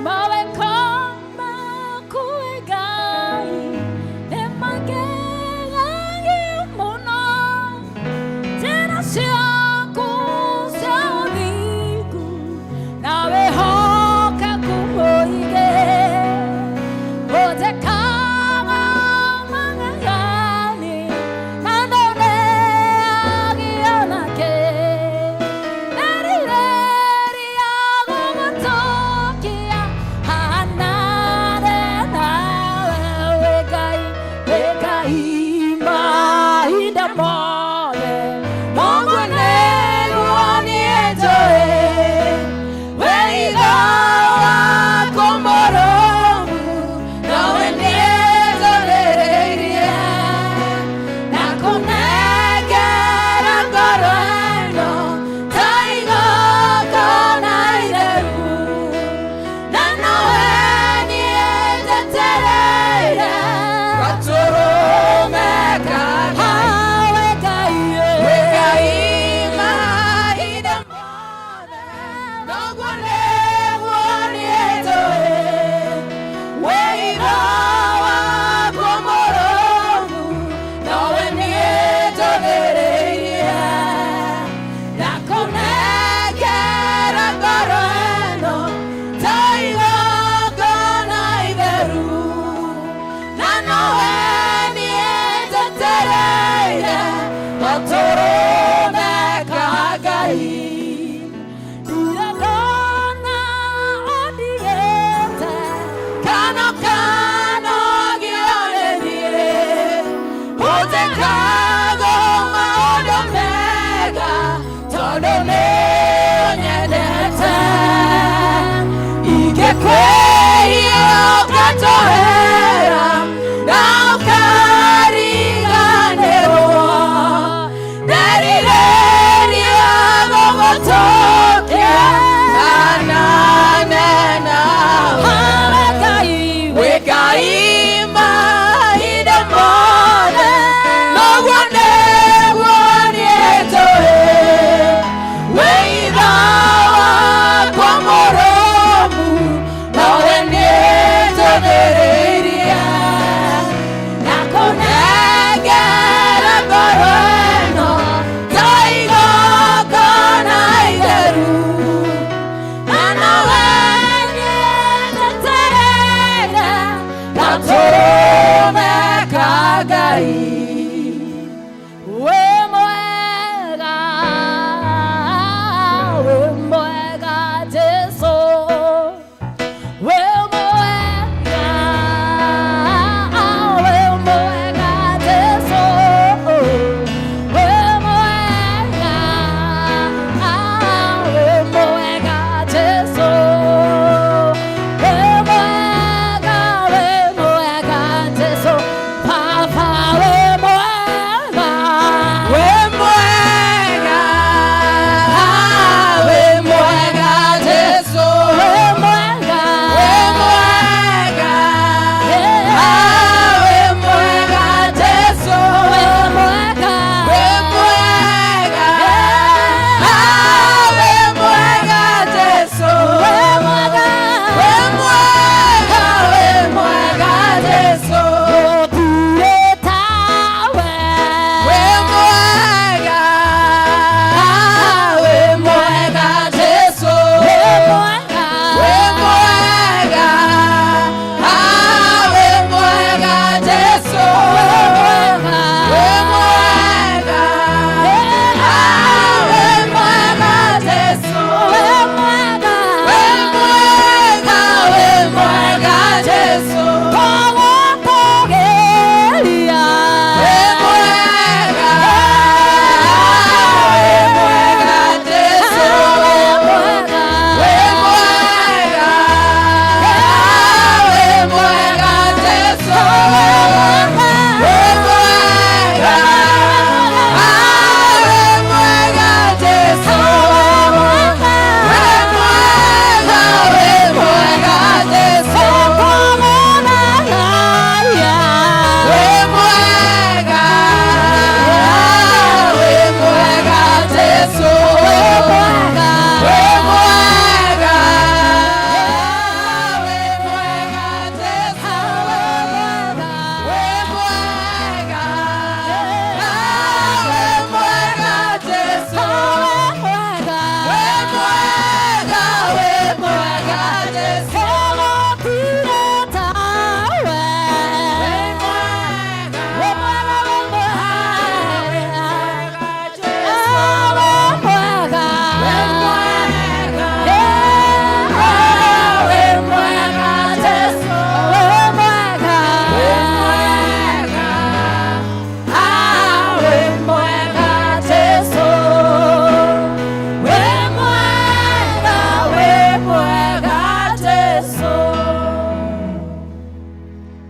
Mawe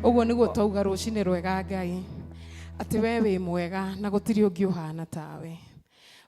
Uguo niguo twauga rucini rwega Ngai ati we wi mwega na gutiri ungi uhana tawe.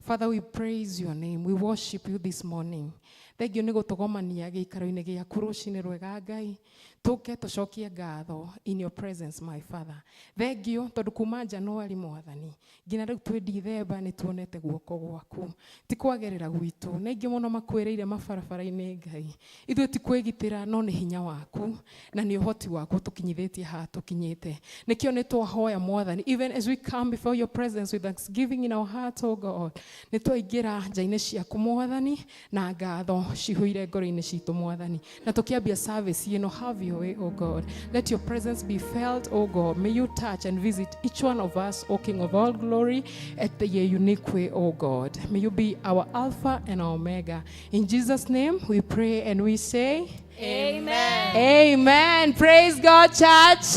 Father, we praise your name. We worship you this morning. Thank you ni gutugomania giikaro-ini giaku rucini rwega Ngai. Tuke tucokie ngatho in your presence, my Father. Thank you tondu kuma January mwathani ngina riu twi December ni tuonete guoko gwaku ti kwagerera gwitu na ingi muno makwereire mabarabara-ini Ngai ithu ti kwigitira no ni hinya waku na ni uhoti waku tukinyithetie ha tukinyite nikio ni twahoya mwathani even as we come before your presence with thanksgiving in our heart, oh God, ni twaingira njaine ciaku mwathani na ngatho cihuire ngoro-ini citu mwathani na tukiambia service ino have your way, oh God. Let your presence be felt, oh God. May you touch and visit each one of us, O King of all glory, at the unique way, oh God. May you be our Alpha and Omega. In Jesus' name we pray and we say Amen. Amen. Praise God, church.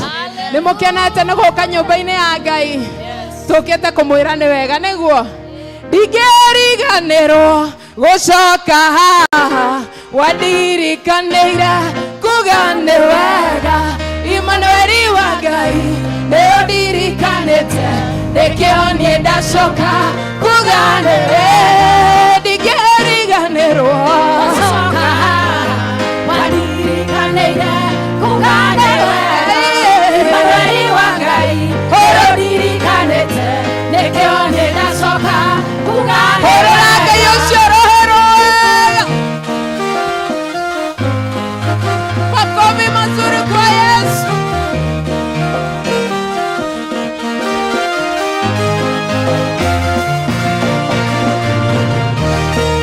Nimukenete na guka nyumba-ini ya Ngai. Tukite kumwira ni wega niguo. Ndigeriganirwo gucoka haha wadirikaniira kugane wega Emmanueli wa Ngai nĩyo ndirikanĩte nĩkĩo niĩ ndacoka kugane ndingĩriganĩrwo Wacoka wandirikanĩire kugane wega Emmanueli wa Ngai nĩyo ndirikanĩte nĩkĩo niĩ ndacoka kugane hũrĩra Ngai ũcio rũhĩ rwega makofi mazuri kwa Yesu.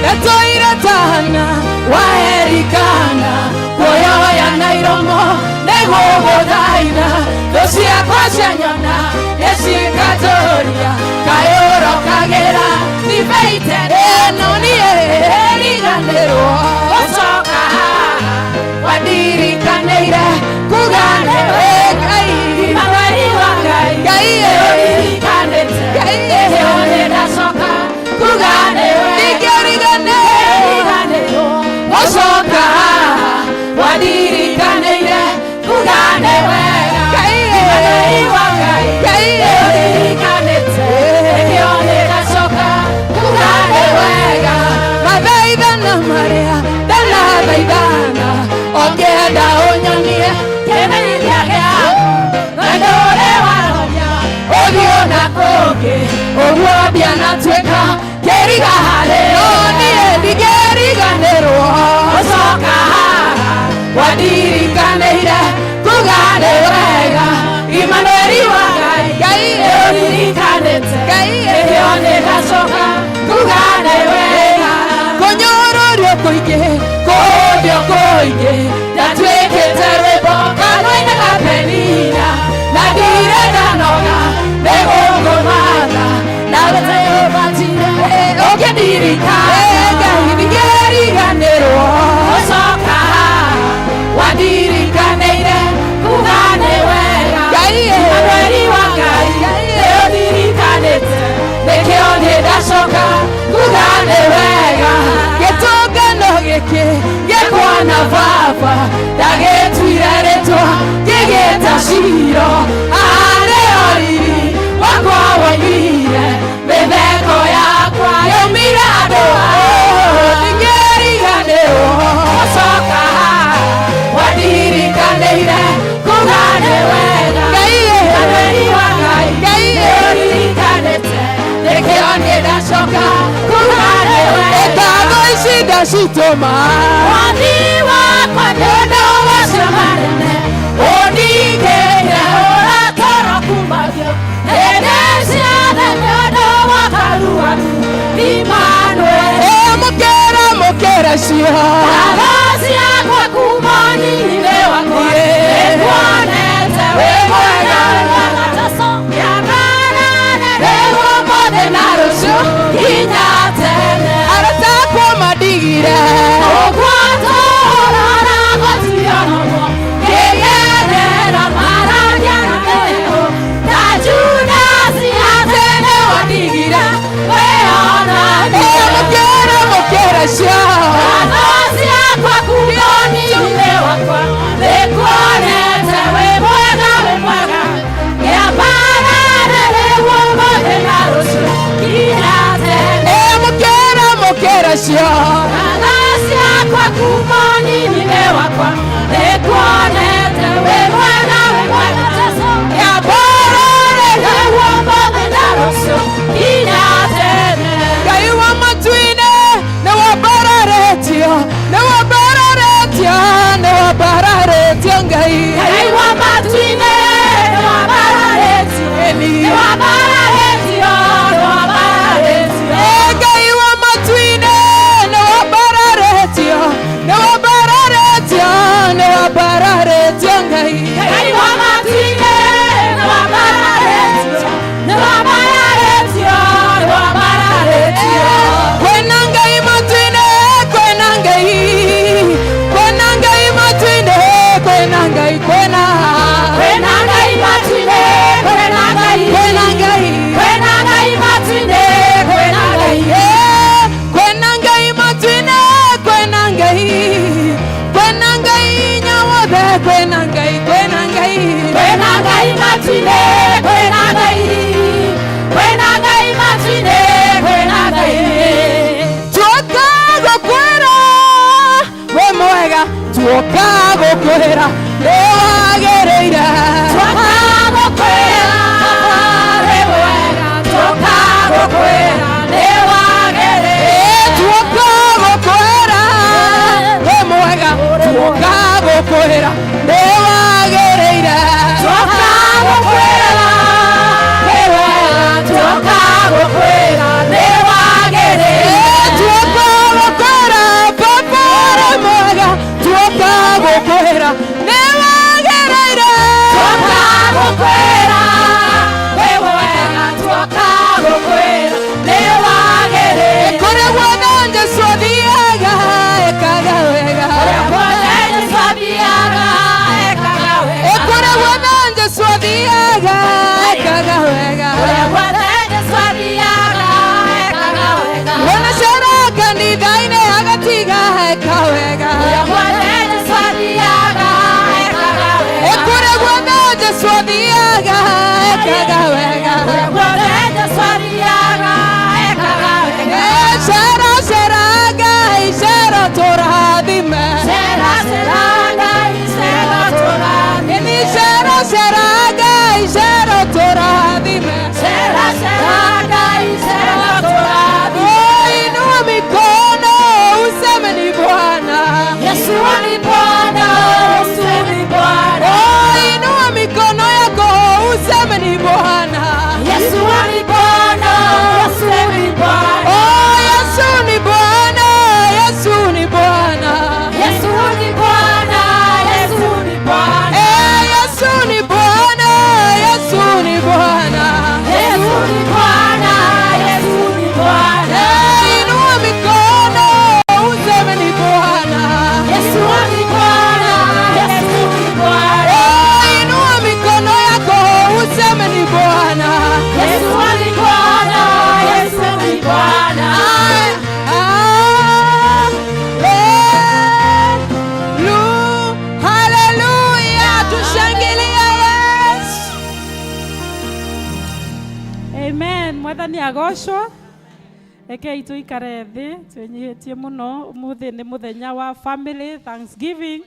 Natoira tahana waerikana kuoyoya na iromo negũgũthaitha thũ ciakwa cianyona nĩcikatũria kayũrokagĩra thibeite ĩno niĩ riganĩrwo Wacoka wandirikanĩire kugane Ngai Emmanueli wa Ngai Ngai nĩyo ndirikanĩte nĩkĩo niĩ ndacoka kugane ndingĩriganĩrwo Wacoka wandirikanĩire kugane wega Ngai Emmanueli wa Ngai Ngai nĩyo ndirikanĩte nĩkĩo niĩ ndacoka kugane wega mathaithana marĩa ndanathaithana ongenda ũnyonie kĩmenyithia gĩaku wendo ũrĩa waroria ũthiũ na kũngĩ ũguo ndianatuĩka kĩriga harĩ no niĩ ndingĩriganĩrwo Wacoka wandirikanĩire kugane wega Emmanueli wa Ngai Ngai nĩyo ndirikanĩte Ngai nĩkĩo niĩ ndacoka kugane wega kũnyũrũrio kũingĩ kũndio kũingĩ ndatuĩkĩte rwĩmbo kanua-inĩ ga Penina na ndirĩ ndanoga nĩgũkũmatha na gũtĩũbatire ũkĩndirikana Ngai ndingĩriganĩrwo Wacoka wandirikanĩire kugane wega Ngai Emmanueli wa Ngai nĩyo ndirikanĩte nĩkĩo niĩ ndacoka kugane wega gĩtũngano gĩkĩ gĩkwana baba ndagĩtuire rĩtwa gĩgĩta Ciro arĩ oriri wakwa woimire mĩtheko yakwa yaumire andũ ndingĩriganĩrwo Wacoka wandirikanĩire kugane wega Ngai Emmanueli wa Ngai Ngai nĩyo ndirikanĩte nĩkĩo niĩ ndacoka kugane wega ngatho ici ndacitũma wathi wakwa nĩ ũndũ wacio manene ũndigĩire ũratoro kumagio hĩndĩ ciothe nĩ ũndũ wa karuanu Emmanueli mũkĩra cio Ngatho ciakwa kuma ũnini-inĩ wakwa nĩkuonete wĩ mwega na mateso yakanane nĩguo ũmũthĩ na rũciũ nginya tene aratakwo mandigire ũguo tũũraga gũtionwo ngĩgerera mararia na mĩhũ na Judasi atĩ nĩ wandigire wĩonania mũkĩra cio Ngatho ciakwa kuma tuoka gukwira ni wagereire tuoka gukwira ni wega tuoka gukwira ni wagereire tuoka gukwira ni mwega tuoka gukwira ni wagereire tuoka gukwira ni wega tuoka gukwira ni wagereire tuoka gukwira papa mwega tuoka gukwira ni wagereire tuoka gukwira ni wega tuoka gukwira ni wagereire kore wana Jesu athiaga ekaga wega kore wana Jesu athiaga ekaga wega kore wana Jesu athiaga ekaga wega kore wana Jesu athiaga ekaga wega wana cera kanitha-inĩ agatiga eka wega kore wana Jesu athiaga ekaga wega kore wana Jesu athiaga ekaga wega kore wana Jesu athiaga ekaga wega cera cera Ngai cera tũrathime cera cera Ngai cera tũrathime ni cera cera Ngai cera tũrathime cera cera Ngai cera tũrathime inua mikono useme ni Bwana Yesu ni Bwana Yesu ni Bwana inua mikono yako useme ni Bwana Yesu ni Bwana Yesu ni Bwana Yesu ni Bwana Yesu ni Bwana Yesu ni Bwana Yesu ni Bwana Yesu ni Bwana Yesu ni Bwana Yesu ni Bwana Yesu ni Bwana inua mikono useme ni Bwana Yesu ni Bwana Yesu ni Bwana inua mikono yako useme ni Bwana Yesu ni Bwana Yesu ni Bwana Hallelujah, tushangilie Yesu. Amen. Mwathani agocwo. Rekei tuikare thi twenyihitie muno umuthi ni muthenya wa family Thanksgiving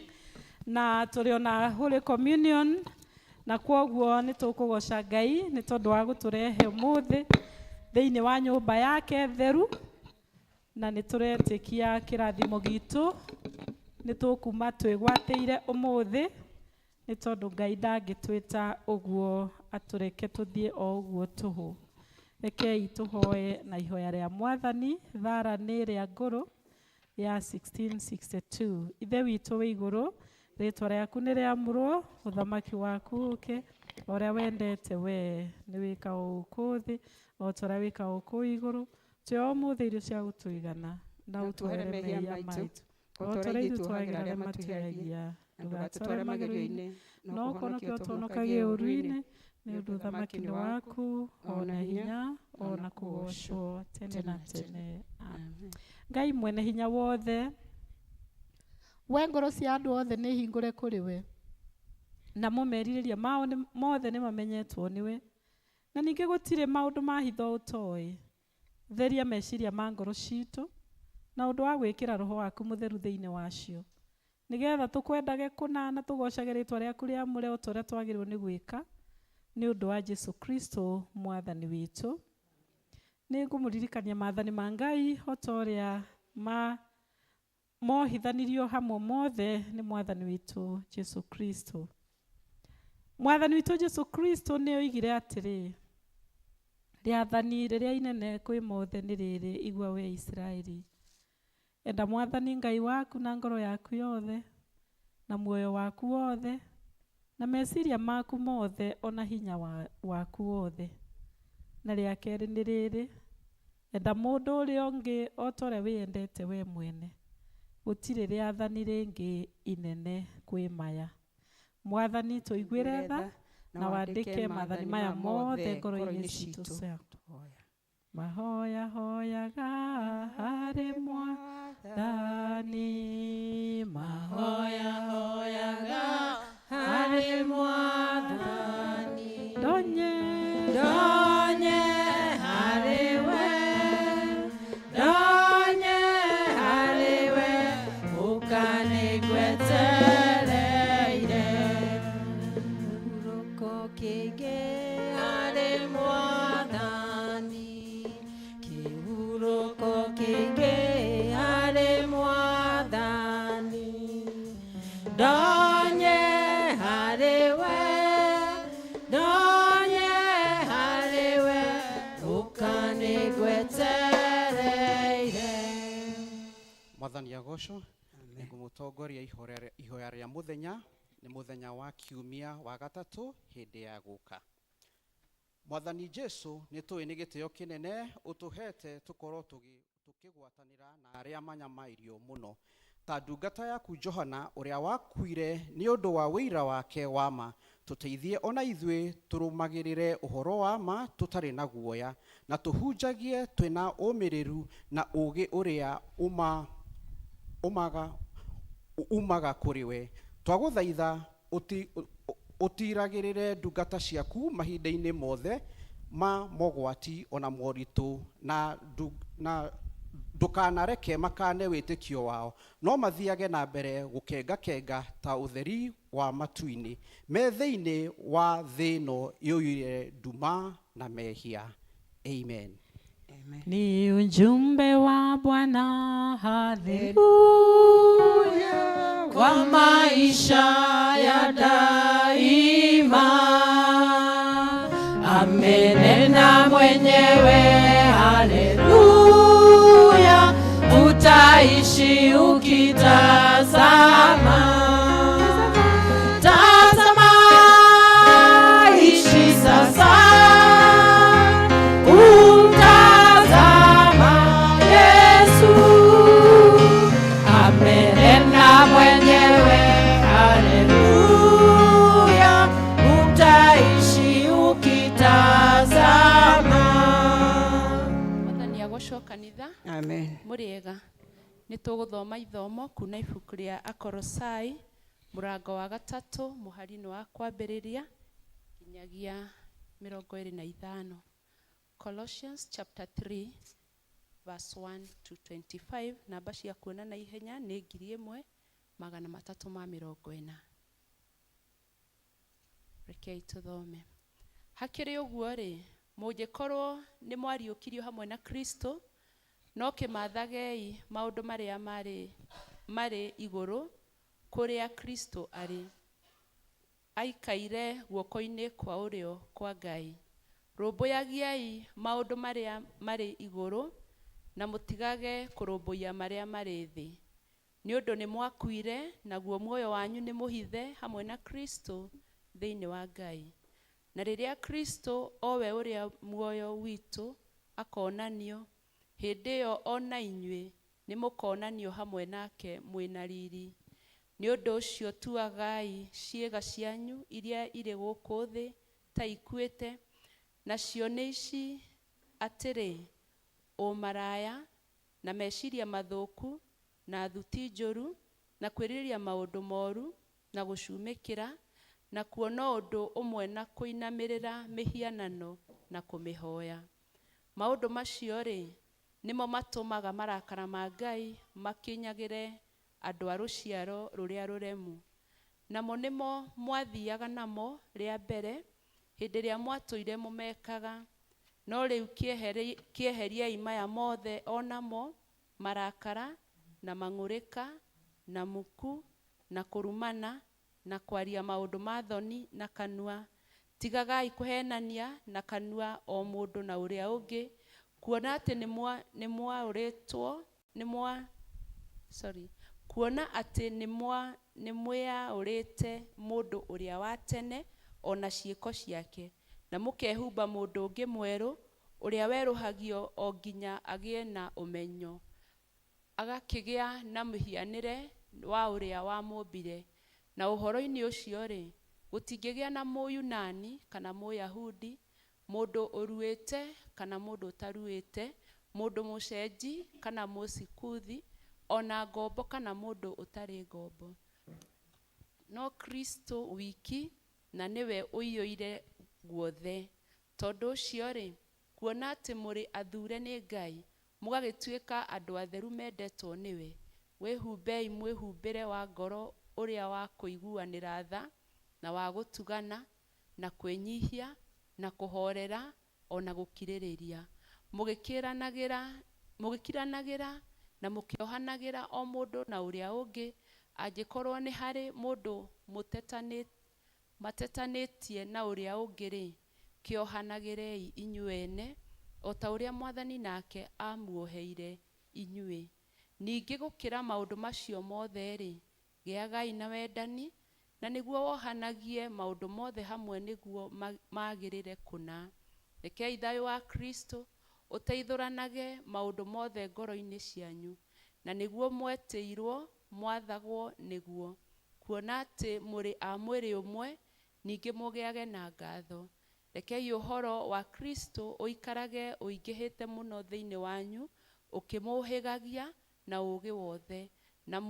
na turiona Holy Communion na kwoguo ni tukugoca Ngai ni tondu wa guturehe umuthi thiini wa nyumba yake theru na ni turetikia kirathimo gitu ni tukuma twigwateire umuthi ni tondu Ngai ndangitwita uguo atureke tuthie o uguo tuhu. Rekei tuhoe na ihoya ria Mwathani thara ni ria nguru ya 1662 ithe witu wi iguru ritwa riaku ni riamurwo uthamaki waku uke uria wendete we ni wika uku thi o toria wika uku iguru tio muthi irio cia gutuigana na utuhere mehia maitu o toria ithu twagira aria matwiragia ndugatware magerio-ini no ũhonokie ũtũhonokagie ũru-inĩ nĩ ũndũ ũthamaki nĩ waku ona hinya ona kũgocwo tene na tene. Amen. Ngai mwene hinya wothe we ngoro cia andũ othe nĩ hingũre kũrĩ we na mũmerirĩria mao mothe nĩ mamenyetwo nĩwe na ningĩ gũtirĩ maũndũ ma hitho ũtoĩ. Theria meciria ma ngoro citũ na ũndũ wa gwĩkĩra roho waku mũtheru thĩinĩ wacio nigetha tũkwendage kũna na tũgocage rĩtwa rĩaku rĩamũre o ta ũrĩa twagĩrĩirwo nĩ gwĩka nĩ ũndũ wa Jesu Kristo mwathani witũ. Nĩ ngũmũririkania maathani ma Ngai o ta ũrĩa mohithanirio hamwe mothe nĩ mwathani witũ Jesu Kristo. Mwathani witũ Jesu Kristo nĩ oigire atĩrĩ, rĩathani rĩrĩa inene kwĩ mothe nĩ rĩrĩ, igua we Israeli, enda Mwathani Ngai waku na ngoro yaku yothe na muoyo waku wothe na meciria maku mothe ona hinya waku wothe. Na rĩa kerĩ nĩ rĩrĩ, enda mũndũ ũrĩa ũngĩ o ta ũrĩa wĩendete we mwene. Gũtirĩ rĩathani rĩngĩ inene kwĩ maya. Mwathani tũiguĩre tha na wandĩke maathani maya mothe ngoro-inĩ citũ cia mahoya hoyaga harĩ Mwathani, mahoya hoyaga harĩ Mwathani, ndonye harĩ we, ndonye harĩ we, ũkanĩgwe ndonye hariwe ndonye hariwe ukanigwetereire. Mwathani agocwo nĩ ngũmũtongoria ihoya rĩa mũthenya. Nĩ mũthenya wa kiumia wa gatatu hĩndĩ ya gũka. Mwathani Jesu nĩ tũĩ nĩ gĩtĩo kĩnene ũtũhete tũkorwo tũkĩgwatanĩra na arĩa manyamairio mũno, ta ndungata yaku Johana ũrĩa wakuire nĩ ũndũ wa wĩira wake wa ma. Tũteithie ona ithuĩ tũrũmagĩrĩre ũhoro wa ma tũtarĩ na guoya, na tũhunjagie twĩna ũmĩrĩru na ũũgĩ ũrĩa umaga kũrĩ we. Twagũthaitha ũtiragĩrĩre ndungata ciaku mahinda-inĩ mothe ma mogwati ona moritũ, na ndũkanareke makane wĩtĩkio wao, no mathiage na mbere gũkengakenga ta ũtheri wa matu-inĩ me thĩinĩ wa thĩ ĩno yũire nduma na mehia. Amen. Ni ujumbe wa Bwana, haleluya, kwa maisha ya daima. Amenena mwenyewe, haleluya, utaishi ukitazama. Tazama, ishi sasa, umtazama Yesu. Amenena mwenyewe, haleluya, utaishi ukitazama. Mwathani agocwo kanitha. Amen. Muriega nituguthoma ithomo kuna ibuku ria Akolosai murango wa gatatu muhari wa kwambiriria nginyagia 25. Colossians chapter 3 verse 1 to 25. Namba cia kuona na ihenya ni 1340. Rekei tuthome. Hakiri uguo ri mungikorwo ni mwariũkirio hamwe na Kristo, no kimathagei maundu maria mari iguru kuria Kristo ari aikaire guoko-ini kwa urio kwa Ngai. Rũmbũyagiai maundu maria mari iguru na mutigage kurũmbũya maria mari thĩ, ni undu ni mwakuire naguo muoyo wanyu ni muhithe hamwe na Kristo thĩinĩ wa Ngai. Na rĩrĩa Kristo owe ũrĩa muoyo witũ akonanio, hĩndĩ ĩyo ona inyuĩ nĩ mũkonanio hamwe nake mwĩna riri. Nĩ ũndũ ũcio tuagai ciĩga cianyu iria irĩ gũkũ thĩ ta ikuĩte, nacio nĩ ici atĩrĩ: ũmaraya na meciria mathũku na thuti njũru na kwĩrirĩria maũndũ moru na gũcumĩkĩra na kuona ũndũ ũmwe na kũinamĩrĩra mĩhianano na kũmĩhoya. Maũndũ macio rĩ nĩmo matũmaga marakara ma Ngai makinyagĩre andũ a rũciaro rũrĩa rũremu. Namo nĩmo mwathiaga namo rĩa mbere hĩndĩ ĩrĩa mwatũire mũmekaga, no rĩu kieheriai maya mothe, onamo marakara na mang'ũrĩka na muku na kũrumana na kwaria maũndũ ma thoni na kanua. Tigagai kũhenania na kanua o mũndũ na ũrĩa ũngĩ, kuona atĩ nĩ mwĩyaũrĩte mũndũ ũrĩa wa tene ona ciĩko ciake, na mũkehumba mũndũ ũngĩ mwerũ ũrĩa werũhagio o nginya agĩe na ũmenyo, agakĩgĩa na mũhianĩre wa ũrĩa wamũmbire. Na ũhoro-inĩ ũcio rĩ, gũtingĩgĩa na Mũyunani kana Mũyahudi, mũndũ ũruĩte kana mũndũ ũtaruĩte, mũndũ mũcenji kana Mũsikuthi, ona ngombo kana mũndũ ũtarĩ ngombo, no Kristo wiki, na niwe ũiyũire guothe. Tondũ ũcio rĩ, kuona atĩ mũrĩ athure nĩ Ngai, mũgagĩtuĩka andũ atheru mendetwo nĩwe, wĩhumbei mwĩhumbĩre wa ngoro ũrĩa wa kũiguanĩra tha na wa gũtugana na kwĩnyihia na kũhorera ona gũkirĩrĩria, mũgĩkiranagĩra na mũkĩohanagĩra o mũndũ na ũrĩa ũngĩ angĩkorwo nĩ harĩ mũndũ matetanĩtie na ũrĩa ũngĩ-rĩ, kĩohanagĩrei inyuene, o ta ũrĩa Mwathani nake amuoheire inyuĩ. Ningĩ gũkĩra maũndũ macio mothe-rĩ, gĩagai na wendani, na nĩguo wohanagie maũndũ mothe hamwe nĩguo magĩrĩre kũna. Rekei thayũ wa Kristo ũteithũranage maũndũ mothe ngoro-inĩ cianyu, na nĩguo mwetĩirwo mwathagwo nĩguo, kuona atĩ mũrĩ a mwĩrĩ ũmwe, ningĩ mũgĩage na ngatho. Rekei ũhoro wa Kristo ũikarage ũingĩhĩte mũno thĩinĩ wanyu, ũkĩmũhĩgagia na ũũgĩ wothe, na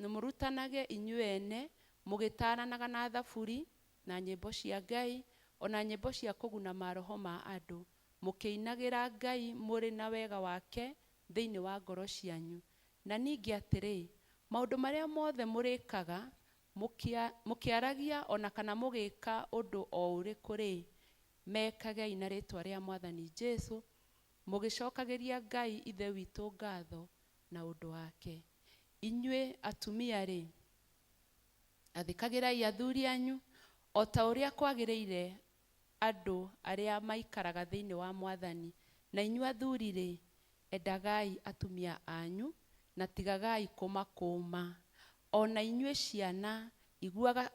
mũrutanage inyuene mũgĩtaranaga na thaburi na nyĩmbo cia Ngai, ona nyĩmbo cia kũguna maroho ma andũ, mũkĩinagĩra Ngai mũrĩ na wega wake thĩinĩ wa ngoro cianyu. Na ningĩ atĩrĩ, maũndũ marĩa mothe mũrĩkaga, mũkĩaragia ona kana mũgĩka ũndũ o ũrĩkũ-rĩ, mekagei na rĩtwa rĩa Mwathani Jesũ, mũgĩcokagĩria Ngai Ithe witũ ngatho na ũndũ wake. Inyuĩ atumia-rĩ, athĩkagĩrai athuri anyu, o ta ũrĩa kwagĩrĩire andũ arĩa maikaraga thĩinĩ wa Mwathani. Na inyuĩ athuri-rĩ, endagai atumia anyu, na tigagai kũmakũma. Ona inyuĩ ciana, iguagai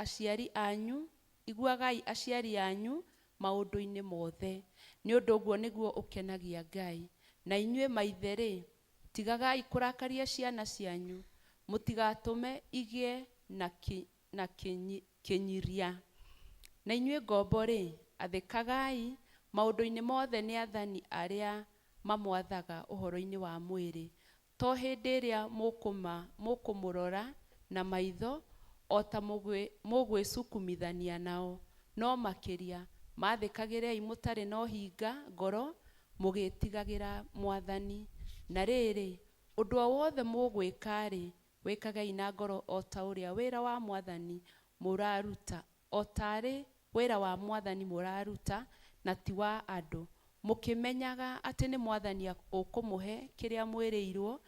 aciari anyu maũndũ-inĩ mothe, nĩ ũndũ ũguo nĩguo ũkenagia Ngai. Na inyuĩ maithe-rĩ, tigagai kũrakaria ciana cianyu, mũtigatũme igĩe na kĩnyiria. Na inyuĩ ngombo-rĩ, athĩkagai maũndũ-inĩ mothe nĩ athani arĩa mamwathaga ũhoro-inĩ wa mwĩrĩ, to hĩndĩ ĩrĩa mũkũmũrora na maitho o ta mũgwĩcukumithania nao, no makĩria mathĩkagĩrei mũtarĩ na ũhinga ngoro, mũgĩtigagĩra Mwathani. Na rĩrĩ, ũndũ o wothe mũgwĩka-rĩ, wĩkagei na ngoro o ta ũrĩa wĩra wa Mwathani mũraruta, o tarĩ wĩra wa Mwathani mũraruta na ti wa andũ, mũkĩmenyaga atĩ nĩ Mwathani ũkũmũhe kĩrĩa mwĩrĩirwo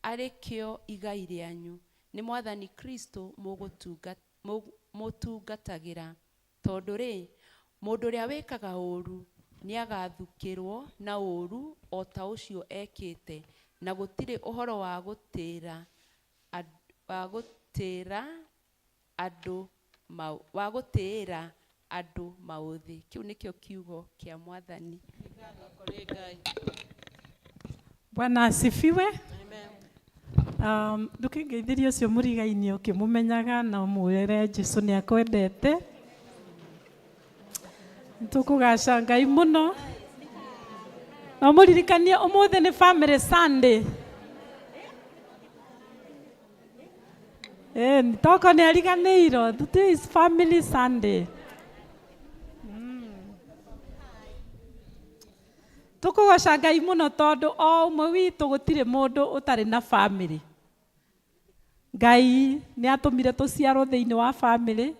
arĩ kĩo igai rĩanyu. Nĩ Mwathani Kristo mũtungatagĩra, tondũ-rĩ, mũndũ ũrĩa wĩkaga ũũru nĩagathukĩrwo na ũũru o ta ũcio ekĩte, na gũtirĩ ũhoro wa gũtĩĩra andũ maũthĩ. Kĩu nĩkĩo kiugo kĩa Mwathani. Bwana asifiwe. Ndũkĩngeithĩrie ũcio mũrigainĩ ũkĩmũmenyaga na ũmwĩre Jesũ nĩ akwendete. Tũkũgaca Ngai mũno. Na mũririkanie ũmũthĩ nĩ Family Sunday. Toko nĩ ariganĩirwo. Today is Family Sunday. Tũkũgoca Ngai mũno tondũ o ũmwe witũ gũtirĩ mũndũ ũtarĩ na family. Ngai nĩ atũmire tũciarwo thĩinĩ wa family.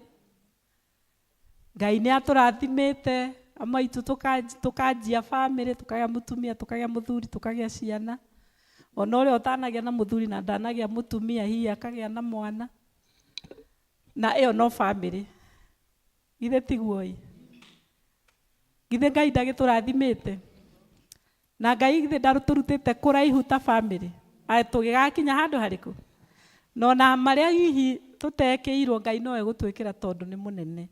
Ngai nĩ atũrathimĩte amwe aitũ tũkanjia family, tũkagĩa mũtumia, tũkagĩa mũthuri, tũkagĩa ciana. Ona ũrĩa ũtanagĩa na mũthuri na ndanagĩa mũtumia, hihi akagĩa na mwana. Na ĩyo no family. Githĩ tiguo-ĩ? Githĩ Ngai ndagĩtũrathimĩte? Na Ngai githĩ ndarũtũrutĩte kũraihu ta family? Tũgĩgakinya handũ harĩkũ? No na marĩa hihi tũtekĩirwo Ngai nowe gũtwĩkĩra tondũ nĩ mũnene.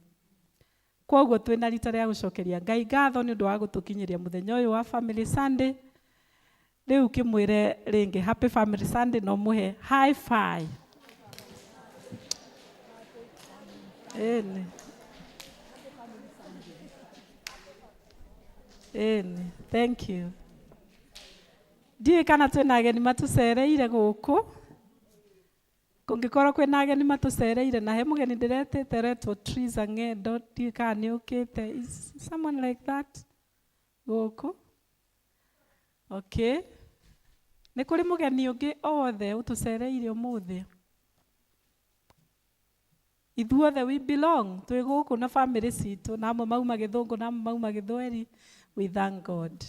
Kwoguo twĩna rita rĩa gũcokeria Ngai ngatho nĩ ũndũ wa gũtũkinyĩria mũthenya ũyũ wa Family Sunday. Rĩu kĩmwĩre rĩngĩ Happy Family Sunday na ũmũhe high five. Thank you. Ndiĩ kana twĩna ageni matũcereire gũkũ. Kũngĩkorwo kwĩna ageni matũcereire na he mũgeni ndĩretĩte retwo Triza Ng'endo, ndiĩ kana nĩ ũkĩte. Is someone like that gũkũ? Okay. Nĩ kũrĩ mũgeni ũngĩ o wothe ũtũcereire ũmũthĩ? Ithuothe we belong. Twĩ gũkũ na family citũ, na amwe mauma Gĩthũngũ na amwe mauma Gĩthweri. We thank God.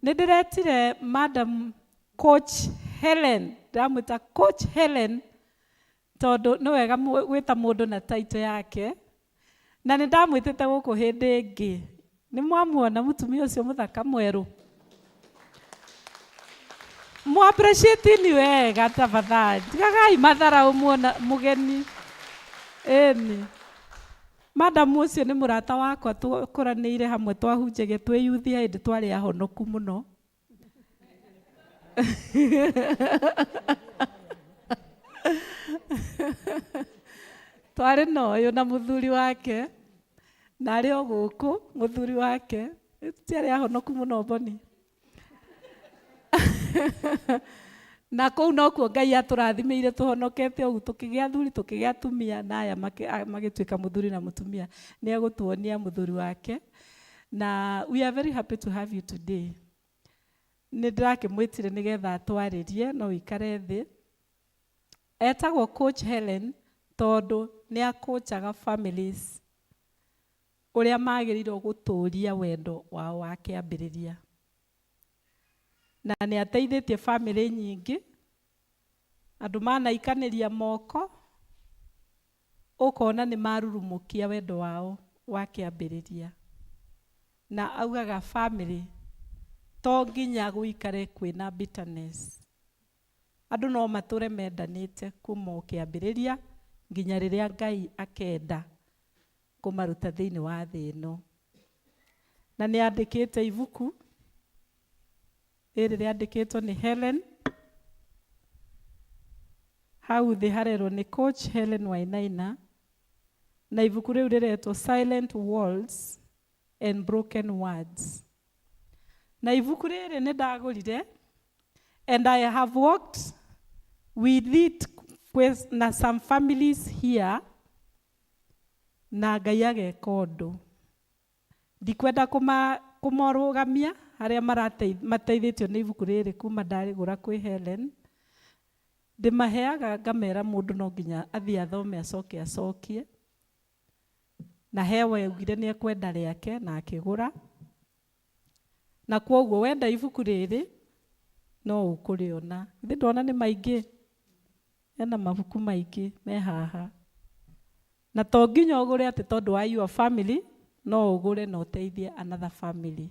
Nĩ ndĩretire Madam Coach Helen, ndamwĩta Coach Helen tondu nĩ wega gwĩta mũndũ na taito yake, na nĩ ndamwĩtĩte gũkũ hĩndĩ ĩngĩ. Nĩ mwamuona mũtumia ũcio mũthaka mwerũ? Mu-appreciate ni wega tafadhali. Tigagai matharaũ muona mũgeni. Ĩni. Madamu ũcio nĩ mũrata wakwa tũkũranĩire hamwe twahunjagia twĩ youth hĩndĩ twarĩ ahonoku mũno. Twarĩ na ũyũ na mũthuri wake, na arĩ o gũkũ mũthuri wake, tiarĩ ahonoku mũno Boni. Na kũu nokuo Ngai atũrathimĩire tũhonokete ũguo, tũkĩgĩa athuri tũkĩgĩa atumia, na aya magĩtuĩka mũthuri na mũtumia. Nĩ egũtuonia mũthuri wake, na we are very happy to have you today. Nĩ ndĩrakĩmwĩtire nĩgetha atwarĩrie, no wĩikare thĩ. Etagwo Coach Helen tondũ nĩ acoachaga families ũrĩa magĩrĩirwo gũtũũria wendo wao wa kĩambĩrĩria. Na nĩ ateithĩtie family nyingĩ, andũ manaikanĩria moko, ũkona nĩ marurumũkia wendo wao wa kĩambĩrĩria. Na augaga family to nginya gũikare kwĩna bitterness. Andũ no matũre mendanĩte kuma o kĩambĩrĩria nginya rĩrĩa Ngai akenda kũmaruta thĩinĩ wa thĩ ĩno. Na nĩ andĩkĩte ibuku rĩrĩ rĩandĩkĩtwo nĩ Helen. Hau thĩ harerwo nĩ Coach Helen Wainaina, na ibuku rĩu rĩretwo Silent Walls and Broken Words. Na ibuku rĩrĩ nĩ ndagũrire, and I have worked with it with na some families here, na Ngai ageka ũndũ. Ndikwenda kũmarũgamia harĩa mateithĩtio nĩ ibuku rĩrĩ kuma ndarĩgũra kwĩ Helen. Ndĩmaheaga ngamera mũndũ no nginya athiĩ athome acokie. Na hewe augire nĩ ekwenda rĩake na akĩgũra. Na kwoguo wenda ibuku rĩrĩ no ũkũrĩona. Ithe ndona nĩ maingĩ. Ena mabuku maingĩ me haha. Na to nginya ũgũre atĩ tondũ wa your family, no ũgũre na ũteithie another family.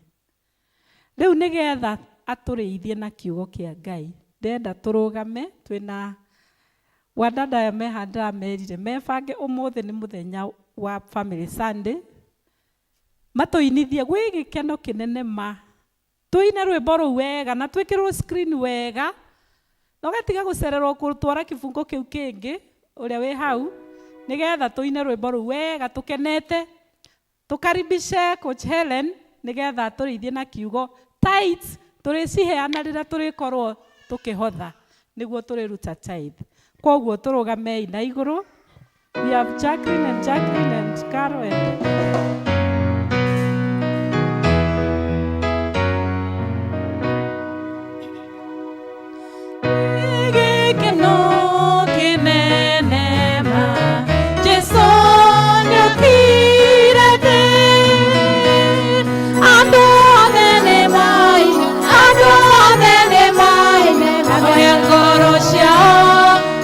Rĩu nĩgetha atũrĩithie na kiugo kĩa Ngai, ndenda tũrũgame twĩna wadada aya meha ndĩramerire mebange ũmũthĩ nĩ mũthenya wa Family Sunday, matũinithie gwĩ gĩkeno kĩnene ma. Tũine rwĩmbo rũu wega na twĩkĩrwo screen wega, na ũgatiga gũcererwo gũtwara kĩbungo kĩu kĩngĩ ũrĩa wĩ hau, nĩgetha tũine rwĩmbo rũu wega tũkenete, tũkaribishe Coach Helen nĩgetha tũrĩithie na kiugo tithes tũrĩciheana rĩrĩa tũrĩkorwo tũkĩhotha nĩguo tũrĩruta tithe. Kwoguo tũrũgamei na igũrũ. We have Jacqueline and Carol and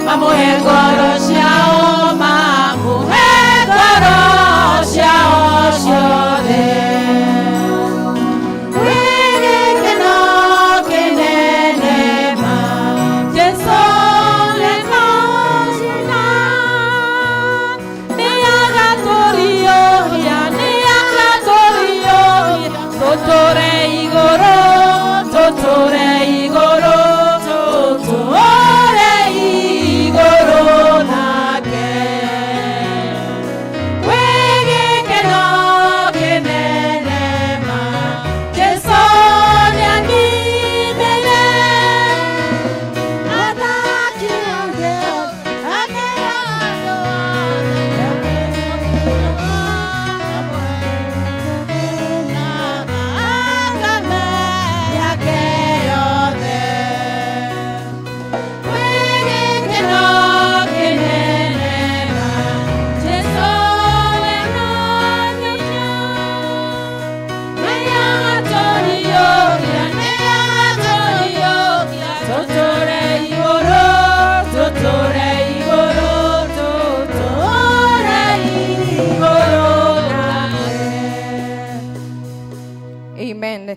Mamuhe ngoro ciao,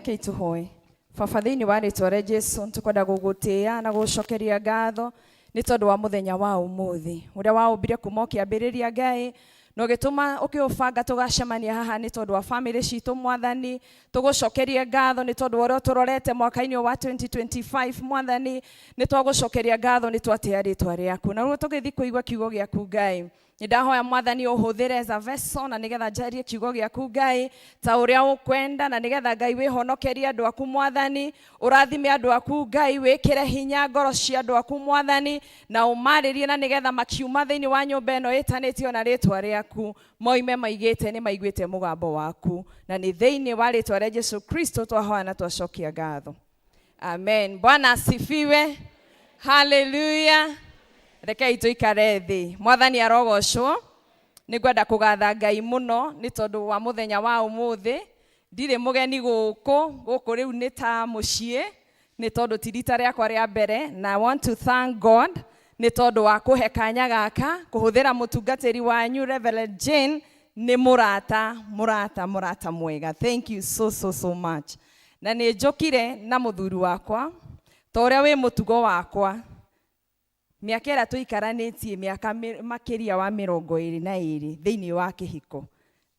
reke ituhoe. Baba thĩinĩ wa rĩtwa rĩa Jesũ tũkwenda gũgũtĩĩa na gũcokeria ngatho nĩ tondũ wa mũthenya wa ũmũthĩ ũrĩa waũmbire kuma ũkĩambĩrĩria Ngai no gĩtũma ũkĩũbanga tũgacemania haha nĩ tondũ wa family citũ Mwathani. Tũgũcokeria ngatho nĩ tondũ wa ũrĩa tũrorete mwaka-inĩ wa 2025 Mwathani. Nĩ twagũcokeria ngatho nĩ twatĩa rĩtwa rĩaku na rĩu tũgĩthiĩ kũigua kiugo gĩaku Ngai. Ndahoya Mwathani ũhũthĩre as a vessel na nigetha njarie kiugo gĩaku Ngai ta ũrĩa ũkwenda na nigetha Ngai wĩhonokerie andũ aku Mwathani. Ũrathime andũ aku Ngai, wĩkĩre hinya ngoro cia andũ aku Mwathani na ũmarĩrie na nigetha makiuma thĩinĩ wa nyũmba ĩno ĩtanĩtio na rĩtwa rĩaku moime maigĩte nĩ maiguĩte mũgambo waku na nĩ thĩinĩ wa rĩtwa rĩa Jesũ Kristo twahoya na twacokia ngatho. Amen. Bwana asifiwe. Hallelujah. Rekei tuikare thĩ. Mwathani arogocwo. Nĩngwenda kũgatha Ngai mũno nĩ tondũ wa mũthenya wa ũmũthĩ. Ndirĩ mũgeni gũkũ rĩu nĩ ta mũciĩ nĩ tondũ ti rita rĩakwa rĩa mbere na I want to thank God nĩ tondũ wa kũhe kanya gaka kũhũthĩra mũtungatĩri wanyu Reverend Jane. Nĩ mũrata mwega. Thank you so much. Na nĩ njokire na mũthuri wakwa ta ũrĩa wĩ mũtugo wakwa. Miaka ĩrĩa tũikaranĩtie mĩaka makĩria wa 22 thĩinĩ wa kĩhiko.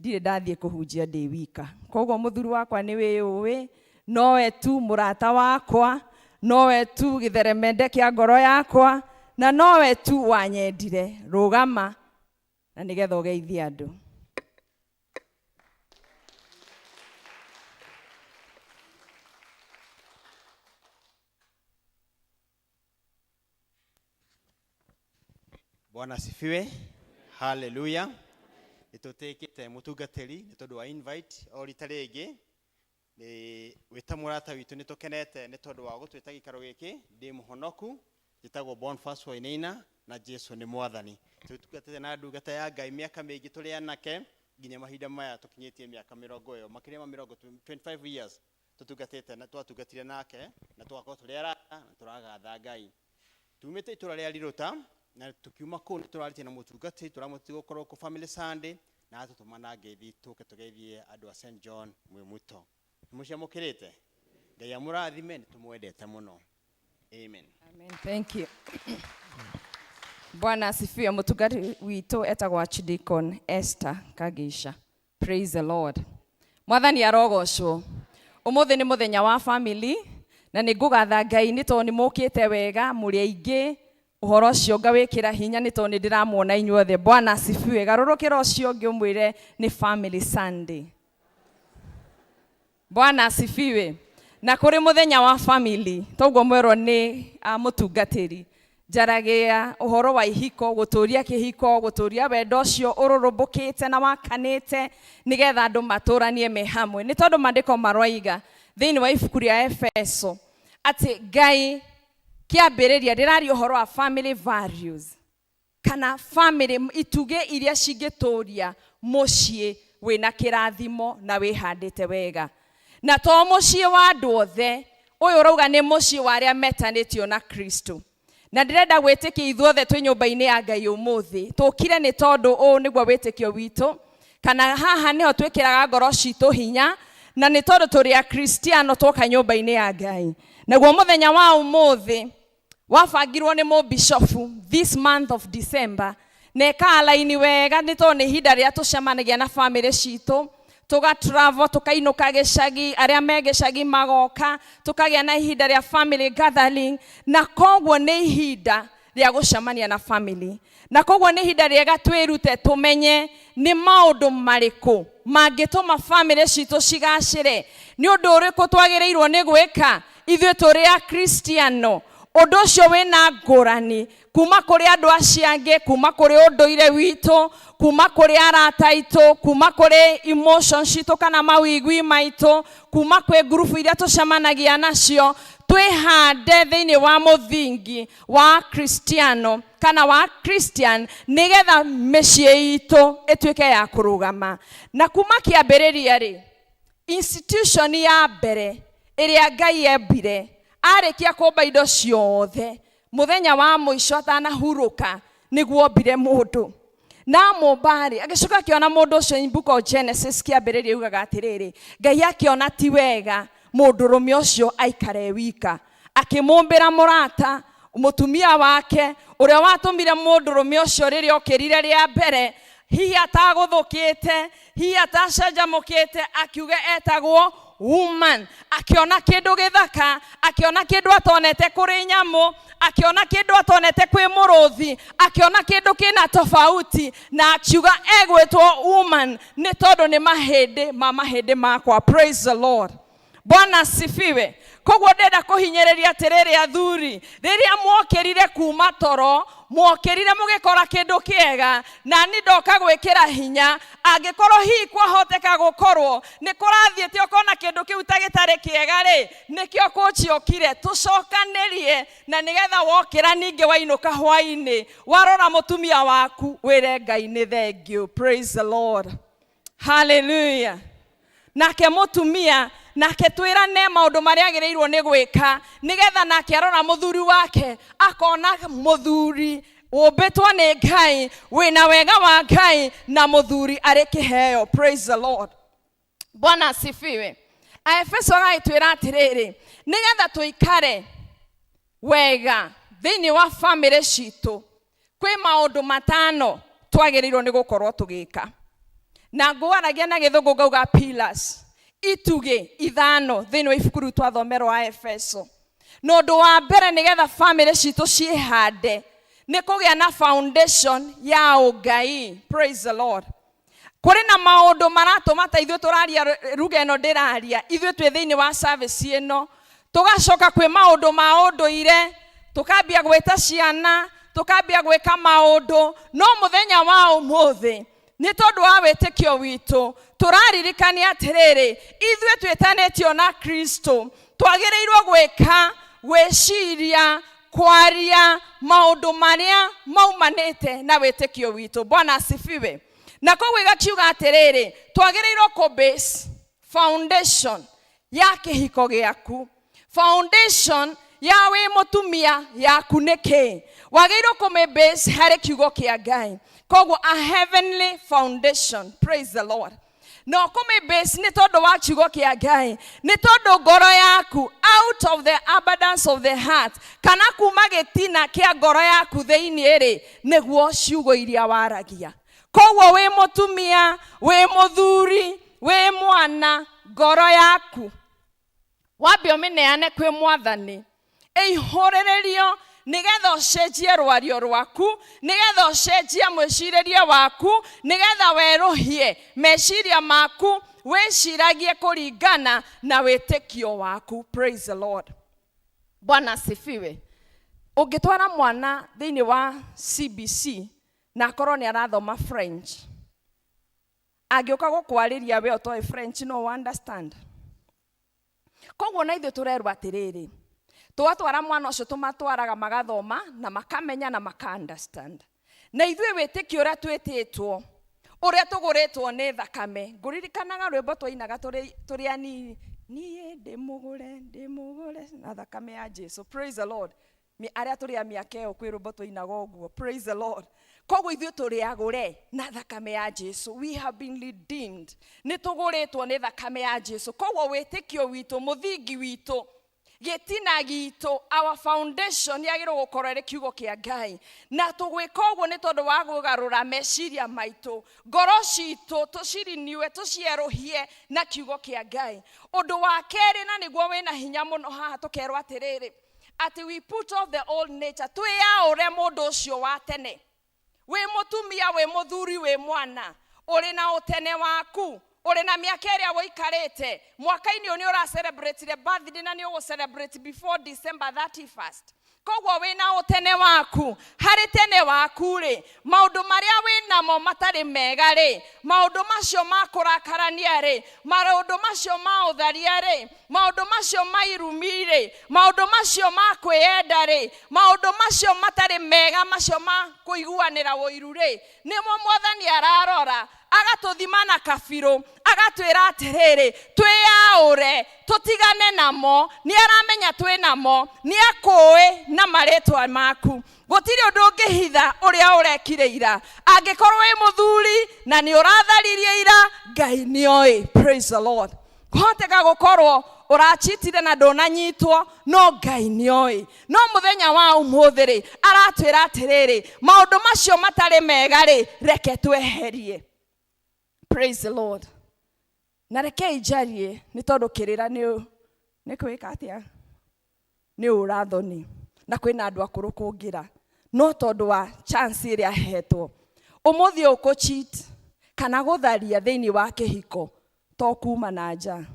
Ndirĩ ndathiĩ kũhunjia ndĩ wika. Koguo mũthuri wakwa nĩ wĩũĩ, nowe tu mũrata wakwa, nowe tu gĩtheremende kĩa ngoro yakwa, na nowe tu wanyendire. Rũgama na nĩgetha ũgeithie andũ. Bwana asifiwe. Hallelujah. Nĩtũtĩkĩte mũtungatĩri nĩ tondũ wa invite o rita rĩngĩ. Wĩta mũrata witũ nĩtũkenete nĩ tondũ wa gũtwĩta gĩikaro gĩkĩ. Ndĩ mũhonoku njĩtagwo Boniface Wainaina na Jesũ nĩ Mwathani. Tũtungatĩte na ndungata ya Ngai mĩaka mĩingĩ tũrĩ anake nginya mahinda maya tũkinyĩtie mĩaka 20 makĩria ma 25 years tũtungatĩte na twatungatire nake na twakorwo tũrĩ arata na tũragatha Ngai. Tumĩte itũra rĩa Rirũta na tukiuma kũu nĩ tũrarĩtie na mũtungatĩri tũramũtiga gũkorwo kũ family Sunday na atũtũmana ngeithi tũke tũgeithie andũ a St John Mwĩmuto. Mũciamũkĩrĩte. Ngai amũrathime nĩ tũmwendete mũno. Amen. Amen. Thank you. Bwana asifiwe. Mũtungatĩri witũ etagwo Archdeacon Esther Kagisha. Praise the Lord. Mwathani arogocwo. Ũmũthĩ nĩ mũthenya wa family na nĩ ngũgatha Ngai nĩ tondũ nĩ mũkĩte wega mũrĩ aingĩ. Ũhoro ũcio ngawĩkĩra hinya nĩ tondũ nĩ ndĩramuona inyuothe. Bwana asifiwe. Garũrũkĩra ũcio ũngĩ ũmwĩre nĩ family Sunday. Bwana asifiwe. Na kũrĩ mũthenya wa family toguo mwerwo nĩ mũtungatĩri njaragia ũhoro wa ihiko, gũtũria kĩhiko, gũtũria wendo ũcio ũrũrũmbũkĩte na wakanĩte nĩgetha andũ matũranie me hamwe. Nĩ tondũ maandĩko maroiga thĩinĩ wa ibuku rĩa Efeso atĩ Ngai kĩambĩrĩria rĩraria ũhoro wa family values kana family ituge iria cingĩtũria mũciĩ wĩna kĩrathimo na wĩhandĩte wega. Na to mũciĩ wa andũ othe, ũyũ ũrauga nĩ mũciĩ wa arĩa metanĩtio na Kristo. Na ndĩrenda gwĩtĩkia ithuothe twĩ nyũmba-inĩ ya Ngai ũmũthĩ. Tũkire nĩ tondũ ũũ nĩguo wĩtĩkio witũ, kana haha nĩho twĩkĩraga ngoro citũ hinya, na nĩ tondũ tũrĩ akristiano twoka nyũmba-inĩ ya Ngai. Naguo mũthenya wa ũmũthĩ wabangirwo nĩ mũbishofu this month of December na ĩkaalaini wega nĩ tondũ nĩ ihinda rĩrĩa tũcemanagia na family citũ, tũgatravel tũkainũka gĩcagi, arĩa me gĩcagi magoka, tũkagĩa na ihinda rĩa family gathering, na koguo nĩ ihinda rĩa gũcemania na family. Na koguo nĩ ihinda rĩega twĩrute tũmenye nĩ maũndũ marĩkũ mangĩtũma family citũ cigacĩre, nĩ ũndũ ũrĩkũ twagĩrĩirwo nĩ gwĩka ithuĩ tũrĩ akristiano. Ũndũ ũcio wĩna ngũrani kuma kũrĩ andũ acio angĩ, kuma kũrĩ ũndũire witũ, kuma kũrĩ arata aitũ, kuma kũrĩ emotions citũ kana mawĩigwi maitũ, kuma kwĩ group iria tũcemanagia nacio. Twĩhande thĩinĩ wa mũthingi wa kristiano kana wa Christian nĩgetha mĩciĩ itũ ĩtuĩke ya kũrũgama. Na kuma kĩambĩrĩria rĩ, institution ya mbere ĩrĩa Ngai embire arĩkia kũmba indo ciothe, mũthenya wa mũico atanahurũka nĩguo ombire mũndũ. Na mũmbarĩ agĩcoka akĩona mũndũ ũcio in book of Genesis kĩambĩrĩria yugaga atĩrĩrĩ, Ngai akĩona ti wega mũndũrũme ũcio aikare wika, akĩmũmbĩra mũrata mũtumia wake ũrĩa watũmire mũndũrũme ũcio rĩrĩa okĩrire rĩa mbere hihi atagũthũkĩte, hihi atacanjamũkĩte, akiuga etagwo woman. Akiona kĩndũ gĩthaka, akiona kĩndũ atonete kũrĩ nyamũ, akiona kĩndũ atonete kwĩ mũrũthi, akiona kĩndũ kĩna tofauti, na akiuga egwĩtwo woman nĩ tondũ nĩ mahĩndĩ makwa. Praise the Lord. Bwana asifiwe. Koguo ndenda kũhinyĩrĩria atĩrĩrĩ athuri, rĩrĩa mwokĩrire kuma toro, mwokĩrire mũgĩkora kĩndũ kĩega, na ni ndoka gwĩkĩra hinya, angĩkorwo hihi kwahoteka gũkorwo nĩ kũrathiĩte ũkona kĩndũ kĩu ta gĩtarĩ kĩega rĩ, nĩkĩo kũciokire tũcokanĩrie, na nĩgetha wokĩra ningĩ wainũka hwainĩ warora mũtumia waku wĩre Ngai nĩ thengiũ. Praise the Lord. Hallelujah. Nake mũtumia nake twĩrane maũndũ marĩa agĩrĩirwo nĩ gwĩka, nĩgetha nake arora mũthuri wake akona mũthuri ũmbĩtwo nĩ Ngai, wĩna wega wa Ngai, na mũthuri arĩ kĩheo. Praise the Lord. Bwana asifiwe. Aefeso gagĩtwĩra atĩrĩrĩ, nĩgetha tũikare wega thĩinĩ wa family citũ, kwĩ maũndũ matano twagĩrĩirwo nĩ gũkorwo tũgĩka, na ngwaragia na gĩthũngũ ngauga pillars, itugĩ ithano thĩinĩ wa ibuku rĩu twathomerwo wa Efeso. Na ũndũ wa mbere nĩgetha family citũ ciĩhande nĩ kũgĩa na foundation ya ũngai. Praise the Lord. Kũrĩ na maũndũ maratũma ta ithuĩ tũraria ruga ĩno ndĩraria, ithuĩ twĩ thĩinĩ wa service ĩno, tũgacoka kwĩ maũndũ ma ũndũire, tũkambia gwĩta ciana, tũkambia gwĩka maũndũ, no mũthenya wa ũmũthĩ nĩ tondũ wa wĩtĩkio witũ tũraririkania atĩrĩrĩ, ithuĩ twĩtanĩtio na Kristo twagĩrĩirwo gwĩka, gwĩciria, kwaria maũndũ marĩa maumanĩte na wĩtĩkio witũ. Bwana asifiwe. Na koguo igakiuga atĩrĩrĩ, twagĩrĩirwo kũ-base foundation ya kĩhiko gĩaku, foundation ya wĩ mũtumia yaku nĩkĩ, wagĩrĩirwo kũmĩ-base harĩ kiugo kĩa Ngai. Koguo a heavenly foundation. Praise the Lord. No kũmĩ-base nĩ tondũ wa kiugo kĩa Ngai, nĩ tondũ ngoro yaku, out of the abundance of the heart, kana kuma gĩtina kĩa ngoro yaku thĩinĩ rĩ, nĩguo ciugo iria waragia. Koguo wĩ mũtumia, wĩ mũthuri, wĩ mwana, ngoro yaku wambe ũmĩneane kwĩ Mwathani, ĩihũrĩrĩrio nĩgetha ũcenjie rwario rwaku, nĩgetha ũcenjie mwĩcirĩrie waku, nĩgetha werũhie meciria maku, wĩciragie kũringana na wĩtĩkio waku. Praise the Lord. Bwana asifiwe. Ũngĩtwara mwana thĩinĩ wa CBC na akorwo nĩ arathoma French, angĩũka gũkwarĩria we ũtoĩ French no understand. Koguo na ithuĩ tũrerwo atĩrĩrĩ, twatwara mwana ũcio tũmatwaraga magathoma na makamenya na maka-understand. Na ithuĩ wĩtĩkio ũrĩa twĩtĩtwo, ũrĩa tũgũrĩtwo nĩ thakame, ngũririkanaga rwĩmbo twainaga tũrĩ anini, niĩ ndĩmũgũre na thakame ya Jesu. Praise the Lord. Arĩa tũrĩ a mĩaka ĩyo kwĩ rwĩmbo twainaga ũguo. Praise the Lord. Koguo ithuĩ tũrĩ agũre na thakame ya Jesu. We have been redeemed. Nĩ tũgũrĩtwo nĩ thakame ya Jesu. Koguo wĩtĩkio witũ, mũthingi witũ, gĩtina gitũ, our foundation yagĩrĩirwo gũkorwo ĩrĩ kiugo kĩa Ngai. Na tũgwĩka ũguo nĩ tondũ wa kũgarũra meciria maitũ, ngoro citũ tũciriniue, tũcierũhie na kiugo kĩa Ngai. Ũndũ wa kerĩ, na nĩguo wĩna hinya mũno haha, tũkerwo atĩrĩrĩ, atĩ we put off the old nature, twĩyaũre mũndũ ũcio wa tene. Wĩ mũtumia, wĩ mũthuri, wĩ mwana, ũrĩ na ũtene waku, ũrĩ na mĩaka ĩrĩa wĩikarĩte, mwaka-inĩ ũyũ nĩ ũra-celebrate birthday na nĩ ũgũ-celebrate before December 31st. Koguo wĩna ũtene waku, harĩ tene waku rĩ, maũndũ marĩa wĩnamo matarĩ mega rĩ, maũndũ macio ma kũrakarania rĩ, maũndũ macio ma ũtharia rĩ, maũndũ macio ma irumi rĩ, maũndũ macio ma kwĩenda rĩ, maũndũ macio matarĩ mega, macio ma kũiguanĩra ũiru rĩ, nĩmo Mwathani ararora, agatũthima na kabirũ, agatwĩra atĩrĩrĩ, twĩyaũre, tũtigane namo, nĩ aramenya twĩ namo, nĩ akũĩ na marĩtwa maku. Gũtirĩ ũndũ ũngĩhitha ũrĩa ũrekire ira. Angĩkorwo wĩ mũthuri na nĩ ũratharirie ira, Ngai nĩoĩ. Praise the Lord. Kũhoteka gũkorwo urachitire na ndonanyitwo no Ngai nĩoĩ. No mũthenya wa ũmũthĩ rĩ aratwĩra atĩrĩrĩ maũndũ macio matarĩ mega rĩ reke tweherie. Praise the Lord. Na reke ijarie nĩ tondũ kĩrĩra nĩ kwĩka atĩa nĩ ũrathoni na kwĩna andũ akũrũ kũngĩra no tondũ wa chance ĩrĩa ahetwo. Ũmũthĩ ũkũ cheat kana gũtharia thĩinĩ wa kĩhiko to kuma na nja.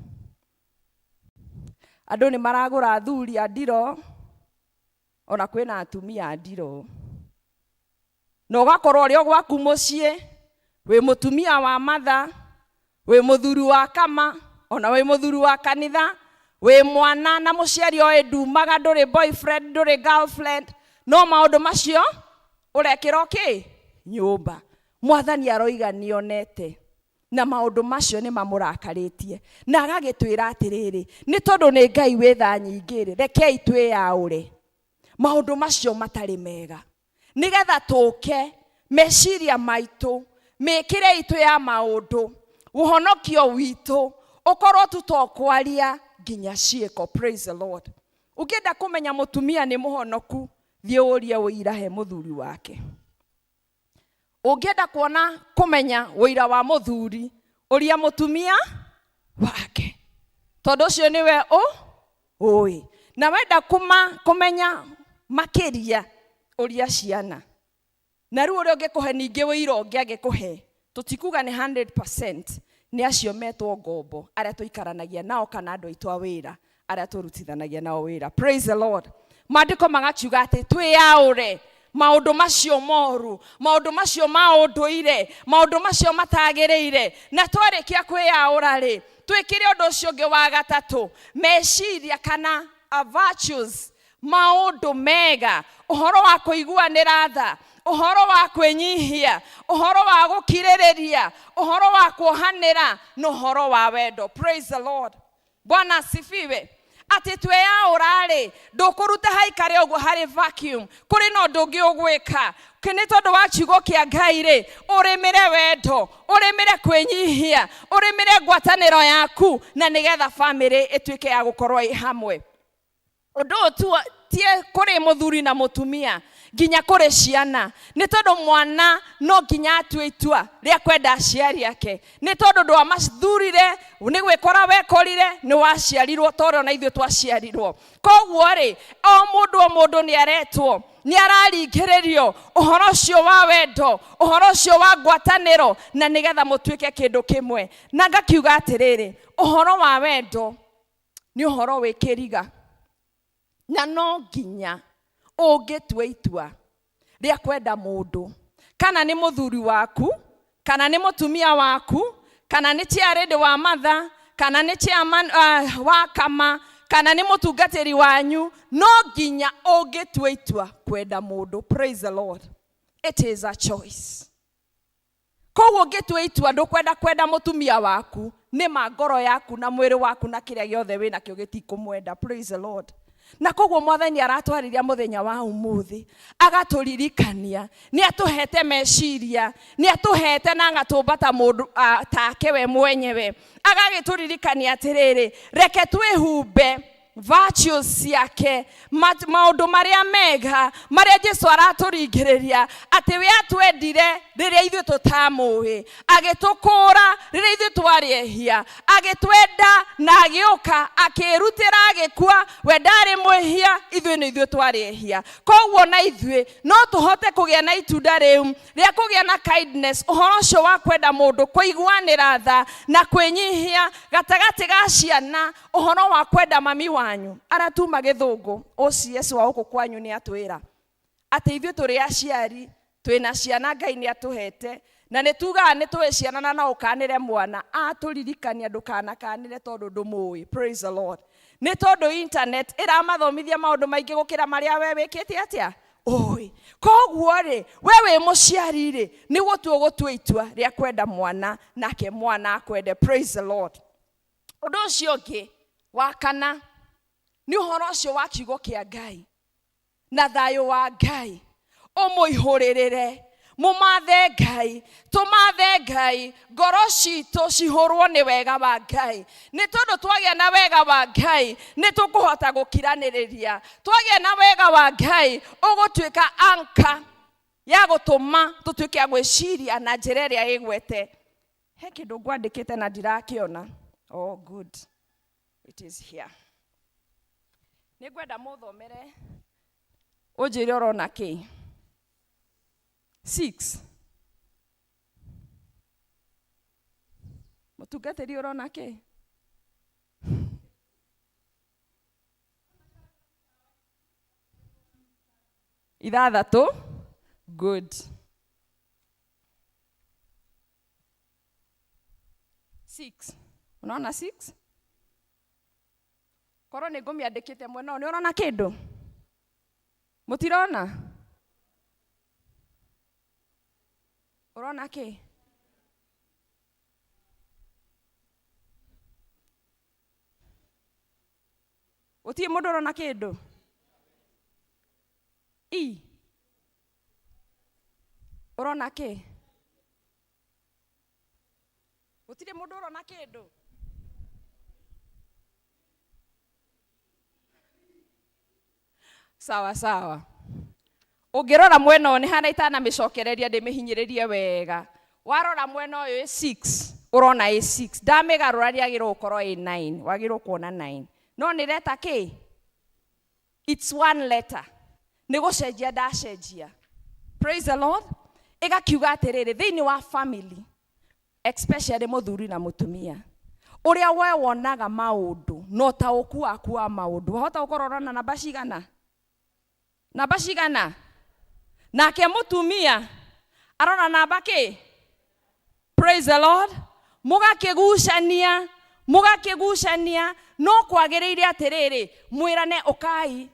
Andũ nĩ maragũra athuri a ndiro ona kwĩna atumia a ndiro. Na ũgakorwo ũrĩ o gwaku mũciĩ wĩ mũtumia wa matha, wĩ mũthuri wa kama, ona wĩ mũthuri wa kanitha, wĩ mwana na mũciari oĩ ndumaga, ndũrĩ boyfriend, ndũrĩ girlfriend, no maũndũ macio ũrekĩra kĩ nyũmba. Mwathani aroiga nĩonete na maũndũ macio nĩ mamũrakarĩtie na agagĩtwĩra atĩrĩrĩ nĩ tondũ nĩ Ngai wĩ tha nyingĩ rĩ rekei twĩyaũre maũndũ macio matarĩ mega nĩgetha tũke meciria maitũ mĩkĩre itũ ya maũndũ ũhonokio witũ ũkorwo tutokwaria nginya ciĩko. Praise the Lord. Ũngĩenda kũmenya mũtumia nĩ mũhonoku thiĩ ũrie ũira he mũthuri wake. Ũngĩenda kuona kũmenya ũira wa mũthuri ũria mũtumia wake tondũ ũcio nĩwe ũĩ. Na wenda kũmenya makĩria ũria ciana. Na rĩu ũrĩa ũngĩkũhe ningĩ ũira ũngĩ agĩkũhe tũtikuga nĩ 100% nĩ acio metwo ngombo arĩa tũikaranagia nao kana andũ aitũ a wĩra arĩa tũrutithanagia nao wĩra. Praise the Lord. Maandĩko magakiuga atĩ twĩyaũre maũndũ macio moru, maũndũ macio ma ũndũire, maũndũ macio matagĩrĩire, na twarĩkia kwĩyaũra rĩ twĩkire ũndũ ũcio ũngĩ wa gatatũ meciria kana virtues, maũndũ mega, ũhoro wa kũiguanĩra tha, ũhoro wa kwĩnyihia, ũhoro wa gũkirĩrĩria, ũhoro wa kuohanĩra na ũhoro wa wendo. Praise the Lord. Bwana asifiwe. Ati tweyaũra rĩ ndũkũruta haikare ũguo harĩ vacuum kũrĩ na ũndũ ũngĩ ũgwĩka nĩ tondũ wa kiugo kĩa Ngai rĩ ũrĩmĩre wendo, ũrĩmĩre kwĩnyihia, ũrĩmĩre ngwatanĩro yaku na nĩgetha family ĩtuĩke ya gũkorwo ĩ hamwe. Ũndũ ũyũ tie kũrĩ mũthuri na mũtumia nginya kũrĩ ciana nĩ tondũ mwana no nginya atue itua rĩa kwenda aciari ake nĩ tondũ ndũ amathurire nĩ gwĩkora wekorire nĩ waciarirwo tondũ na ithuĩ twaciarirwo. Koguo rĩ o mũndũ nĩ aretwo nĩ araringĩrĩrio ũhoro ũcio wa wendo, ũhoro ũcio wa ngwatanĩro na nĩgetha mũtuĩke kĩndũ kĩmwe. Na ngakiuga atĩrĩrĩ ũhoro wa wendo nĩ ũhoro wĩ kĩriga na no nginya ũngĩtua itua rĩa kwenda mũndũ kana nĩ mũthuri waku kana nĩ mũtumia waku kana nĩ chairlady wa matha kana nĩ chairman wa kama kana nĩ mũtungatĩri wanyu no nginya ũngĩtua itua kwenda mũndũ. Praise the Lord. It is a choice. Koguo ũngĩtua itua kwenda mũtumia waku nĩ ngoro yaku na mwĩrĩ waku na kĩrĩa gĩothe wĩna kĩo gĩtikũmwenda. Praise the Lord. Na koguo Mwathani aratwarĩria mũthenya wa ũmũthĩ agatũririkania nĩ atũhete meciria, nĩ atũhete na agatũmbata mũndũ take we mwenyewe, agagĩtũririkania atĩrĩrĩ reke twĩhumbe virtues ciake, maũndũ marĩa mega marĩa Jesũ aratũringĩrĩria atĩ we atwendire rĩrĩa ithuĩ tũtamũĩ, agĩtũkũra rĩrĩa ithuĩ twarĩ ehia, agĩtwenda na agĩũka akĩrutĩra agĩkua we ndarĩ mwĩhia, ithuĩ nĩ ithuĩ twarĩ ehia. Koguo na ithuĩ no tũhote kũgĩa na itunda rĩu rĩa kũgĩa na kindness, ũhoro ũcio wa kwenda mũndũ, kũiguanĩra tha na kwĩnyihia gatagatĩ ga ciana, ũhoro wa kwenda mami wanyu aratuma gĩthũngũ OCS wa gũkũ kwanyu nĩ atwĩra atĩ ithuĩ tũrĩ aciari twĩna ciana Ngai nĩ atũhete na nĩ tugaga nĩ tũĩ ciana na no ũkanĩre mwana, atũririkania ndũkanakanĩre tondũ ndũmũĩ. Praise the Lord. Nĩ tondũ internet ĩramathomithia maũndũ maingĩ gũkĩra marĩa we wĩkĩte atĩa ũĩ. Koguo rĩ we wĩ mũciari rĩ nĩ gũtua itua rĩa kwenda mwana nake mwana akwende. Praise the Lord. Ũndũ ũcio ũngĩ wa kana nĩ ũhoro ũcio wa kiugo kĩa Ngai na thayũ wa Ngai ũmũihũrĩrĩre mumathe Ngai, tumathe Ngai, ngoro citũ cihũrwo nĩ wega wa Ngai. Nĩ tondũ twagĩa na wega wa Ngai nĩ tũkũhota gũkiranĩrĩria. Twagĩa na wega wa Ngai ũgũtuĩka anka ya gũtũma tũtuĩke a gwĩciria na njĩra ĩrĩa ĩgwete. He kĩndũ ngwandĩkĩte na ndirakĩona. Oh good, it is here. Nĩngwenda mũthomere ũnjĩre ũrona kĩ. 6. Mũtungatĩri ũrona kĩ? Ithathatũ. Good. 6. Unaona 6? Korwo nĩ ngũmĩandĩkĩte mwena ũyũ, nĩ ũrona kĩndũ? Mũtirona? Ũrona kĩ? Gũtirĩ mũndũ ũrona kĩndũ? Ũrona kĩ? Gũtirĩ mũndũ ũrona kĩndũ? Sawa sawa. Ũngĩrora mwena ũyũ nĩ hana itanamĩcokereria ndĩmĩhinyĩrĩrie wega. Warora mwena ũyũ 6, ũrona 6. Ndamĩgarũra rĩagĩrĩirwo gũkorwo 9, wagĩrĩirwo kuona 9. No nĩ leta kĩ? It's one letter. Nĩ gũcenjia ndacenjia. Praise the Lord. Ĩgakiuga atĩrĩrĩ, thĩinĩ wa family, especially mũthuri na mũtumia, ũrĩa we wonaga maũndũ no taũku waku wa maũndũ, wahota gũkorwo ũrona namba cigana? Namba cigana? Nake mũtumia arona namba kĩ? Praise the Lord. Mũgakĩgucania no kwagĩrĩire atĩrĩrĩ, mwĩrane ũkai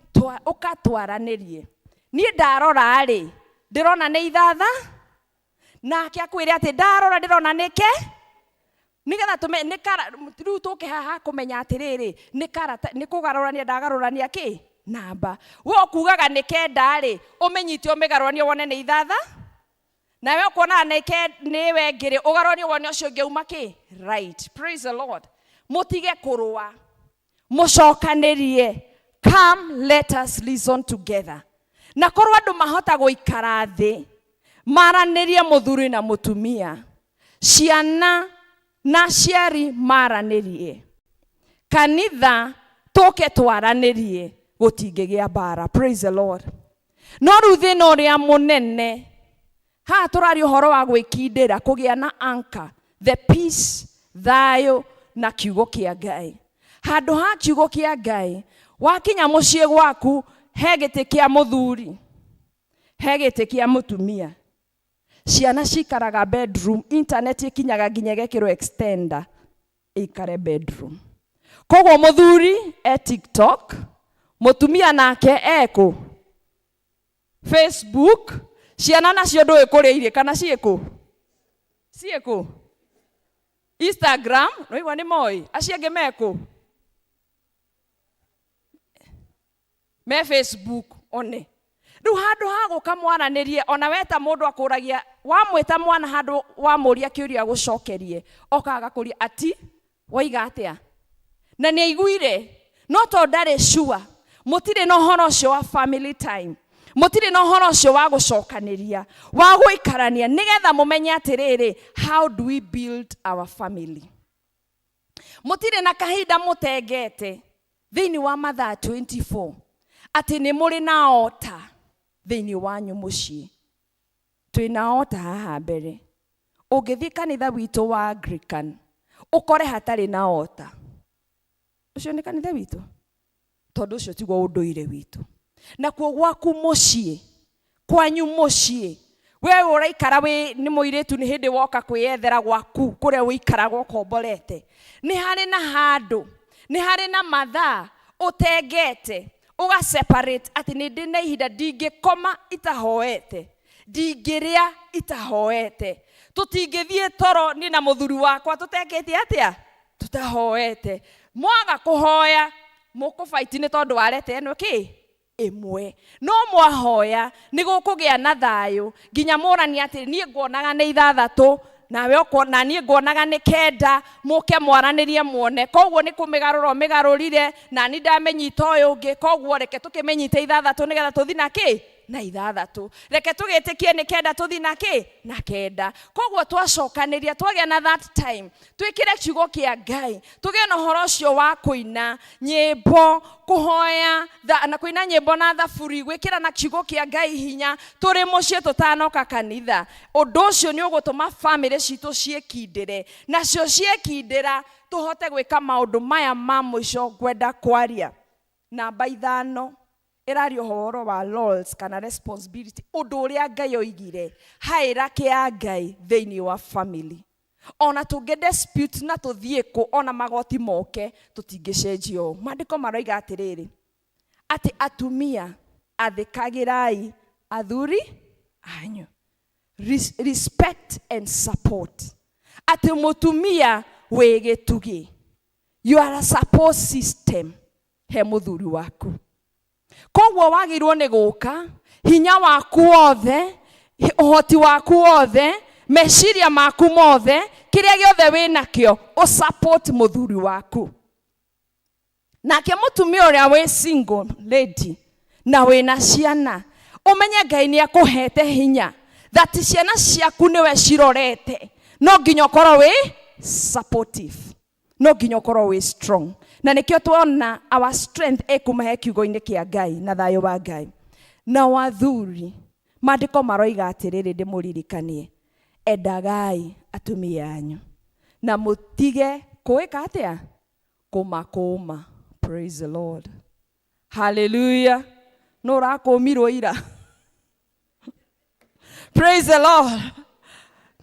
ũkatwaranĩrie. Niĩ ndarora rĩ, ndĩrona nĩ ithatha, nake akwĩre atĩ ndarora ndĩrona nĩke, nĩgetha rĩu tũke haha kũmenya atĩrĩrĩ, nĩ kũgarũrania ndagarũrania kĩ? Namba. We ũkugaga nĩkenda rĩ, ũmenyite ũmĩgarũranie wone nĩ ithatha, nawe ũkuona nĩ wengĩrĩ ũgarũranie wone ũcio ũngĩ uma kĩ? Right. Praise the Lord. Mũtige kũrũa, mũcokanĩrie. Come, let us listen together. Na korwo andũ mahota gũikara thĩ, maranĩrie mũthuri na mũtumia, ciana na aciari maranĩrie, kanitha tũke twaranĩrie, gũtingĩgĩa mbara. Praise the Lord. No rĩu thĩna ũrĩa mũnene, haha tũraria ũhoro wa gwĩkindĩra, kũgĩa na anchor, the peace, thayũ na kiugo kĩa Ngai. Handũ ha kiugo kĩa Ngai, wakinya mũciĩ gwaku, he gĩtĩ kĩa mũthuri, he gĩtĩ kĩa mũtumia. Ciana cikaraga bedroom, internet ikinyaga nginya gekĩrwo extender, ikare bedroom. Koguo mũthuri TikTok, mũtumia nake eko Facebook, ciana nacio ndũĩ kũrĩa irĩ kana ciĩkũ? Ciĩkũ? Instagram, no igua nĩ moĩ, acio angĩ mekũ? Me Facebook one. Rĩu handũ ha gũka mwaranĩrie, ona weta mũndũ akũragia, wamwĩta mwana handũ wamũria kĩũria gũcokerie, okaga kũria ati, waiga atĩa? Na nĩ aiguire, no to ndarĩ sure, mũtirĩ na ũhoro ũcio wa family time, mũtirĩ na ũhoro ũcio wa gũcokanĩria, wa gũikarania, nĩgetha mũmenye atĩrĩrĩ, how do we build our family? Mũtirĩ na kahinda mũtengete, thĩinĩ wa mathaa 24, atĩ nĩ mũrĩ na ota thĩinĩ wanyu mũciĩ. Twĩna ota haha mbere. Ũngĩthiĩ kanitha witũ wa Anglican, ũkore hatarĩ na ota. Ũcio nĩ kanitha witũ? Tondũ ũcio tiguo ũndũire witũ. Na kuo gwaku mũciĩ, kwanyu mũciĩ, we ũraikara nĩ mũirĩtu nĩ hĩndĩ woka kwĩyethera gwaku kũrĩa ũikaraga ũkomborete. Nĩ harĩ na handũ, nĩ harĩ na mathaa ũtengete, uga separate ati nĩ ndĩ na ihinda ndingĩkoma itahoete, ndingĩrĩa itahoete, tũtingĩthiĩ toro ni na mũthuri wakwa tũtekĩtie atĩa? Tutahoete. Mwaga kũhoya mũkũbaiti nĩ tondũ warete eno kĩ? imwe no mwahoya nigukugia na thayo nginya murani ati nie nguonaga ni 6 nawe ukona nie nguonaga ni 9 muke mwaranirie muone koguo ni kumigarura migarurire na ni ndamenyita uyu ungi koguo reke tukimenyite 6 nigetha tuthi na ki na 6 reke tugitikie ni 9 tuthi na ki na 9 koguo twacokaniria twagia na that time twikire kiugo kia Ngai tugie na horo ucio wa kuina nyimbo kuhoya na kuina nyimbo na thaburi gwikira na kiugo kia Ngai hinya turi mucie tutanoka kanitha undu ucio ni ugutuma family citu ciekindire nacio ciekindira tuhote gwika maundu maya ma mwisho gwenda kwaria namba 5 irario horo wa roles kana responsibility undu uria Ngai oigire haira kia Ngai theini wa family ona tunge dispute na tuthie ku ona magoti moke tutingicenjio mandiko maroiga atiriri ati atumia athikagirai athuri anyu respect and support ati mutumia wigitugi you are a support system he muthuri waku koguo wagirwo ni guka hinya waku wothe uhoti waku wothe meciria maku mothe kiria giothe winakio o support muthuri waku nake mutumia uria we single lady na wina ciana umenye Ngai ni akuhete hinya that ciana ciaku niwe cirorete no nginya ukorwo wi supportive no nginya ukorwo wi strong na nikio tuona our strength ekumahe kiugo-ini kia Ngai na thayo wa Ngai na wathuri mandiko maroiga atiriri ndimuririkanie endagai atumia anyu na mutige kuweka atia kumakuma. Praise the Lord, hallelujah. No rakumirwo ira praise the Lord.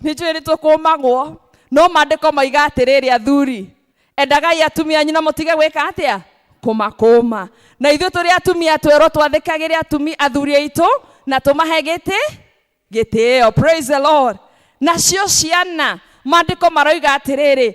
Nijwe tukumagwo no mandiko maiga atiriri athuri endagai atumia anyu na mutige gwika atia kumakuma na ithu turi atumia twero twathikagire athuri aitu na tumahe gitio. Praise the Lord. Nacio ciana mandiko maroiga atiriri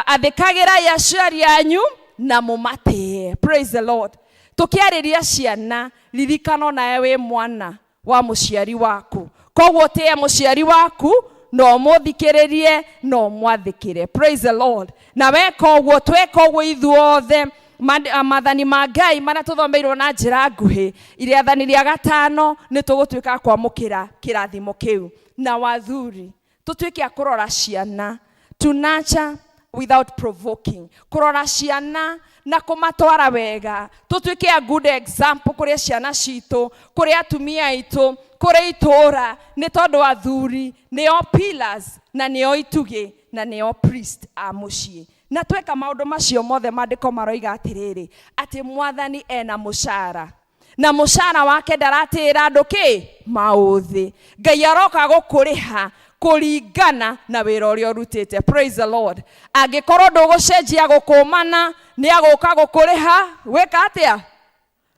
athikagirai aciari anyu na mumatie. Praise the Lord. Tukiariria ciana ririkano nawe wi mwana wa muciari waku koguo tie muciari waku no muthikiririe no mwathikire. Praise the Lord. Na weka uguo tweka uguo ithuothe mathani ma Ngai mana tuthomeirwo na njira nguhi iriathani ria 5 ni tugutwika kwamukira kirathimo kiu na wathuri tutwike akurora ciana to nurture without provoking kurora ciana na kumatwara wega tutwike a good example kuri ciana citu kuri atumia itu kuri itura ni tondu athuri nio pillars na nio itugi na nio priest a mucii na tweka maundu macio mothe mandiko maroiga atiriri ati mwathani ena mushara na mushara wake ndaratira andu ki mauthi Ngai aroka gukuriha kuringana na wira uria urutite. Praise the Lord. Angikorwo ndugucenjia gukumana ni aguka gukuriha weka atia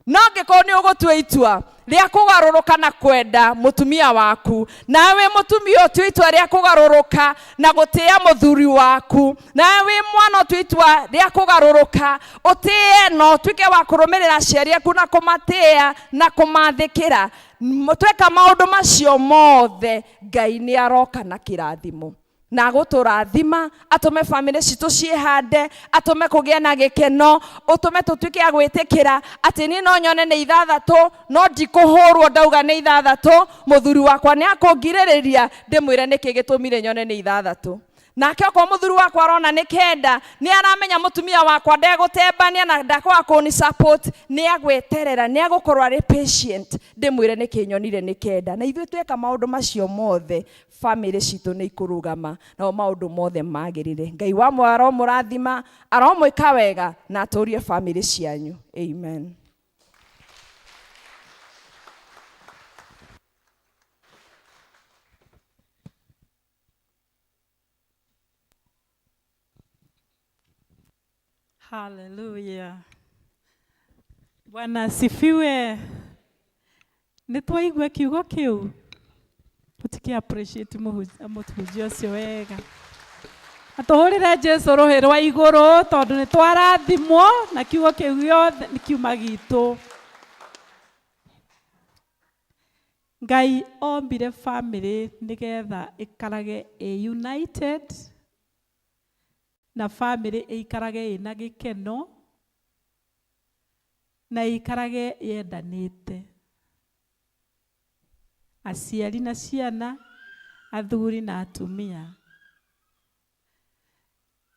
no ngikorwo ni ugutua itua ria kugaruruka na kwenda mutumia waku nawe mutumia utua itua ria kugaruruka na gutia muthuri waku nawe mwana utua itua ria kugaruruka utie no twike wa kurumirira ciari aku na kumatia na kumathikira tweka maundu macio mothe Ngai ni aroka na kirathimo na guturathima atume family citu ciehande atume kugia na gikeno utume tutwike agwitikira ati ni no nyone ni 6 no ndikuhurwo ndauga ni 6 muthuri wakwa ni akungiririria ndimwire niki gitumire nyone ni 6 nake kwa muthuri wakwa arona ni 9 ni aramenya mutumia wakwa ndegutembania na ndakwa kuni support ni agweterera ni agukorwo ari patient ndimwire niki nyonire ni 9 na ithu tweka maundu macio mothe family citu ni ikurugama na maundu mothe magirire. Ngai wa mwaro murathima aromwika wega na aturie family cianyu. Amen. Hallelujah. Bwana asifiwe. Nitwaigua kiugo kiu. Tutiki appreciate muhunjia ucio wega. Atuhurire Jesu ruhi rwa iguru tondu nitwarathimwo na kiugo kiu giothe ni kiuma gitu. Ngai ombire family nigetha ikarage united na family ikarage ina gikeno na ikarage yendanite. Aciari na ciana, athuri na atumia.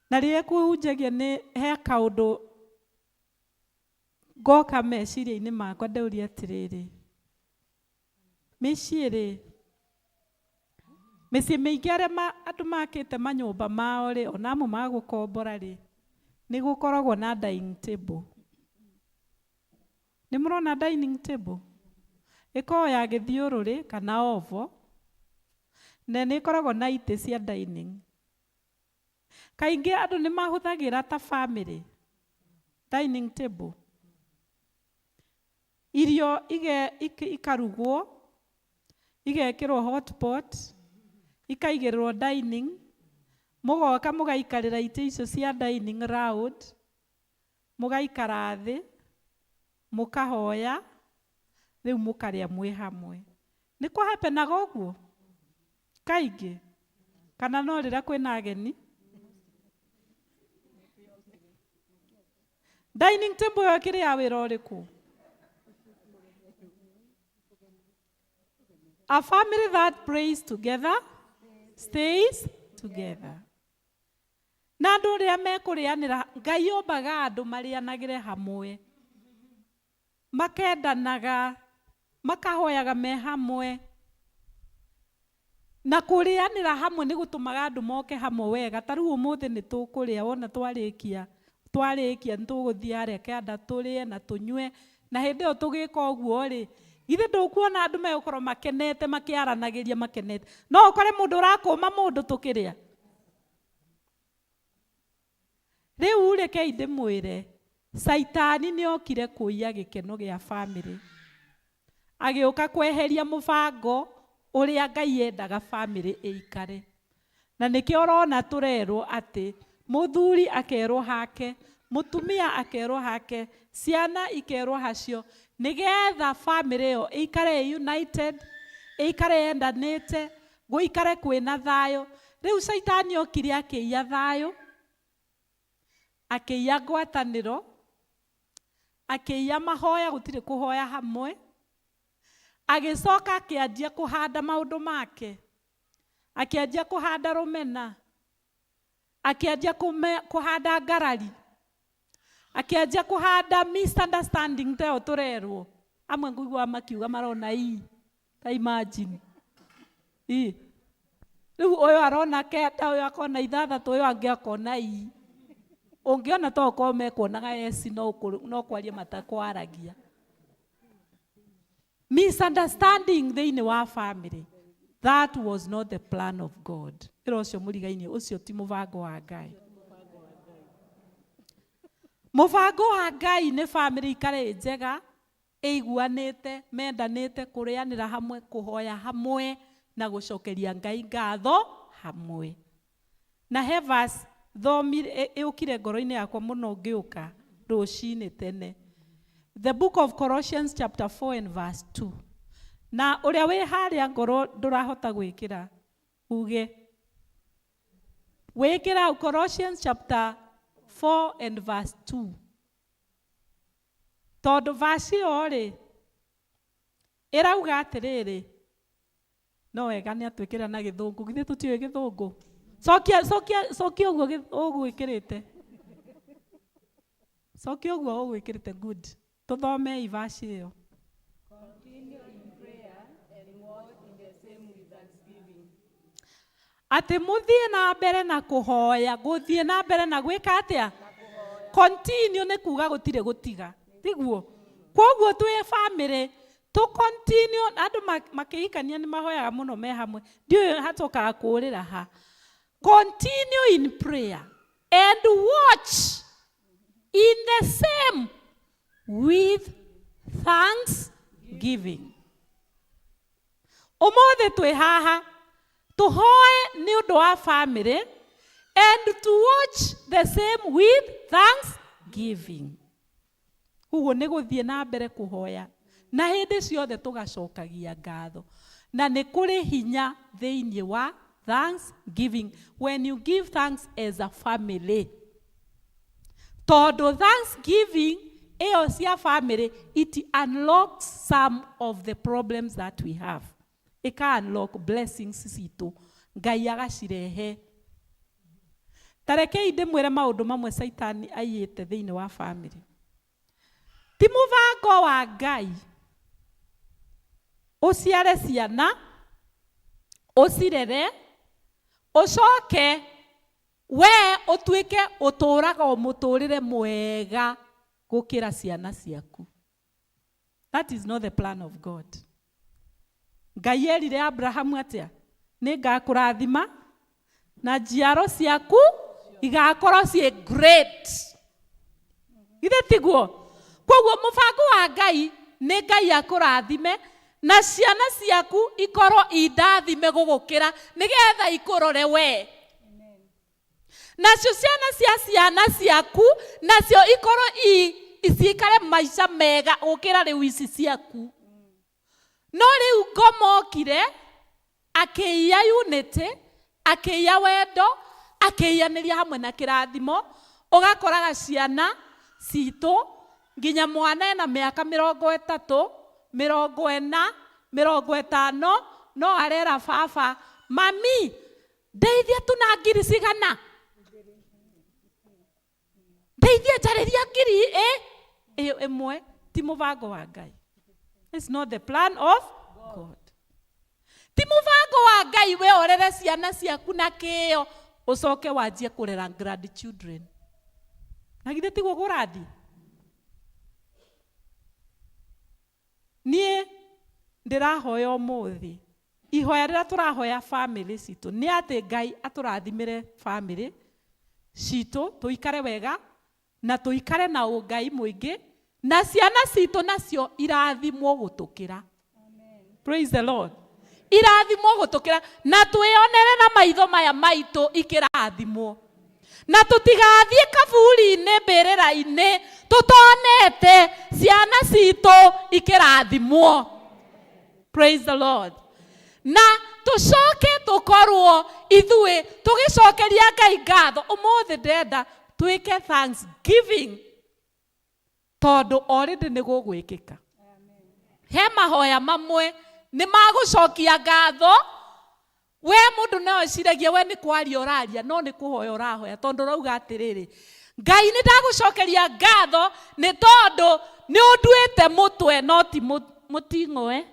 Na rĩrĩa kũhunjagia nĩ he kaũndũ ngoka meciria-inĩ makwa ndauria atĩrĩrĩ, mĩciĩ mĩingĩ arĩa andũ makĩte manyũmba mao rĩ, ona amwe magũkombora rĩ, nĩ gũkoragwo na dining table. Nĩ mũrona dining table? Ĩkoragwo ya gĩthiũrũrĩ kana oval, na nĩ ĩkoragwo na itĩ cia dining. Kaingĩ andũ nĩ mahũthagĩra ta family dining table. Irio ikarugwo, igekĩrwo hot pot, ikaigĩrĩrwo dining, mũgoka mũgaikarĩra itĩ icio cia dining round, mũgaikara thĩ, mũkahoya, rĩu mũkarĩa mwĩ hamwe. Nĩ kũhapenaga ũguo? Kaingĩ? Kana no rĩrĩa kwĩna ageni? Dining table yo kĩrĩ ya wĩra ũrĩkũ? A family that prays together stays together. Na andũ rĩrĩa mekũrĩanĩra, Ngai ombaga andũ marĩanagĩre hamwe, makendanaga, makahoyaga me hamwe. Na kũrĩanĩra hamwe nĩ gũtũmaga andũ moke hamwe wega. Ta rĩu ũmũthĩ nĩ tũkũrĩa, wona twarĩkia nĩ tũgũthiĩ harĩa kĩanda tũrĩe na tũnyue, na hĩndĩ ĩyo tũgĩka ũguo rĩ, githĩ ndũkuona andũ megũkorwo makenete, makĩaranagĩria makenete. No ũkore mũndũ ũrakũma mũndũ tũkĩrĩa. Rĩu rekei ndĩmwĩre, Saitani nĩ okire kũiya gĩkeno gĩa family. Agĩũka kweheria mũbango ũrĩa Ngai yendaga family ĩikare. Na nĩkĩo ũrona tũrerwo atĩ mũthuri akerwo hake, mũtumia akerwo hake, ciana ikerwo hacio, nĩgetha family ĩyo ĩikare united, ĩikare yendanĩte, gũikare kwĩna thayũ. Rĩu Saitani okire akĩiya thayũ, akĩiya ngwatanĩro, akĩiya mahoya, gũtirĩ kũhoya hamwe, agĩcoka akĩanjia kũhanda maũndũ make, akĩanjia kũhanda rũmena, akĩanjia kũhanda ngarari, akĩanjia kũhanda misunderstanding teo tũrerwo. Amwe ngũigua makiuga marona ta imagine. Rĩu ũyũ arona kenda, ũyũ akona ithathatũ, ũyũ angĩ akona ũngĩona to ũkorwo mekuonaga no kwaria matakwaragia. Misunderstanding thĩinĩ wa family. That was not the plan of God. Ĩra ũcio mũrigainĩ, ũcio ti mũbango wa Ngai. Mũbango wa Ngai nĩ family ikare njega, ĩiguanĩte, mendanĩte, kũrĩanĩra hamwe, kũhoya hamwe, na gũcokeria Ngai ngatho hamwe. Na he verse ĩũkire ngoro-inĩ yakwa mũno ngĩũka rũcinĩ tene. The book of Colossians chapter 4 and verse 2. Na ũrĩa wĩ harĩa ngoro ndũrahota gwĩkĩra uge. Wĩkĩra Colossians chapter 4 and verse 2. Tondũ verse ĩyo rĩ, ĩrauga atĩrĩrĩ, no wega nĩ atwĩkĩra na gĩthũngũ, githĩ tũtiũĩ gĩthũngũ? Cokia ũguo ũgwĩkĩrĩte. Cokia ũguo ũgwĩkĩrĩte, good. Tũthome verse ĩyo. Atĩ mũthiĩ na mbere na kũhoya, gũthiĩ na mbere na gwĩka atĩa? Continue nĩ kuga gũtirĩ gũtiga. Tiguo. Kwoguo twĩ family, to continue, andũ makĩhikania nĩ mahoyaga mũno me hamwe. Ndiũĩ hatokaga kũũrĩra ha. Continue in prayer and watch in the same with thanksgiving. Ũmũthĩ twĩ haha, tũhoe nĩ ũndũ wa family and to watch the same with thanksgiving. Ũguo nĩ gũthiĩ na mbere kũhoya na hĩndĩ ciothe tũgacokagia ngatho. Na nĩ kũrĩ hinya thĩinĩ wa thanksgiving, when you give thanks as a family. Tondũ thanksgiving ĩyo cia family, it unlocks some of the problems that we have. Ika unlock blessings citũ, Ngai agacirehe. Tarekei ndĩmwĩre maũndũ mamwe Saitani aiyĩte thĩinĩ wa family. Ti mũbango wa Ngai ũciare ciana, ũcirere, ũcoke we ũtuĩke ũtũũraga mũtũũrĩre mwega gũkĩra ciana ciaku. That is not the plan of God. Ngai erire Abrahamu atĩa? Nĩngakũrathima na njiaro ciaku igakorwo ciĩ great. Githĩ tiguo? Koguo mũbango wa Ngai nĩ Ngai akũrathime na ciana ciaku ikorwo indathime gũgũkĩra nĩgetha ikũrore we. Nacio ciana ciaku nacio ikorwo iciikare maica mega gũkĩra rĩu ici ciaku. No rĩu ngomokire akĩiya unity, akĩiya wendo, akĩiyanĩria hamwe na kĩrathimo, ũgakoraga ciana citũ nginya mwana ena mĩaka 30, 40, 50, no arera baba, mami, ndeithia tuna ngiri cigana. Ndeithia njarĩria ngiri ĩyo ĩmwe, ti mũbango wa Ngai. It's not the plan of God. Ti mũbango wa Ngai we orere ciana ciaku na kĩyo ũcoke wanjie kũrera grandchildren. Na githĩ tiguo kũrathiĩ? Niĩ ndĩrahoya ũmũthĩ, ihoya rĩrĩa tũrahoya family citũ nĩ atĩ Ngai atũrathimĩre family citũ, tũikare wega na tũikare na ũngai mũingĩ, na ciana citũ nacio irathimwo gũtũkĩra. Praise the Lord. Irathimwo gũtũkĩra na twĩonere na maitho maya maitũ ikĩrathimwo. Na tũtigathiĩ kaburi-inĩ mbĩrĩra-inĩ tũtonete ciana citũ ikĩrathimwo. Praise the Lord. Na tũcoke tũkorwo ithuĩ tũgĩcokeria Ngai ngatho. Ũmũthĩ ndenda twĩke thanksgiving tondũ already nĩ gũgwĩkĩka. He mahoya mamwe nĩ magũcokia ngatho. We mũndũ no eciragia we nĩ kwaria ũraria, no nĩ kũhoya ũrahoya tondũ ũrauga atĩrĩrĩ, Ngai nĩ ndagũcokeria ngatho nĩ tondũ nĩ ũnduĩte mũtwe no ti mũting'oe.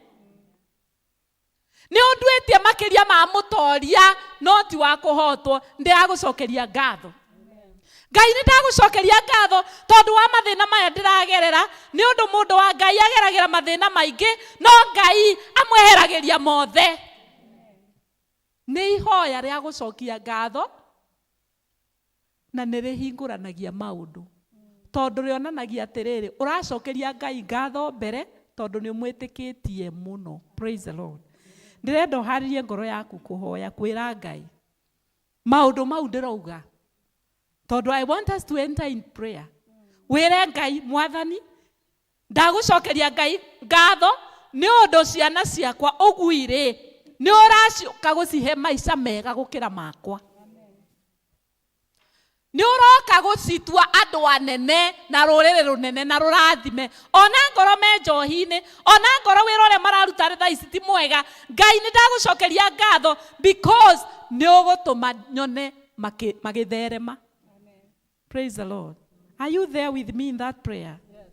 Nĩ ũnduĩtie makĩria ma mũtoria no ti wa kũhotwo. Ndĩragũcokeria ngatho. Ngai nĩ ndagũcokeria ngatho tondũ wa mathĩna maya ndĩragerera, nĩ ũndũ mũndũ wa Ngai ageragĩra mathĩna maingĩ no Ngai amweheragĩria mothe. Nĩ ihoya rĩa gũcokia ngatho na nĩ rĩhingũranagia maũndũ tondũ rĩonanagia atĩrĩrĩ, ũracokeria Ngai ngatho mbere tondũ nĩ ũmwĩtĩkĩtie mũno. Praise the Lord. Ndĩrenda ũharĩrie ngoro yaku kũhoya kwĩra Ngai maũndũ mau ndĩrauga tondũ I want us to enter in prayer. Wĩre Ngai, Mwathani, ndagũcokeria Ngai ngatho nĩ ũndũ ciana ciakwa ũgwire nĩ ũracoka gũcihe maica mega gũkĩra makwa. Nĩ ũroka gũcitua andũ anene na rũrĩrĩ rũnene na rũrathime. Ona ngoro me njohi-inĩ, ona ngoro wĩra ũrĩa mararuta thaa ici ti mwega. Ngai nĩ ndagũcokeria ngatho because nĩ ũgũtũma nyone magĩtherema. Praise the Lord. Are you there with me in that prayer? Yes.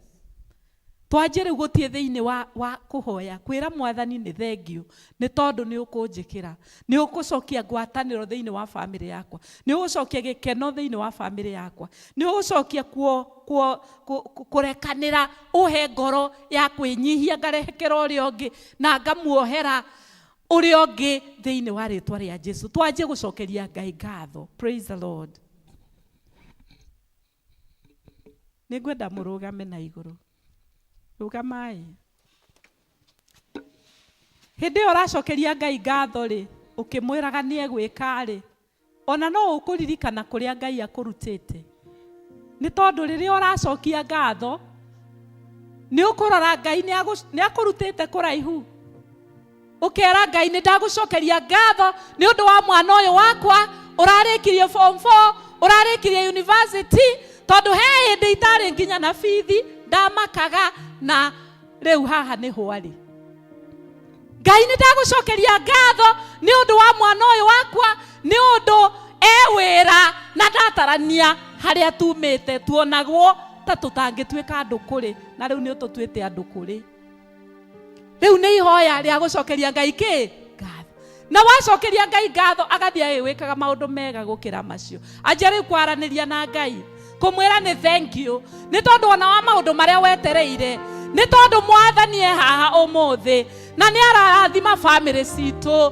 Twanjie rĩu gũthiĩ thĩinĩ wa kũhoya kwĩra Mwathani nĩ thengio nĩ tondũ nĩ ũkũnjĩkĩra, nĩ ũgũcokia ngwatanĩro thĩinĩ wa family yakwa, nĩ ũgũcokia gĩkeno thĩinĩ wa family yakwa, nĩ ũgũcokia kũrekanĩra, ũhe ngoro ya kwĩnyihia ngarehekera ũrĩa ũngĩ na ngamuohera ũrĩa ũngĩ thĩinĩ wa rĩtwa rĩa Jesũ. Twanjie gũcokeria Ngai ngatho. Praise the Lord. Nĩngwenda mũrũgame na igũrũ. Rũgamai. Hĩndĩ ĩyo ũracokeria Ngai ngatho rĩ, ũkĩmwĩraga nĩ egwĩka rĩ, ona no ũkũririkana kũrĩa Ngai akũrutĩte. Nĩ tondũ rĩrĩa ũracokia ngatho nĩ ũkũrora Ngai nĩ akũrutĩte kũraihu, ũkera Ngai nĩ ndagũcokeria ngatho nĩ ũndũ wa mwana ũyũ wakwa ũrarĩkirie form 4, ũrarĩkirie university, tondũ he hĩndĩ itarĩ nginya na bithi ndamakaga, na rĩu haha nĩ hwarĩ. Ngai nĩ ndagũcokeria ngatho nĩ ũndũ wa mwana ũyũ wakwa, nĩ ũndũ wĩra na ndatarania harĩa tumĩte, tuonagwo ta tũtangĩtuĩka andũ kũrĩ, na rĩu nĩ ũtũtuĩte andũ kũrĩ. Rĩu nĩ ihoya rĩa gũcokeria Ngai ngatho, na wacokeria Ngai ngatho agathiĩ wĩkaga maũndũ mega gũkĩra macio. Anjia rĩu kwaranĩria na Ngai, kũmwĩra nĩ thank you nĩ tondũ ona wa maũndũ marĩa wetereire, nĩ tondũ Mwathani haha ũmũthĩ na nĩ ararathima family citũ.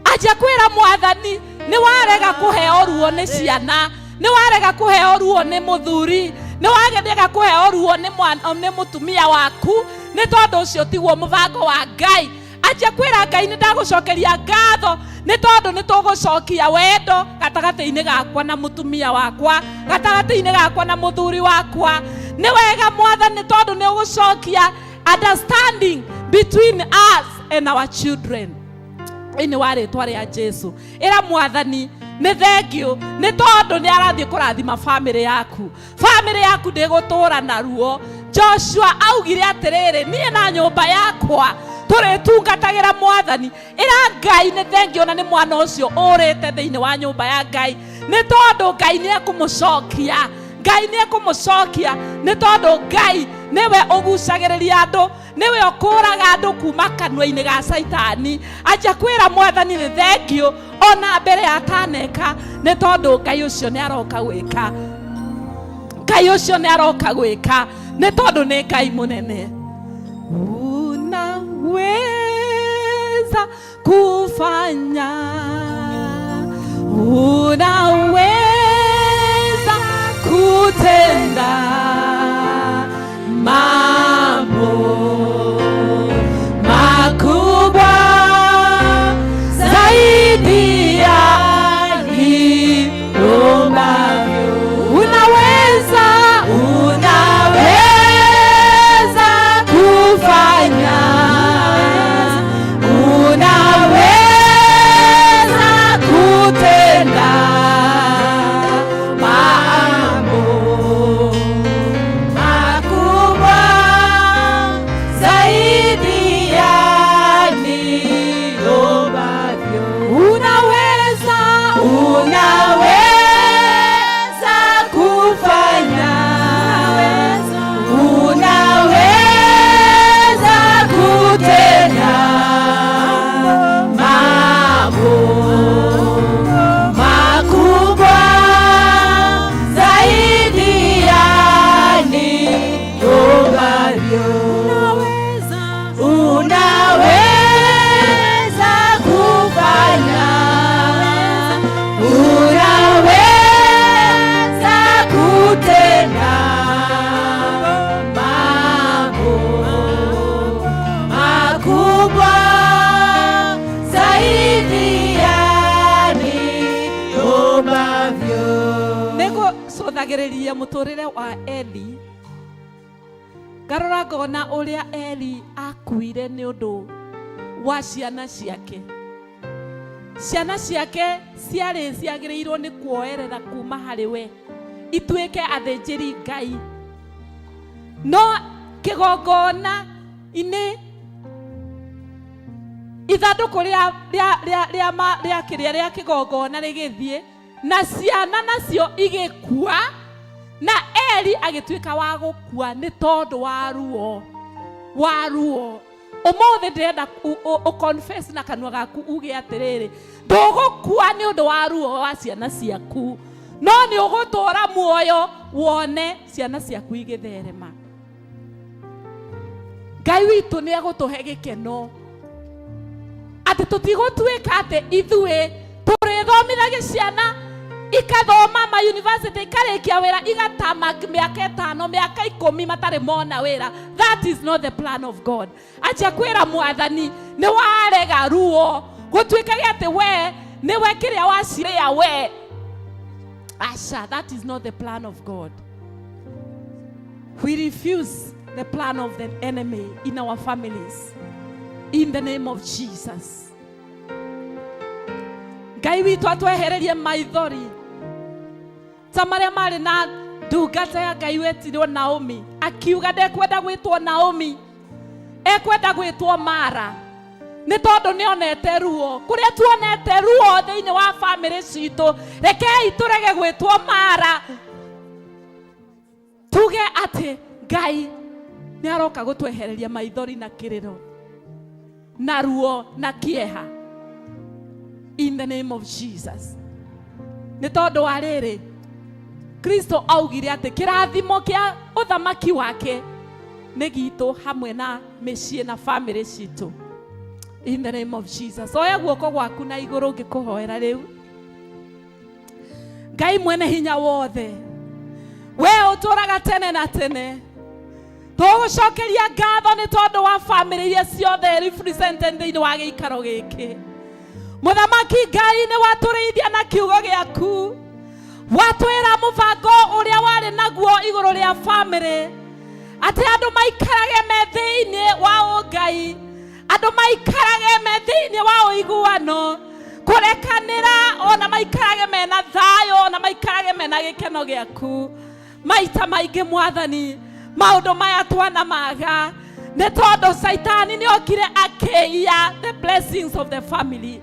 Anjia kwĩra Mwathani nĩ warega kũheo ruo nĩ ciana, nĩ warega kũheo ruo nĩ mũthuri, nĩ warega kũheo ruo nĩ mũtumia waku, nĩ tondũ ũcio tiguo mũbango wa Ngai. Anjia kwĩra Ngai nĩ ndagũcokeria ngatho nĩ tondũ nĩ tũgũcokia wendo gatagatĩ-inĩ gakwa na mũtumia wakwa, gatagatĩ-inĩ gakwa na mũthuri wakwa. Nĩ wega Mwathani tondũ nĩ ũgũcokia understanding between us and our children. Ini wa rĩtwa rĩa Jesu ĩra Mwathani nĩ thengio nĩ tondũ nĩ arathiĩ kũrathima family yaku. Family yaku ndĩgũtũra na ruo. Joshua augire atĩrĩrĩ, niĩ na nyũmba yakwa tũrĩtungatagĩra Mwathani. Ĩra Ngai nĩ thengio na nĩ mwana ũcio ũrĩte thĩinĩ wa nyũmba ya Ngai, nĩ tondũ Ngai nĩ ekũmũcokia. Ngai nĩ ekũmũcokia nĩ tondũ Ngai nĩwe ũgucagĩrĩria andũ, nĩwe ũkũraga andũ kuma kanua-inĩ ga Saitani. Anjia kwĩra Mwathani nĩ thengio ona mbere ya ataneka, nĩ tondũ Ngai ũcio nĩ aroka gwĩka. Ngai ũcio nĩ aroka gwĩka nĩ tondũ nĩ Ngai mũnene. Unaweza kufanya, unaweza kutenda mambo makubwa zaidi ya niombayo. Unaweza kufanya, unaweza kutenda mambo makubwa zaidi ya niombayo. Unaweza kufanya, unaweza kutenda mambo makubwa zaidi ya niombayo. Unaweza kufanya, unaweza kutenda mambo makubwa zaidi ya niombayo. Nĩgũcũthagĩrĩria mũtũrĩre wa Eli, ngarora ngona ũrĩa Eli akuire nĩ ũndũ wa ciana ciake. Ciana ciake ciarĩ ciagĩrĩirwo nĩ kuoerera kuma harĩ we ituĩke athĩnjĩri Ngai, no kĩgongona inĩ ithandũkũ rĩa kĩgongona rĩgĩthiĩ na ciana nacio igĩkua, na Eli agĩtuĩka wa gũkua nĩ tondũ wa ruo. Ũmũthĩ ndĩrenda confess na kanua gaku uge atĩrĩrĩ, ndũgũkua nĩ ũndũ wa ruo wa ciana ciaku, no nĩ ũgũtũra muoyo wone ciana ciaku igĩtherema. Ngai witũ nĩ egũtũhe gĩkeno atĩ tũtigũtuĩka atĩ ithuĩ tũrĩthomithagia ciana ikathoma ma university ikarĩkia wĩra igatama mĩaka 5 mĩaka 10 matarĩ mona wĩra. That is not the plan of God. Anjia kwĩra Mwathani nĩ warega ruo gũtuĩkaga atĩ we nĩwe kĩrĩa wacirĩa we. Asha, that is not the plan of God. We refuse the plan of the enemy in our families. In the name of Jesus. Ngai witũ atwehererie maithori ta marĩa marĩ na ndungata ya Ngai wetirwo Naomi, akiuga ndekwenda gwĩtwo Naomi, ekwenda gwĩtwo Mara, nĩ tondũ nĩonete ruo. Kũrĩa tuonete ruo thĩinĩ wa family citũ, rekei tũrege gwĩtwo Mara, tuge atĩ Ngai nĩ aroka gũtwehereria maithori na kĩrĩro na ruo na kĩeha. In the name of Jesus. Nĩ tondũ wa rĩrĩ, Kristo augire atĩ kĩrathimo kĩa ũthamaki wake nĩ gitũ hamwe na mĩciĩ na family citũ. In the name of Jesus. Oya guoko gwaku na igũrũ ngĩkũhoera rĩu. Ngai mwene hinya wothe, we ũtũraga tene na tene, tũgũcokeria ngatho nĩ tondũ wa family iria ciothe represented thĩinĩ wa gĩikaro gĩkĩ. Mũthamaki Ngai nĩ watũrĩithia na kiugo gĩaku, watwĩra mũbango ũrĩa warĩ naguo igũrũ rĩa family, atĩ andũ maikarage me thĩinĩ wa ũngai, andũ maikarage me thĩinĩ wa ũiguano, kũrekanĩra, ona maikarage mena thayũ, ona maikarage mena gĩkeno gĩaku. Maita maingĩ Mwathani, maũndũ maya twanamaga nĩ tondũ Saitani nĩokire akĩiya the blessings of the family.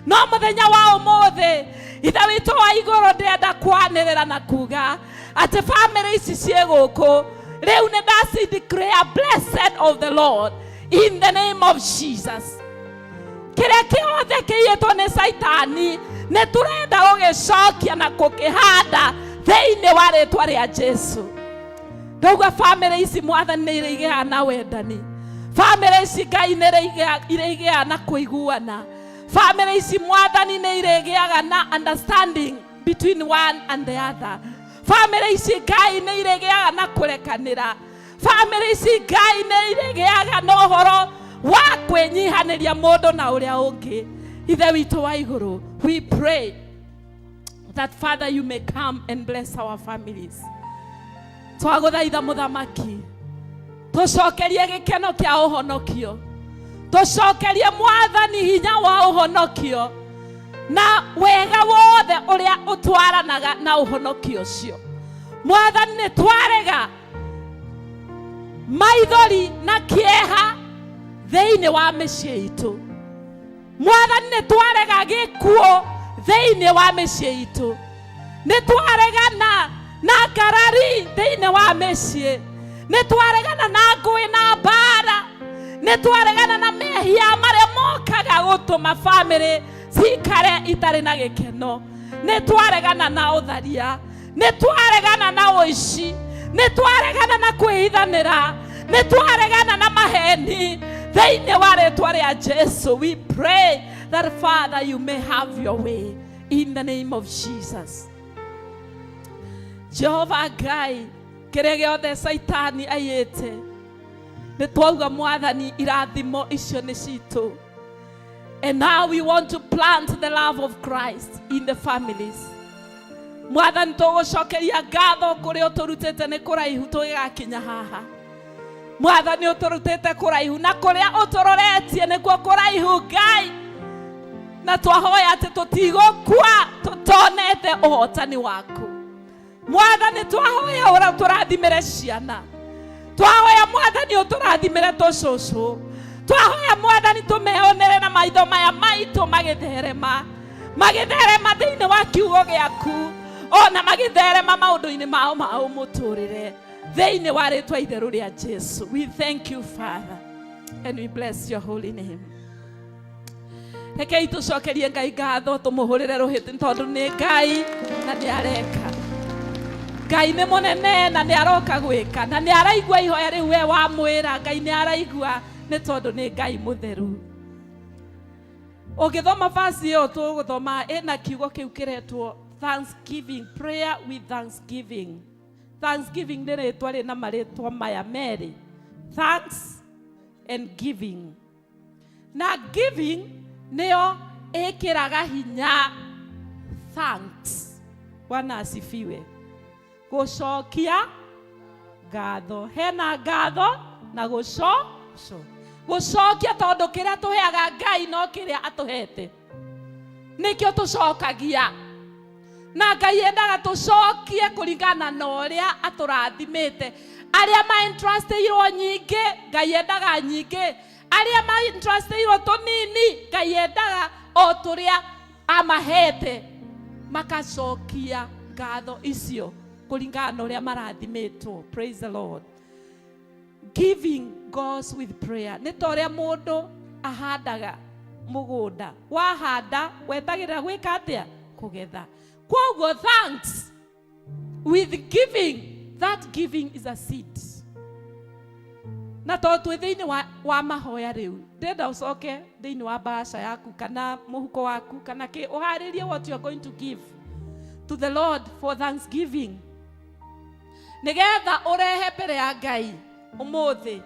No mũthenya wa ũmũthĩ, ithe witũ wa igũrũ ndĩrenda kwanĩrĩra na kuga atĩ family ici ciĩ gũkũ rĩu nĩ ndaci declare blessed of the Lord in the name of Jesus. Kĩrĩa kĩothe kĩiyĩtwo nĩ Saitani nĩ tũrenda gũgĩcokia na gũkĩhanda thĩinĩ wa rĩtwa rĩa Jesu. Ndauga family ici Mwathani nĩ irĩgĩa na wendani, family ici Ngai nĩ irĩgĩa na kũiguana, family ici Mwathani nĩ irĩgĩaga na understanding between one and the other, family ici Ngai nĩ irĩgĩaga na kũrekanĩra, family ici Ngai nĩ irĩgĩaga na ũhoro wa kwĩnyihanĩria mũndũ na ũrĩa ũngĩ. Ithe witũ wa igũrũ, we pray that Father you may come and bless our families. Twagũthaitha mũthamaki, tũcokerie gĩkeno kĩa ũhonokio, tũcokerie Mwathani hinya wa ũhonokio na wega wothe ũrĩa ũtwaranaga na ũhonokio ũcio. Mwathani nĩ twarega maithori na kĩeha thĩinĩ wa mĩciĩ itũ. Mwathani nĩ twarega gĩkuũ thĩinĩ wa mĩciĩ itũ. Nĩ twaregana na ngarari thĩinĩ wa mĩciĩ. Nĩ twaregana na ngũĩ na mbara. Nĩ twaregana na mehia marĩa mokaga gũtũma family cikare itarĩ na gĩkeno. Nĩ twaregana na ũtharia. Nĩ twaregana na ũici. Nĩ twaregana na kwĩhithanĩra. Nĩ twaregana na maheni. Thĩinĩ wa rĩtwa rĩa Jesu, we pray that Father you may have your way in the name of Jesus. Jehova Ngai, kĩrĩa gĩothe Saitani aiyĩte, nĩ twauga Mwathani irathimo icio nĩ citũ. And now we want to plant the love of Christ in the families. Mwathani tũgũcokeria ngatho kũrĩa ũtũrutĩte nĩ kũraihu tũgĩgakinya haha. Mwathani ũtũrutĩte kũraihu na kũrĩa ũtũroretie nĩkuo kũraihu Ngai. Na twahoya atĩ tũtigũkua tũtonete ũhotani waku. Mwathani twahoya ũtũrathimĩre ciana. Twahoya Mwathani ũtũrathimĩre tũcũcũ. Twahoya Mwathani tũmeonere na maitho maya maitũ magĩtherema. Magĩtherema thĩinĩ wa kiugo gĩaku. Ona magĩtherema maũndũ-inĩ mao ma ũmũtũrĩre. Thĩinĩ wa rĩtwa itheru rĩa Jesu. We thank you, Father, and we bless your holy name. Rekei tũcokerie Ngai ngatho, tũmũhũrĩre rũhĩ tondũ nĩ Ngai na nĩ areka. Ngai nĩ mũnene na nĩ aroka gwĩka na nĩ araigua ihoya rĩu we wamwĩra. Ngai nĩ araigua nĩ tondũ nĩ Ngai mũtheru. Ũngĩthoma verse ĩyo tũgũthoma ĩna kiugo kĩu kĩretwo thanksgiving, prayer with thanksgiving. Thanksgiving nĩ rĩtwa rĩna marĩtwa maya merĩ, thanks and giving. Na giving nĩyo ĩkĩraga hinya thanks. Bwana asifiwe. Gũcokia ngatho. Hena ngatho na gucokia tondu kiria tuheaga Ngai no kiria atuhete. Nikio tucokagia. Na Ngai endaga tucokie kuringana na uria aturathimite. Aria ma entrustĩirwo nyingĩ, Ngai endaga nyingĩ. Aria ma entrustĩirwo tunini, Ngai endaga o turia amahete. Makacokia ngatho icio kuringana na uria marathimitwo. Praise the Lord. Giving goes with prayer. Nĩ ta ũrĩa mũndũ ahandaga mũgũnda. Wahanda wetagĩrĩra gwĩka atĩa? Kũgetha. Kwoguo thanks with giving. That giving is a seed. Na tondũ twĩ thĩinĩ wa mahoya rĩu, ndĩrenda ũcoke thĩinĩ wa mbaca yaku kana mũhuko waku kana kĩ ũharĩrie what you are going to give to the Lord for thanksgiving. Nĩgetha ũrehe mbere ya Ngai ũmũthĩ,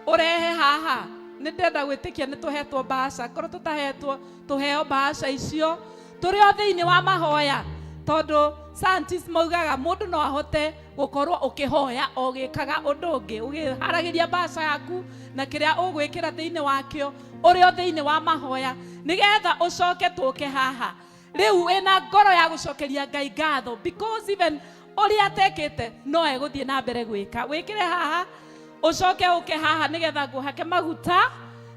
ũrehe haha. Nĩ ndĩrenda gwĩtĩkia nĩ tũhetwo mbaca, korwo tũtahetwo tũheo mbaca icio tũrĩ o thĩinĩ wa mahoya. Tondũ scientists maugaga mũndũ no ahote gũkorwo ũkĩhoya o gĩkaga ũndũ ũngĩ, ũgĩharagĩria mbaca yaku na kĩrĩa ũgwĩkĩra thĩinĩ wakĩo ũrĩ o thĩinĩ wa mahoya, nĩgetha ũcoke tũke haha rĩu wĩna ngoro ya gũcokeria Ngai ngatho, because even ũrĩa atekĩte no egũthiĩ na mbere gwĩka. Wĩkĩre haha ũcoke ũke haha nĩgetha ngũhake maguta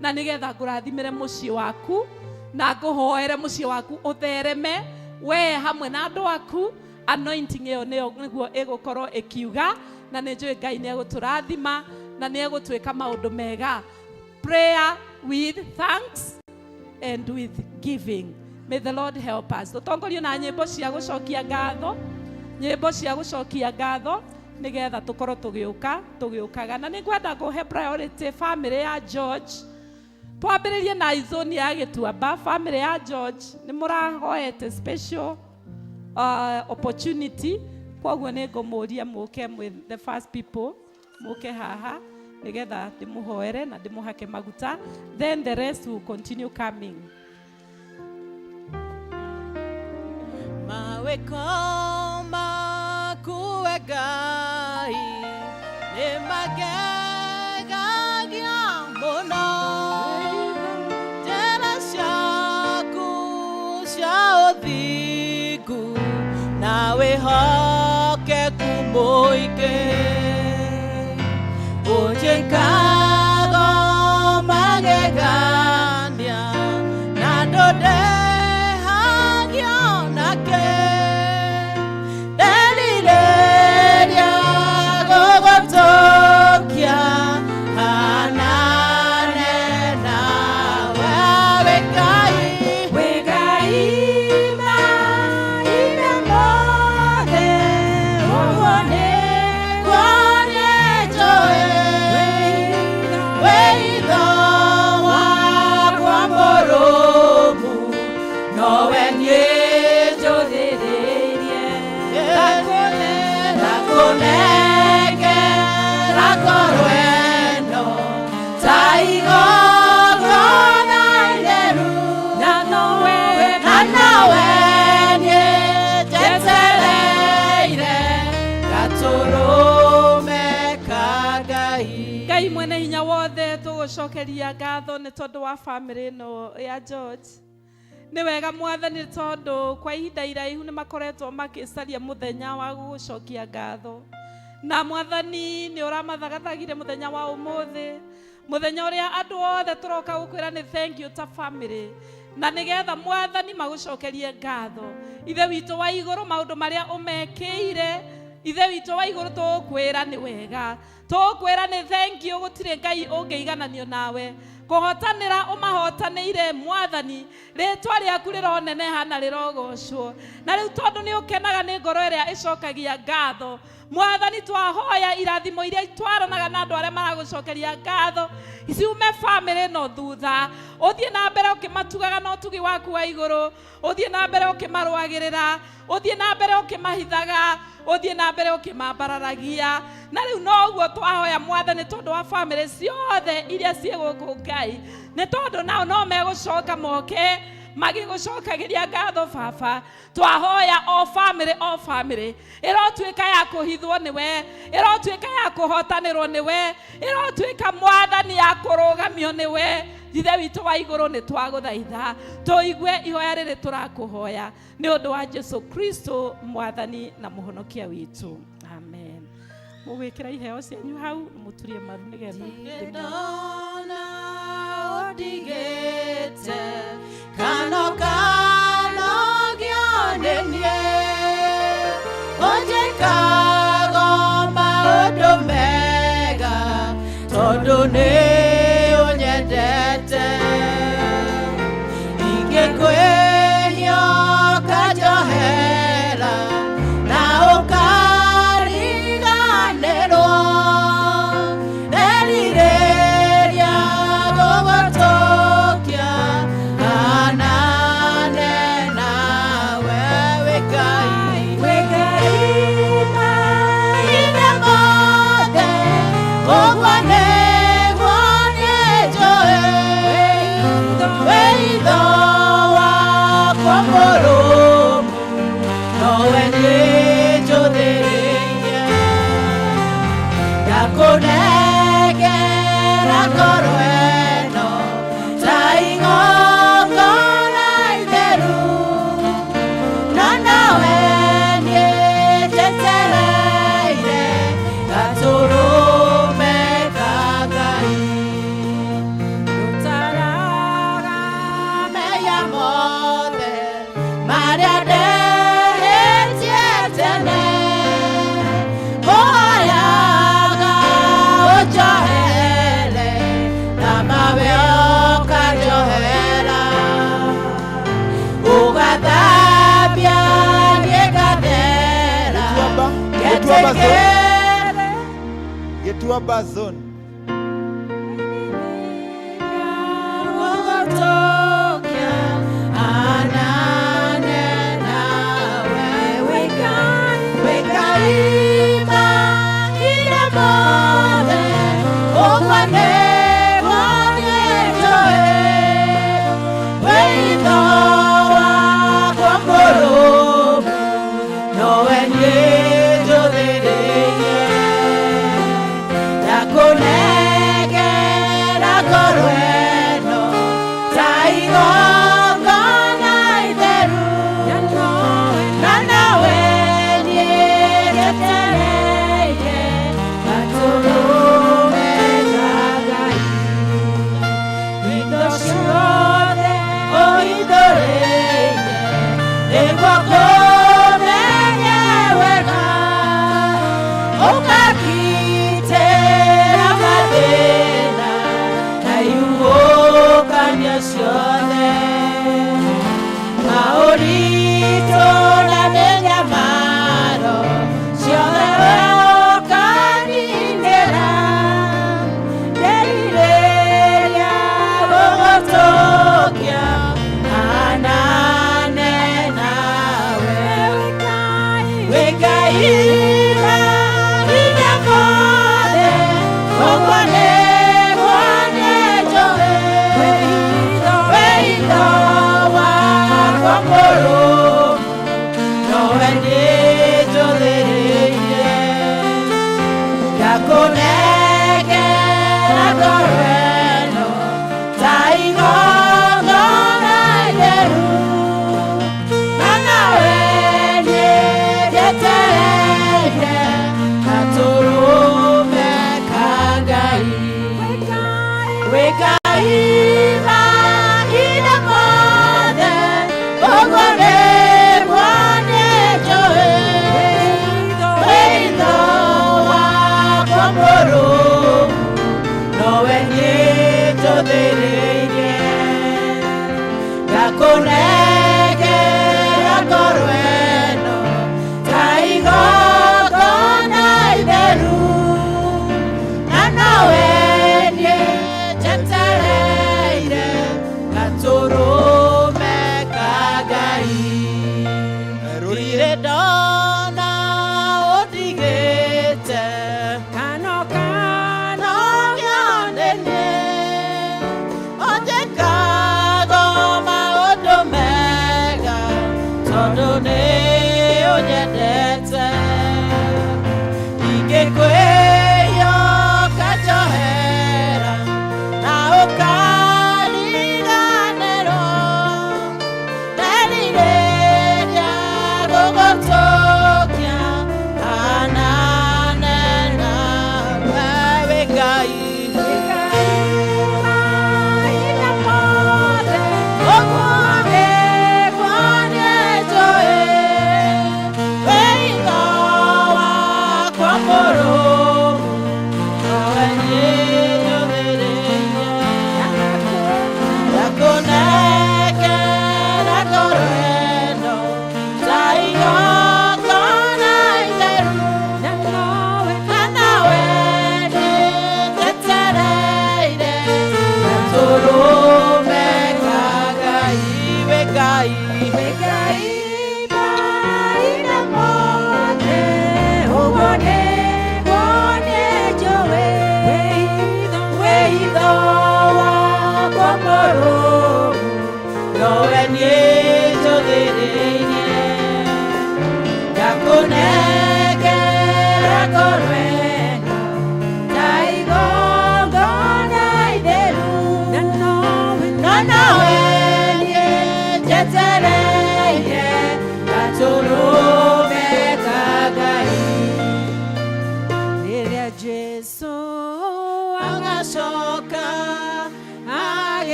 na nĩgetha ngũrathimĩre mũciĩ waku na ngũhoere mũciĩ waku ũthereme we hamwe na andũ aku. Anointing ĩyo nĩguo ĩgũkorwo ĩkiuga, na nĩ njũĩ Ngai nĩ egũtũrathima na nĩ egũtwĩka maũndũ mega. Prayer with thanks and with giving. May the Lord help us. Tũtongorio na nyĩmbo cia gũcokia ngatho, nyĩmbo cia gũcokia ngatho nĩgetha tũkorwo tũgĩũkaga. Na nĩngwenda kũhe priority family ya George. Twambĩrĩrie na izoni ya Gĩtuamba. Family ya George nĩ mũrahoete special opportunity. Kwoguo nĩ ngũmũria mũke with the first people, mũke haha nĩgetha ndĩmũhoere na ndĩmũhake maguta, then the rest will continue coming. Mawĩko maku we Ngai nĩ magegagia mũno. Njĩra ciaku cia ũthingu na wĩhokeku mũingĩ. Ũnjĩkaga magegania na ndũndehagia onake. Ndĩrirĩria gũgũtũkia hanane nawe wĩ Ngai. Wĩ Ngai mahinda mothe, ũguo nĩguo niĩ njũĩ. Wĩ itho wakwa mũrũmu, nowe niĩ njũthĩrĩirie. Ndakũnengera ngoro ĩno ta igongona itheru, na nowe niĩ njetereire gatũrũme ka Ngai. Ngai mwene hinya wothe tũgũcokeria ngatho nĩ tondũ wa family ĩno ya George. Nĩ wega Mwathani tondũ kwa ihinda iraihu nĩ makoretwo makĩcaria mũthenya wa gũgũcokia ngatho, na Mwathani nĩ ũramathagathagire mũthenya wa ũmũthĩ, mũthenya ũrĩa andũ othe tũroka gũkwĩra nĩ thank you ta family, na nĩgetha Mwathani magũcokerie ngatho. Ithe witũ wa igũrũ, maũndũ marĩa ũmekĩire, Ithe witũ wa igũrũ tũkwĩra nĩ wega, tũkwĩra nĩ thank you. Gũtirĩ Ngai ũngĩigananio nawe. Kũhotanĩra ũmahotanĩire Mwathani, rĩtwa rĩaku rĩroneneha na rĩrogocwo. Na rĩu tondũ nĩ ũkenaga nĩ ngoro ĩrĩa ĩcokagia ngatho, Mwathani twahoya irathimo iria twaranaga na andũ arĩa maragũcokeria ngatho ciume family ĩno thutha. Ũthiĩ na mbere ũkĩmatugaga na ũtugi waku wa igũrũ, ũthiĩ na mbere ũkĩmarũagĩrĩra, ũthiĩ na mbere ũkĩmahithaga, ũthiĩ na mbere ũkĩmambararagia. Na rĩu no ũguo twahoya Mwathani tondũ wa family ciothe iria ciĩ gũkũ Ngai, nĩ tondũ nao no megũcoka moke magigucokagiria ngatho baba twahoya o family irotuika ya kuhithwo niwe irotuika ya kuhotanirwo niwe irotuika mwathani ya kurugamio niwe Ithe witũ wa igũrũ nĩ twagũthaitha tũigue ihoya rĩrĩ tũrakũhoya nĩ ũndũ wa Jesu Kristo mwathani na mũhonokia witũ amen. Mũgwĩkĩra iheo cianyu hau mũturie maru nĩgetha ndona ũndigĩte kano gĩonenie ũnjĩkaga maũndũ mega tondũ nĩ ũnyendete ingĩkwĩhia ũkanjohera na ũkariganĩrwo erirĩria gũgũtũkia kanane nawe wĩ Ngai mahinda mothe ũguo nĩguo nĩnjũĩ wĩitho wakwa mũrũmu nowe nĩnjũthĩrĩirie ndakũnengera ngoro ĩno ta igongona itheru na nawe nĩnjetereire gatũrũme ka Ngai rũtaraga meya mothe marĩa ndehĩtie tene mwoyaga ũnjohere na mawe ũkanjohera ũgathambia niĩ ngathera ngetegere Gituamba zone. gũgũtũkia anane nawe wĩ Ngai mahinda mothe ũguo nĩguo nĩnjũĩ wĩitho wakwa mũrũmu nowe nĩnjũthĩrĩirie ndakũnengera ngoro ĩno ta igongona itheru na nawe nĩnjetereire gatũrũme ka Ngai indo ciothe ũithũrĩire nĩguo kũmenye wega ũkagitĩra mathĩna na ihuhũkanio ciothe maũritũ na mĩnyamaro ciothe we ũkaninĩra nderirĩria gũgũtũkia anane nawe wĩ Ngai mahinda mothe ũguo nĩguo nĩnjũĩ wĩitho wakwa mũrũmu nowe nĩnjũthĩrĩirie ndakũnengera ngoro ĩno ta igongona itheru na nawe nĩnjetereire gatũrũme ka Ngai wĩ Ngai mahinda mothe ũguo nĩguo nĩnjũĩ wĩitho wakwa mũrũmu nowe nĩnjũthĩrĩirie ndakũnengera ngoro ĩno ta igongona itheru na nawe nĩnjetereire gatũrũme ka Ngai ndirĩ ndona ũndigĩte kano gĩonenie ũnjĩkaga maũndũ nyendete ingĩkwĩyo kanjohera na ũkariganĩrwo nderirĩria gũgũtũkia ananena wewe Ngai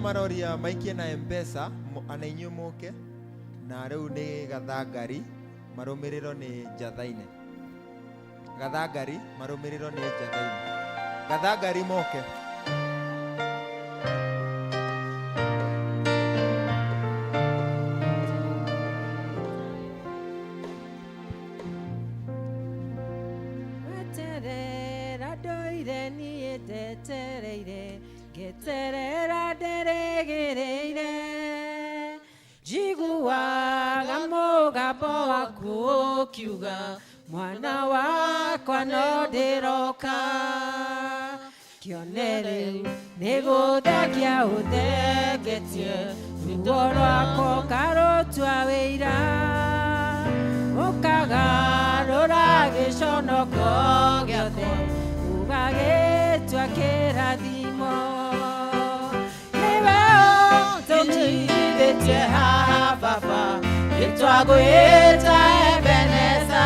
maroria maikie na M-Pesa anainyumuke na riu ni Gathangari marumiriro ni Njathaine Gathangari marumiriro ni Njathaine Gathangari moke weterera doire ni detereire Geterera deregereire Jiguaga mugabo waku ukiuga Mwana wakwa no ndiroka Kionere niguthekia uthegetie Ruo rwako karutwa wĩira Ũkagarũra gĩconoko gĩothe Ũgagĩtua kĩrathimo Baba, it's a great Ebeneza.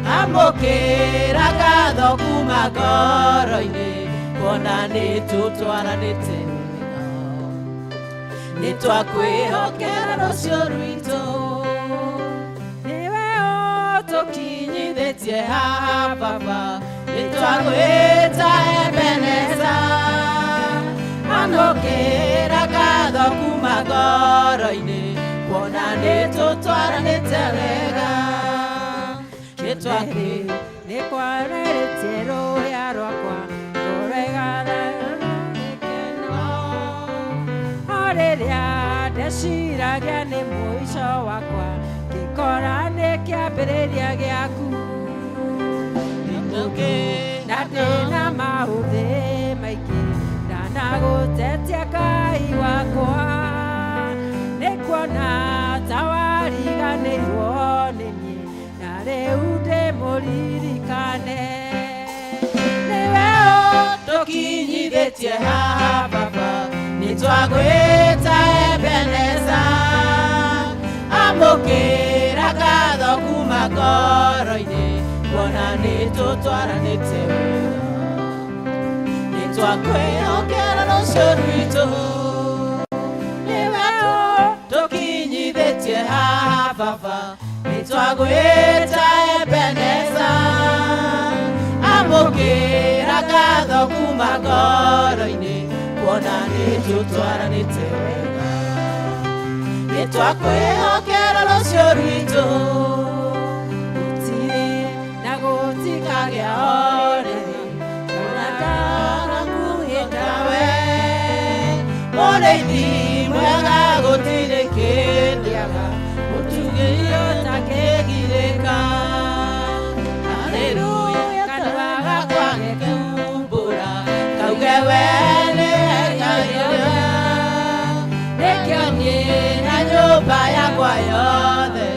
Amo amũkĩra ngatho kuma ngoro-inĩ kuona nĩtũtwaranĩte wega nĩtwakwĩhokera rũciũ rwitũ nĩwe ũtũkinyithĩtie haha Baba nĩtwakwĩta Ebeneza amũkĩra ngatho kuma ngoro-inĩ kuona nĩtũtwaranĩte wega nĩkwarĩtie rũya rwakwa rũregana rũgĩkeno rĩrĩa ndeciragia nĩ mũico wakwa ngĩkora nĩ kĩambĩrĩria gĩaku na ndĩna maũthĩ maingĩ ndanagũtetia Ngai wakwa nĩkuona ta wariganĩirwo nĩ niĩ na rĩu ndĩmũririkane nĩwe ũtũkinyithĩtie haha Baba nĩtwagwĩta Ebeneza amũkĩra ngatho kuma ngoro-inĩ kuona nĩtũtwaranĩte wega nĩtwakwĩhokera rũciũ rwitũ nĩwe ũtũkinyithĩtie haha Baba nĩtwagwĩta Ebeneza amũkĩra ngatho kuma ngoro-inĩ kuona nĩtũtwaranĩte wega nĩtwakwĩhokera rũciũ rwitũ gũtirĩ na gũtikagĩa orĩrĩ kana ndarakuhĩ tawe mũrĩithi mwega gũtirĩ kĩndĩaga mũtugĩrio ta kĩgirĩka haleluya kanua gakwa gĩkiumbũra kauge we nĩ Ngai nĩkĩo niĩ na nyũmba yakwa yothe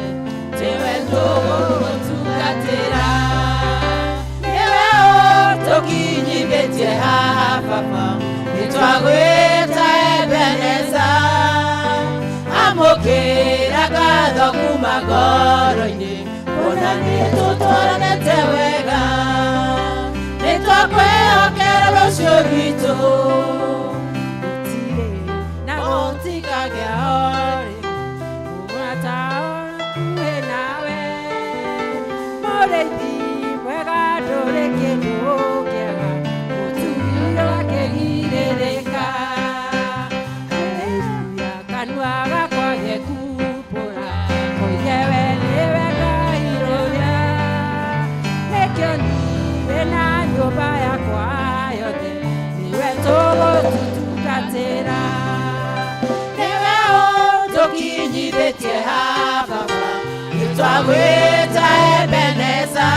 tiwe tũgũtungatĩra nĩwe ũtũkinyithĩtie haha Baba nĩtwagwĩta Ebeneza amũkĩra ngatho kuma ngoro-inĩ kuona nĩtũtwaranĩte wega nĩtwakwĩhokera rũciũ rwitũ gũtirĩ na gũtikagĩa orĩrĩ mũrata ũkuhĩ nawe mũrĩithi mwega ndũrĩ kĩndũ kĩega mũtugĩrio akĩgirĩrĩka haleluya kanua gakwa gekumbũra koige we nĩwe Ngai ũrĩa nĩkĩo niĩ na nyũmba yakwa yothe nĩwe tũgũtungatĩra nĩwe ũtũkinyithĩtie haha Baba nĩtwagwĩta Ebeneza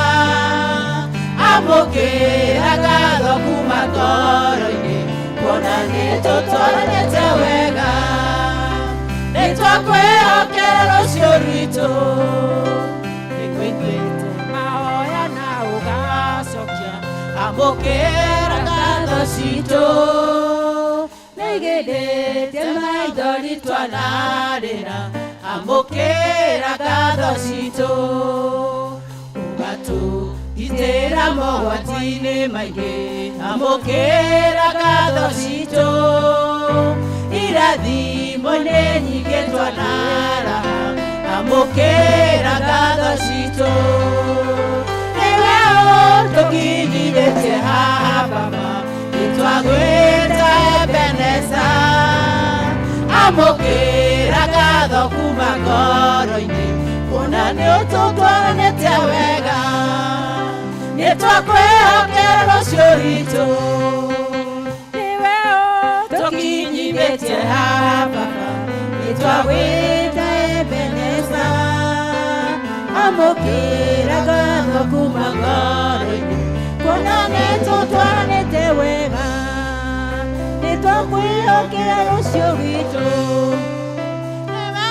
amũkĩra ngatho kuma ngoro-inĩ kuona nĩtũtwaranĩte wega nĩtwakwĩhokera rũciũ rwitũ nĩngũiguĩte mahoya na ũgacokia amũkĩra ngatho citũ nĩigĩndĩtie maithori twanarĩra amũkĩra ngatho citũ ũgatũgitĩra mogwati-inĩ maingĩ amũkĩra ngatho citũ irathimo-inĩ nyingĩ twanara amũkĩra ngatho citũ nĩwe ũtũkinyithĩtie haha Baba nĩtwagwĩta Ebeneza amũkĩra ngatho kuma ngoro-inĩ kuona nĩtũtwaranĩte wega nĩtwakwĩhokera rũciũ rwitũ nĩwe ũtũkinyithĩtie haha Baba nĩtwagwĩta Ebeneza amũkĩra ngatho kuma ngoro-inĩ kuona nĩtũtwaranĩte wega nĩtwakwĩhokera rũciũ rwitũ nĩwe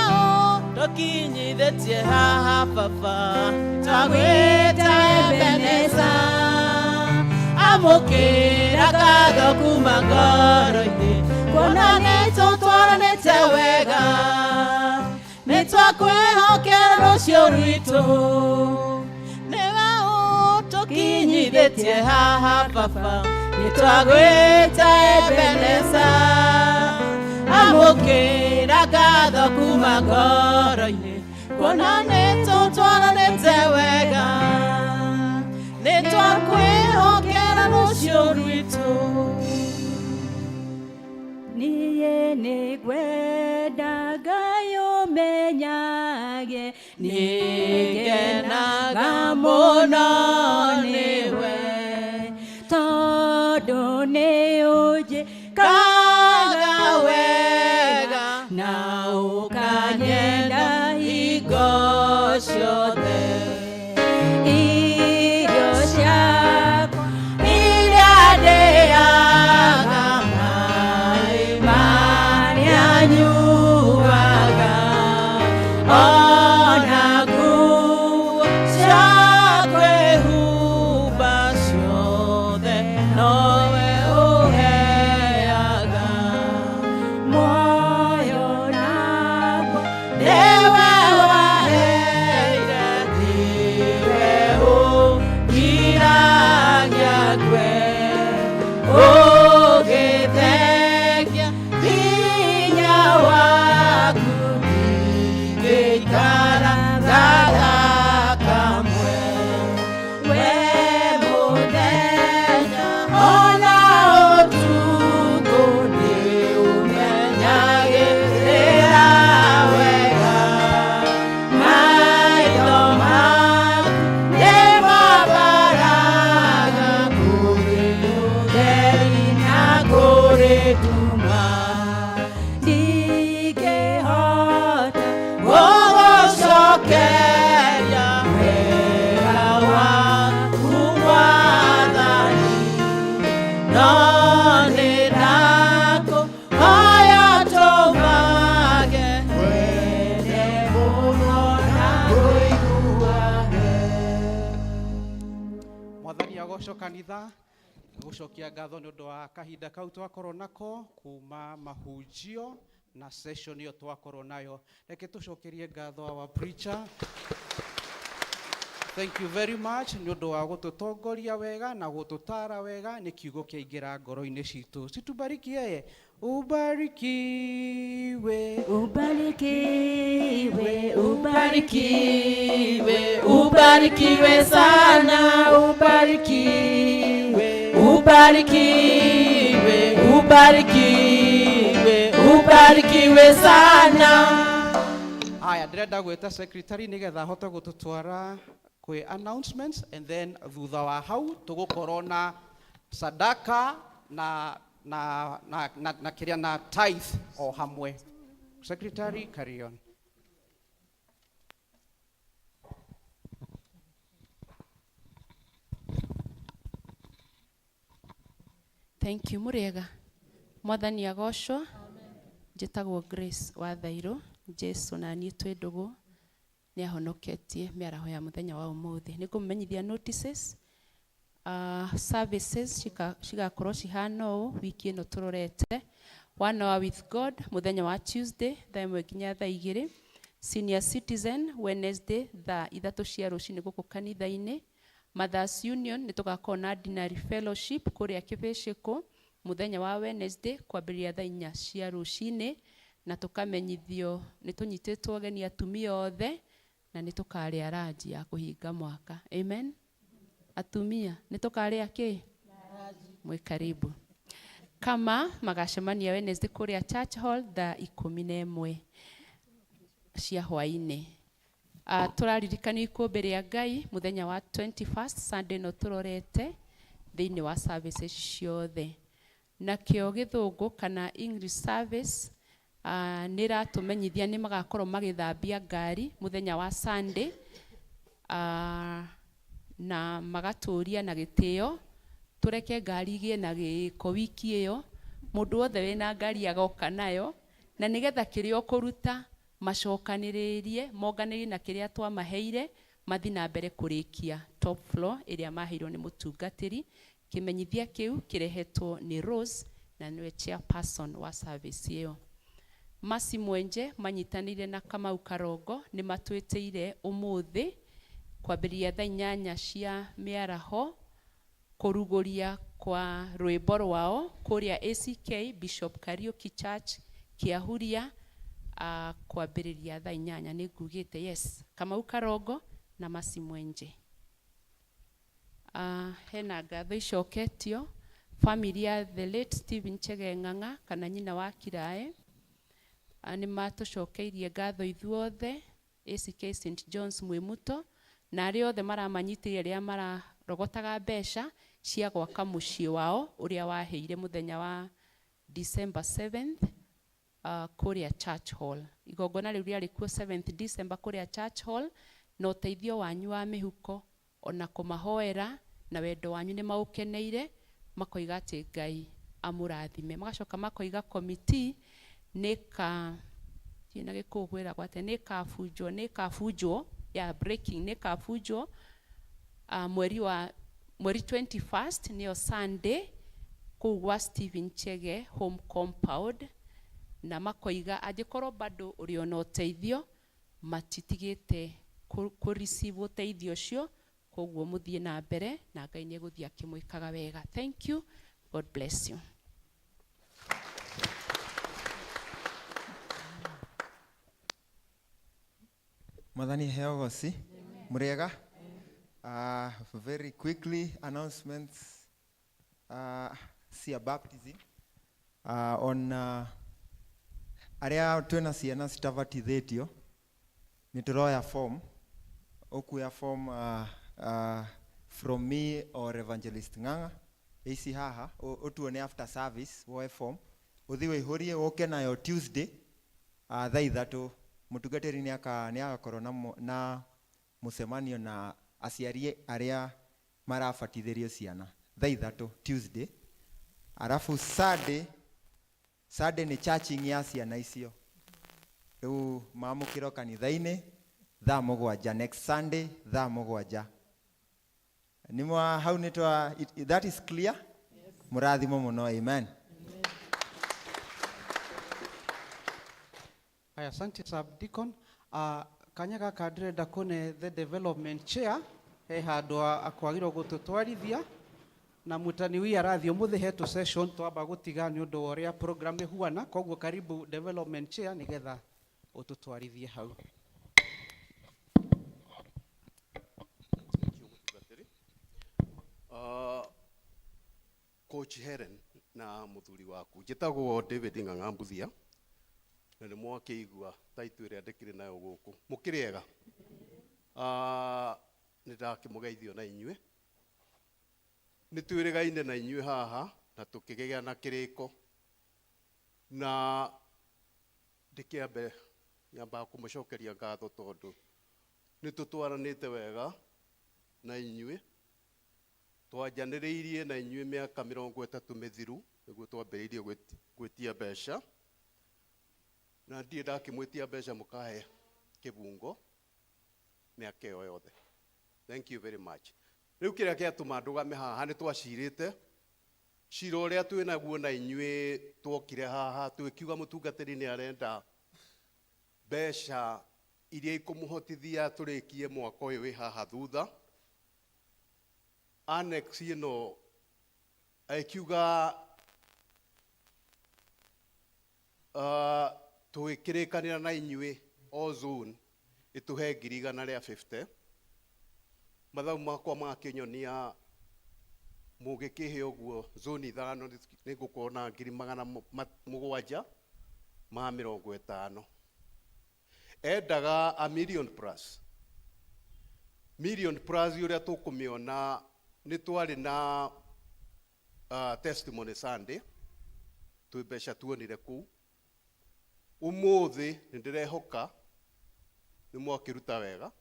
ũtũkinyithĩtie haha Baba nĩtwagwĩta Ebeneza amũkĩra ngatho kuma ngoro-inĩ kuona nĩtũtwaranĩte wega nĩtwakwĩhokera rũciũ rwitũ nĩwe tumenyithĩtie haha baba nĩtwagwĩta Ebeneza amũkĩra ngatho kuma ngoro-inĩ kuona nĩtũtwaranĩte wega nĩtwakwĩhokera rũciũ rwitũ niĩ nĩngwenda Ngai ũmenyage nĩngenaga mũno nĩwe tondũ nĩũnjĩkaga wega na ũkanyenda hingo ciothe irio ciakwa iria ndĩaga maĩ marĩa nyuaga ona nguo cia kwĩhumba ciothe nowe ũheaga muoyo nakwa Nĩwe waheire nĩwe ũgiragia ngwe ũgĩthengia hinya waku ngĩikara ngathaka mwe we mũthenya ona ũtukũ nĩũmenyagĩrĩra wega maitho maku nĩmabaraga kũrĩ ũtheri na kũrĩ nduma ndingĩhota gũgũcokeria wega waku Mwathani no nĩndakũhoya tũmage wende mũno na ũiguage Mwathani agocwo kanitha gũcokia ngatho nĩ ũndũ wa kahinda kau twakorwo nako kuma mahunjio na session ĩyo twakorwo nayo reke tũcokerie ngatho our preacher. Thank you very much nĩ ũndũ wa gũtũtongoria wega na gũtũtara wega nĩ kiugo kĩaingĩra ngoro-inĩ citũ situbariki yeye ubarikiwe ubarikiwe ubarikiwe ubarikiwe sana ubarikiwe ubarikiwe ubarikiwe ubarikiwe sana. Aya ndĩrenda gwĩta secretary nĩgetha ahote gũtũtwara kwĩ announcements and then thutha wa hau tũgũkorwo na sadaka na kĩrĩa na tithe o hamwe. Secretary, carry on. Thank you Muriega. Mwathani agocwo. Njĩtagwo Grace wa Thairũ. Jesu na niĩ twĩ ndũgũ nĩ ahonoketie mĩaraho ya mũthenya wa ũmũthĩ. Nĩ ngũmenyithia notices. Services cigakorwo cihana ũũ wiki ĩno tũrorete. 1 hour with God mũthenya wa Tuesday thaa 1 nginya thaa 2. Senior Citizen Wednesday thaa 3 cia rũcinĩ gũkũ kanitha-inĩ. Mothers Union nĩ tũgakorwo na Dinary Fellowship kũrĩa Kĩbĩcĩkũ mũthenya wa Wednesday kwambĩrĩria thaa 4 cia rũcinĩ na tũkamenyithio nĩ tũnyitĩtwo ageni atumia othe na nĩ tũkarĩa ranji ya kũhinga mwaka. Amen. Atumia nĩ tũkarĩa kĩ? Mwĩ karibu. Kama magacemania Wednesday kũrĩa Church Hall thaa 11 cia hwainĩ. Tũraririkana ikũmbĩ rĩa Ngai mũthenya wa 21st Sunday no tũrorete thĩinĩ wa services ciothe. Nakĩo gĩthũngũ kana English service nĩ ratũmenyithia nĩ magakorwo magĩthambia ngari mũthenya wa Sunday na magatũria na gĩtĩo. Tũreke ngari igĩe na gĩko wiki ĩyo, mũndũ wothe wĩna ngari agoka nayo na nĩgetha kĩrĩa ũkũruta macokanĩrĩrie monganĩrĩrie na kĩrĩa twamaheire mathi na mbere kũrĩkia top floor ĩrĩa maheirwo nĩ mũtungatĩri. Kĩmenyithia kĩu kĩrehetwo nĩ Rose na nĩwe chairperson wa service ĩyo. Masi Mwenje manyitanĩire na Kamau Karongo nĩ matwĩtĩire ũmũthĩ kwambĩrĩria thaa 8 cia mĩaraho kuruguria kwa rwimbo rwao kuria ACK Bishop Kariuki Church Kiahuria kwambĩrĩria thaa 8 nĩ ngugĩte. Yes, Kamau Karongo na Masi Mwenje. Hena ngatho icoketio family ya the late Stephen Chege Ng'ang'a kana nyina wa Kirae nĩ matũcokeirie ngatho ithuothe ACK St John's Mwimuto na arĩa othe maramanyitire rĩa mararogotaga mbeca cia gwaka mũciĩ wao ũrĩa waheire mũthenya wa December 7th kuria Church Hall. Igongona rĩu rĩarĩ kuo 7th December kuria Church Hall, na ũteithio wanyu wa mĩhuko ona kũmahoera na wendo wanyu nĩ maũkeneire, makoiga atĩ Ngai amũrathime. Magacoka makoiga committee nĩka na gĩkũgwĩra gwate nĩkabunjwo ya breaking nĩkabunjwo mweri 21st nĩyo Sunday kũu gwa Stephen Chege home compound, na makoiga angĩkorwo bado ũrĩ ona ũteithio matitigĩte receive ũteithio ũcio, koguo mũthiĩ na mbere na Ngai nĩ egũthiĩ akĩmwĩkaga wega. Thank you. God bless you. Mwathani heo goci muriega. Very quickly announcements cia baptism on aria twina ciana citabatithĩtio nĩ tũroya form. Ukuya form from me or Evangelist Ng'ang'a ici haha utuone after service woe form uthi wĩihũrie ũke nayo Tuesday thaa 3 mutungatĩri nĩ agakorwo na mũcemanio na aciari arĩa marabatithĩrio ciana thaa 3 Tuesday. Arafu Sunday ni churching ya ciana icio rĩu mamũkĩro kanitha-inĩ thaa 7 next Sunday thaa 7 nimwa hau nitwa. That is clear? Yes. Murathimo muno. Amen. Aya, asante sub deacon. Kanya gaka ndĩrenda kune the development chair he handũ akwagĩrwo gũtũtwarithia na mutani wi arathio muthi hetu session twamba gũtiga nĩ ũndũ wa ũrĩa program ĩhuana, koguo karibu development chair nĩgetha ũtũtwarithie hau. Coach Helen na muthuri waku njĩtagwo David Ng'ang'a Mbuthia na nĩ mwakĩigua taitũ ĩrĩa ndĩkĩrĩ nayo gũkũ mũkĩrĩega. Nĩ ndakĩmũgeithio na inyuĩ, nĩ twĩrĩgaine na inyuĩ haha na tũkĩgĩa na kĩrĩko, na ndĩkĩambe nyambaga kũmũcokeria ngatho tondũ nĩ tũtwaranĩte wega na inyuĩ, twanjanĩrĩirie na inyuĩ mĩaka 30 mĩthiru nĩguo twambĩrĩirie gwĩtia mbeca, na ndiĩ ndakĩmwĩtia mbeca mũkahe kĩbungo mĩaka ĩyo yothe. Thank you very much. Rĩu kĩrĩa kĩatũma ndũgame haha nĩ twacirĩte cira ũrĩa twĩnaguo na inyuĩ twokire haha twĩkiuga mũtungatĩri nĩ arenda mbeca iria ikũmũhotithia tũrĩkie mwaka ũyũ wĩ haha thutha. Annex ĩno akiuga twĩkĩrĩkanĩra na inyuĩ o zone ĩtũhe 150. Mathabu makwa makĩnyonia mũgĩkĩhe ũguo zone 5 nĩ ngũkorwo na 750. Endaga a million plus ũrĩa tũkũmĩona nĩ twarĩ na testimony Sunday twĩ mbeca tuonire kũu. Ũmũthĩ nĩ ndĩrehoka nĩ mwakĩruta wega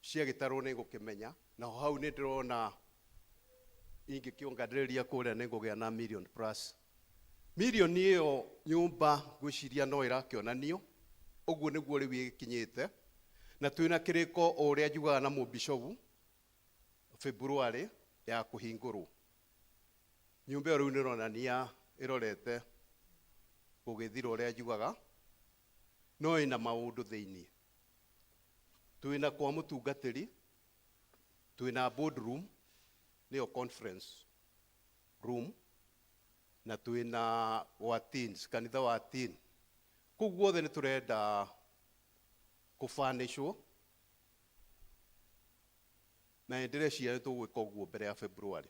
cia gĩtarũ nĩ ngũkĩmenya, na hau nĩ ndĩrona ingĩkĩonganĩrĩria kũrĩa nĩ ngũgĩa na million plus. Million ĩyo nyũmba ngwĩciria no ĩrakĩonanio, ũguo nĩguo rĩu ĩkinyĩte, na twĩna kĩrĩko o ũrĩa njugaga na mũbishopu February ya kũhingũrwo. Nyũmba ĩyo rĩu nĩ ĩronania ĩrorete gũgĩthira ũrĩa njugaga, no ĩna maũndũ thĩinĩ. Twĩna kwa mũtungatĩri, twĩna boardroom, niyo conference room na twina wa teens kanitha wa teen kuu guothe ni turenda kufanishwo na ndĩreciria nĩ tũgwĩka ũguo mbere ya February.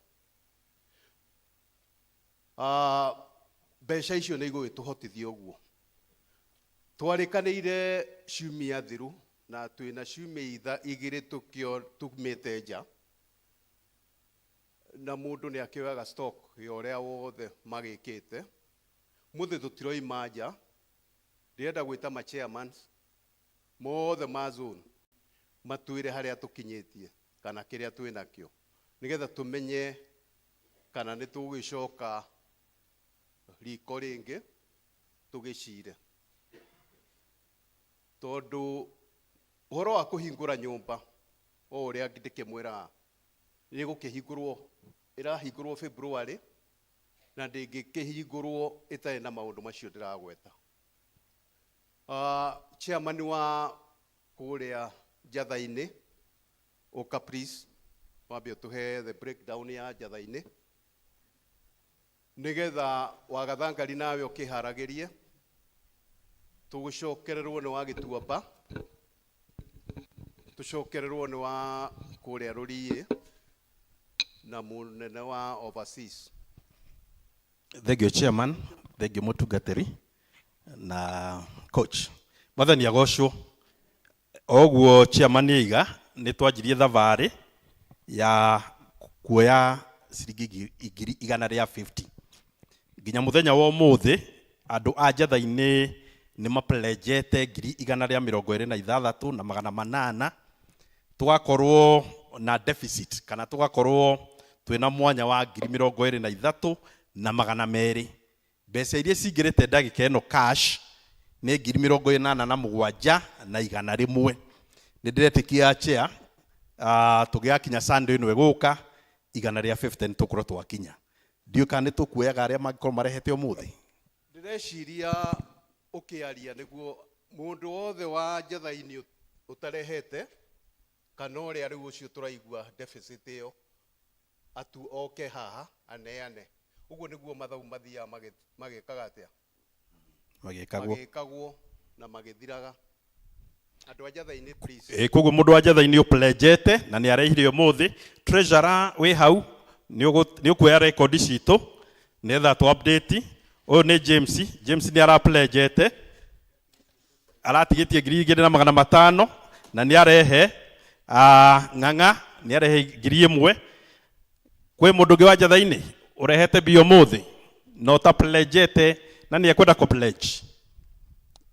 Mbeca icio nĩ igũgĩtũhotithia ũguo. Twarĩkanĩire ciumia thiru na twĩna ciumia igĩrĩ tumĩte nja na mũndũ nĩ akĩoyaga stock ya ũrĩa wothe magĩkĩte. Mũthĩ tũtiroima nja, ndĩrenda gwĩta ma chairman mothe ma zone matwĩre harĩa tũkinyĩtie kana kĩrĩa twĩnakĩo nĩgetha tũmenye kana nĩ tũgĩcoka riko rĩngĩ tũgĩcire. Tondũ ũhoro wa kũhingũra nyũmba o ũrĩa ndĩkĩmwĩraga nĩ gũkĩhingũrwo, ĩrahingũrwo February na ndĩngĩkĩhingũrwo ĩtarĩ na maũndũ macio ndĩragweta. Chairman wa kũrĩa Njatha-inĩ Oka please wambe ũtũhe the breakdown ya Njatha-inĩ nĩgetha Wagathangari nawe ũkĩharagĩrie tũgũcokererwo nĩ wa Gĩtuamba, tũcokererwo nĩ wa kũrĩa Rũriĩ na mũnene wa overseas. Thank you chairman, thank you mũtungatĩri na coach. Mwathani agocwo. Oguo chairman iga nĩ twanjirie thabarĩ ya kuoya ciringi 150 nginya mũthenya wa ũmũthĩ andũ a Njatha-inĩ nĩ mapledgete 126 na 800 tugakorwo na deficit kana tugakorwo twina mwanya wa 23 na 200. Mbeca iria cingĩrĩte ndagĩka ĩno cash nĩ 87 na 100. Nĩ ndĩretĩkia chair tũgĩakinya Sunday ĩno ĩgũka 150 tũkorwo twakinya. Ndiũka nĩ tũkuoyaga arĩa mangĩkorwo marehete ũmũthĩ. Ndĩreciria ũkĩaria nĩguo mũndũ wothe wa Njatha-inĩ ũtarehete kana ũrĩa rĩu ũcio tũraigua deficit ĩyo atu oke haha aneane. Ũguo nĩguo mathau mathiaga magĩkaga atĩa? Magĩkagwo na magĩthiraga. Andũ a Njatha-inĩ please. Koguo mũndũ wa Njatha-inĩ ũpledgete na nĩ arehire ũmũthĩ. Treasurer wĩ hau nĩ ũkuoya record citũ nĩgetha tu update. Ũyũ nĩ James nĩ arapledgete aratigĩtie 2,500 na nĩ arehe Ng'ang'a nĩ arehe 1,000. Kwĩ mũndũ ũngĩ wa Njatha-inĩ ũrehete bio mũthĩ no ta pledgete na nĩ ekwenda kũ pledge.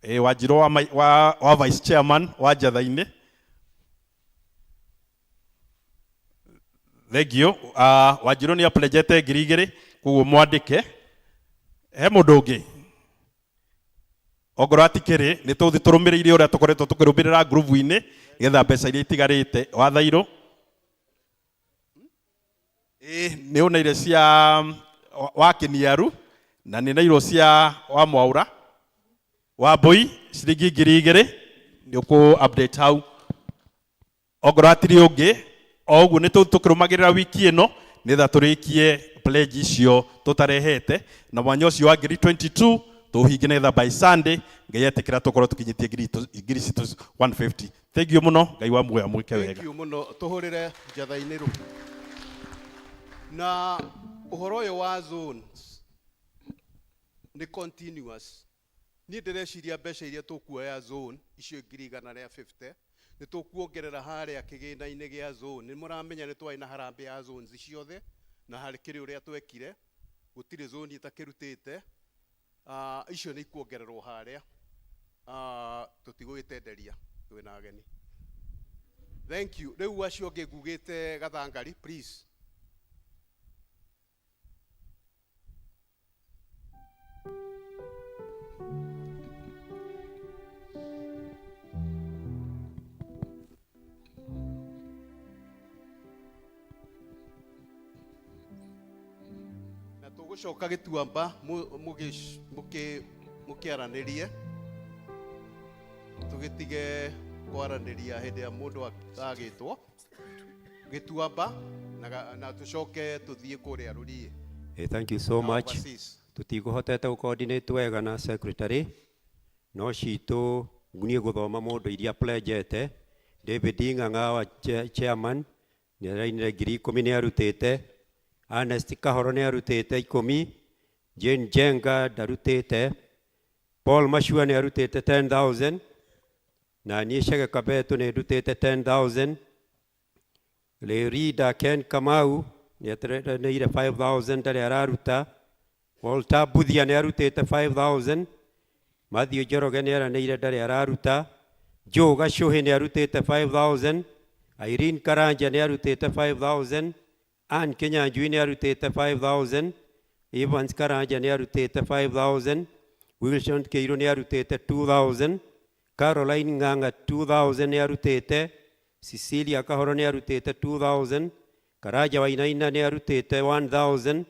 Wanjirũ wa vice chairman wa Njatha-inĩ. Thank you. Wanjirũ nĩ apledgete 2,000 koguo mwandĩke. He mũndũ ũngĩ ongorwo atikĩrĩ nĩ tũthi tũrũmĩrĩire ũrĩa tũkoretwo tũkĩrũmĩrĩra group-inĩ getha mbeca iria itigarĩte wa Thairũ. Nĩ ũneire cia wa Kĩniaru na nĩ nairwo cia wa Mwaura wa Mbũi ciringi 2,000 nĩ ũkũ update hau. Ongorwo atirĩ ũngĩ o ũguo nĩ tũkĩrũmagĩrĩra wiki ĩno nĩgetha tũrĩkie pledge icio tũtarehete na mwanya ũcio wa 22 tũhinge nĩgetha by Sunday Ngai etĩkĩra tũkorwo tũkinyĩtie 150. Thank you mũno, Ngai wa muoya mwĩke wega. Thank you mũno, tũhũrĩre Njatha-inĩ rũ. Na ũhoro ũyũ wa zones nĩ continuous. Niĩ ndĩreciria mbeca iria tũkuoya zone icio 150 nĩ tũkuongerera harĩa kĩgĩna-inĩ gĩa zone. Nĩ mũramenya nĩ twarĩ na harambĩ ya zones ciothe na harĩ kĩrĩ ũrĩa twekire gũtirĩ zone itakĩrutĩte. Icio nĩ ikuongererwo harĩa. Tũtigũgĩtenderia twĩna ageni. Thank you. Rĩu acio ũngĩ ngugĩte Gathangari please. Tũgũcoka Gĩtuamba mũkĩaranĩrie tũgĩtige kwaranĩria hĩndĩ ya mũndũ agĩtwo Gĩtuamba na tucoke tuthie kuria rurie. Thank you so much. Tutiguhotete coordinate wega na secretary no citũ ngunie gũthoma mũndũ iria pledgete. David Ng'ang'a wa chairman nĩ arainire 10,000 nĩ arutĩte. Ernest Kahoro nĩ arutĩte 10,000. Jane Jenga ndarutĩte. Paul Mashua nĩ arutĩte 10,000. Na niĩ Chege Kabeto nĩ ndutĩte 10,000. Leader Ken Kamau nĩ atereire 5,000 ndarĩ araruta. Walter Buthia nĩ arutĩte 5,000. Matthew Njoroge nĩ aranĩire ndarĩ araruta. Joe Gacuhi nĩ arutĩte 5,000. Irene Karanja nĩ arutĩte 5,000. Ann Kinyanjui nĩ arutĩte 5,000. Evans Karanja nĩ arutĩte 5,000. Wilson Keiru nĩ arutĩte 2,000. Caroline Ng'ang'a 2,000 nĩ arutĩte. Cecilia Kahoro nĩ arutĩte 2,000. Karaja Wainaina nĩ arutĩte 1,000.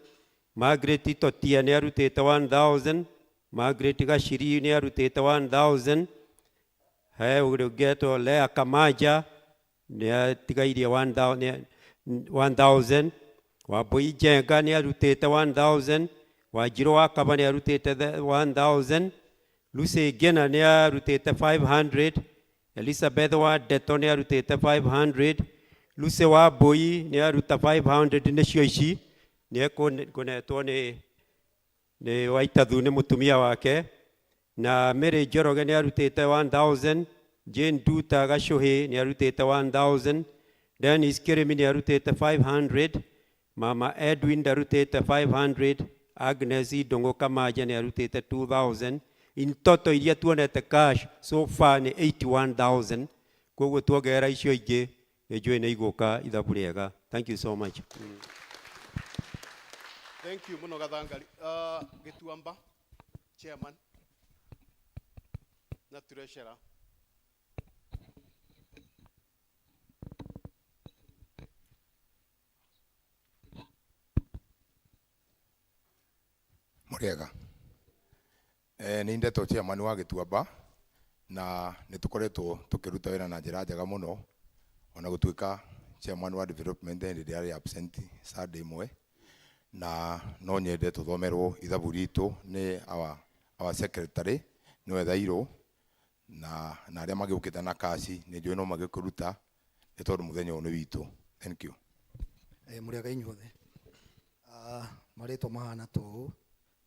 Margaret Totia nĩ arutĩte 1,000. Margaret Gashiri nĩ arutĩte 1,000. He ũgetwo Lea Kamaja nĩ atigairie 1,000. Wambui Jenga nĩ arutĩte 1,000. Wanjiru wa Kaba nĩ arutĩte 1,000. Lucy Gena nĩ arutĩte 500. Elizabeth wa Deto nĩ arutĩte 500. Lucy wa Boi nĩ aruta 500 nĩcio ici. Nĩ ekunetwo nĩ Waitathu nĩ mũtumia wake. Na Mary Njoroge nĩ arutĩte 1,000. Jane Duta Gacuhi nĩ arutĩte 1,000. Dennis Kirimi nĩ arutĩte 500. Mama Edwin ndarutĩte 500. Agnes Ndung'u Kamaja nĩ arutĩte 2,000. In total iria tuonete cash so far nĩ 81,000. Koguo tuongerera icio ingĩ nĩnjũĩ nĩ igũka ithabu rĩega. Thank you so much. Thank you muno Gathangari. Gituamba chairman na treasurer. Muriega. Nĩ ndeto chairman wa Gituamba na nĩ tũkoretwo tũkĩruta wĩra na njĩra njega mũno ona gũtuĩka chairman wa development hĩndĩ ĩrĩa arĩ absent Sunday imwe na no nyende tũthomerwo ithabu ritũ nĩ our secretary nĩwe Thairũ na arĩa magĩũkĩte na kaci nĩ njũĩ no magĩkũruta nĩ tondũ mũthenya ũyũ nĩ witũ. Thank you. Mũrĩega inyuothe. Marĩtwa mahana tũũ.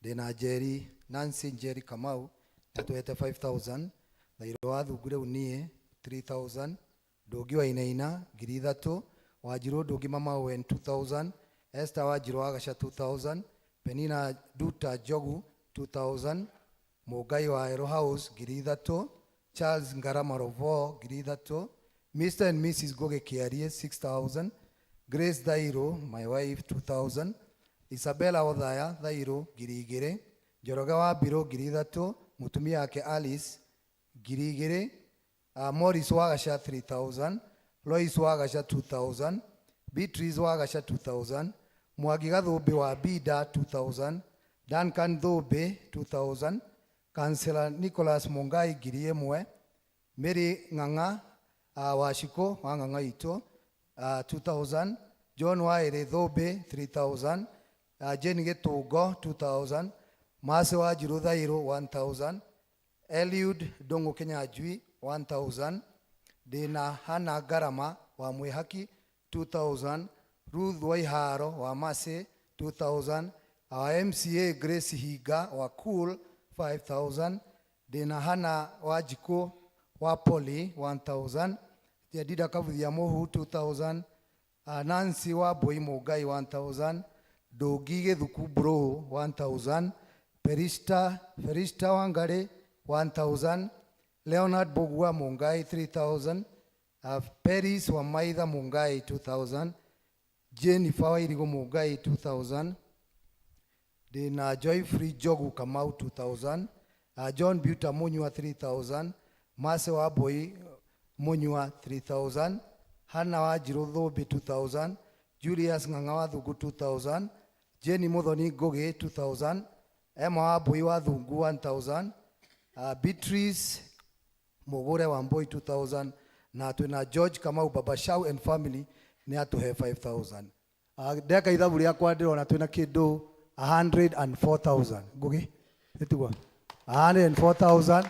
Ndĩna Njeri Nancy Njeri Kamau natũhete 5,000. Thairũ wa Thungu rĩu niĩ 3,000. Ndũngi wa Inaina 3,000. Wanjirũ Ndũngi Mama Owen 2,000. Esther Wanjirũ wa Gaca 2,000. Penina Duta Jogu 2,000. Mũngai wa Ero House 3,000. Charles Ngarama Rovo 3,000. Mr. and Mrs. Goge Kiarie 6,000. Grace Thairũ my wife 2,000. Isabella Othaya Thairũ 2,000. Njoroge wa Mbirũ 3,000. Mũtumia wake Alice 2,000. Morris wa Gaca 3,000. Lois wa Gaca 2,000. Beatrice wa Gaca 2,000. Mwangi Gathũmbĩ wa Bida 2,000. Duncan Thũmbĩ 2,000. Councillor Nicholas Mungai 1,000. Mary Ng'ang'a wa Shiko wa Ng'ang'a itũ 2,000. John Waĩrĩ Thũmbĩ 3,000. Jane Gĩtũngo 2,000. Mase wa Njirũ Thairũ 1,000. Eliud Ndung'u Kinyanjui 1,000. Ndĩna Hana Ngarama wa Mwĩhaki 2,000. Ruth Waiharo wa Mase 2,000. Our MCA Grace Higa wa Cool 5,000. Ndĩna Hana Wanjikũ wa Poli 1,000. Jedida Kavuthia Mohu 2,000. Nancy wa Boi Mũngai 1,000. Ndũngi Gĩthuku Bro 1,000. Ferista Wangari 1,000. Leonard Bogua Mungai 3,000. Paris wa Maitha Mungai 2,000. Jennifer Wairigo Mungai 2,000. Dina Joyfrey Jogu Kamau 2,000. John Buta Munywa 3,000. Mase wa Boi Munywa 3,000. Hana wa Njirũ Thũmbĩ 2,000. Julius Ng'ang'a wa Thungu 2,000. Jenny Muthoni Ngugi 2,000. Emma wa Boi wa Thungu 1,000. Beatrice Mugure wa Mboi 2,000. Na twina George Kamau Baba Shau and family ni atuhe 5,000. Ndeka ithabu rĩakwa ndĩrona twĩna kĩndũ 104,000 ngugi nĩtigua 104,000.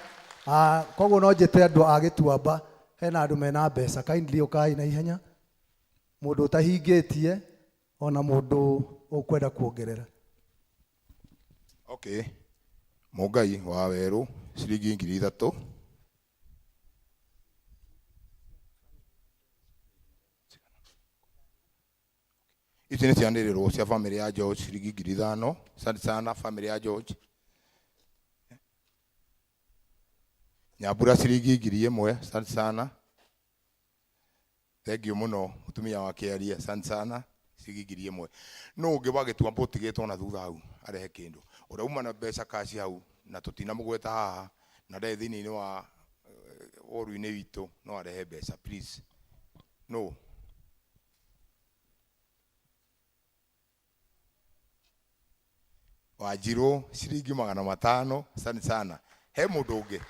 Koguo no njĩte andũ a Gĩtuamba, hena andũ mena mbeca, kindly ũkai na ihenya, mũndũ ũtahingĩtie ona mũndũ ũkwenda kuongerera. Okay, Mũngai wa werũ ciringi 3,000. Ici nĩ cianĩrĩrwo cia family ya George ciringi 5,000. Asante sana family ya George. Nyambura ciringi 1,000. Asante sana. Thank you muno mutumia wa Kĩaria. Asante sana. Ciringi 1,000. No ũngĩ wa Gĩtuamba ũtigĩtwo na thutha hau arehe kĩndũ. Ũrauma na mbeca kaci hau na tũtinamũgweta haha na ndarĩ thĩinĩ wa woru-inĩ witũ no arehe mbeca please. No. Wanjirũ ciringi 500. Asante sana. He mũndũ ũngĩ.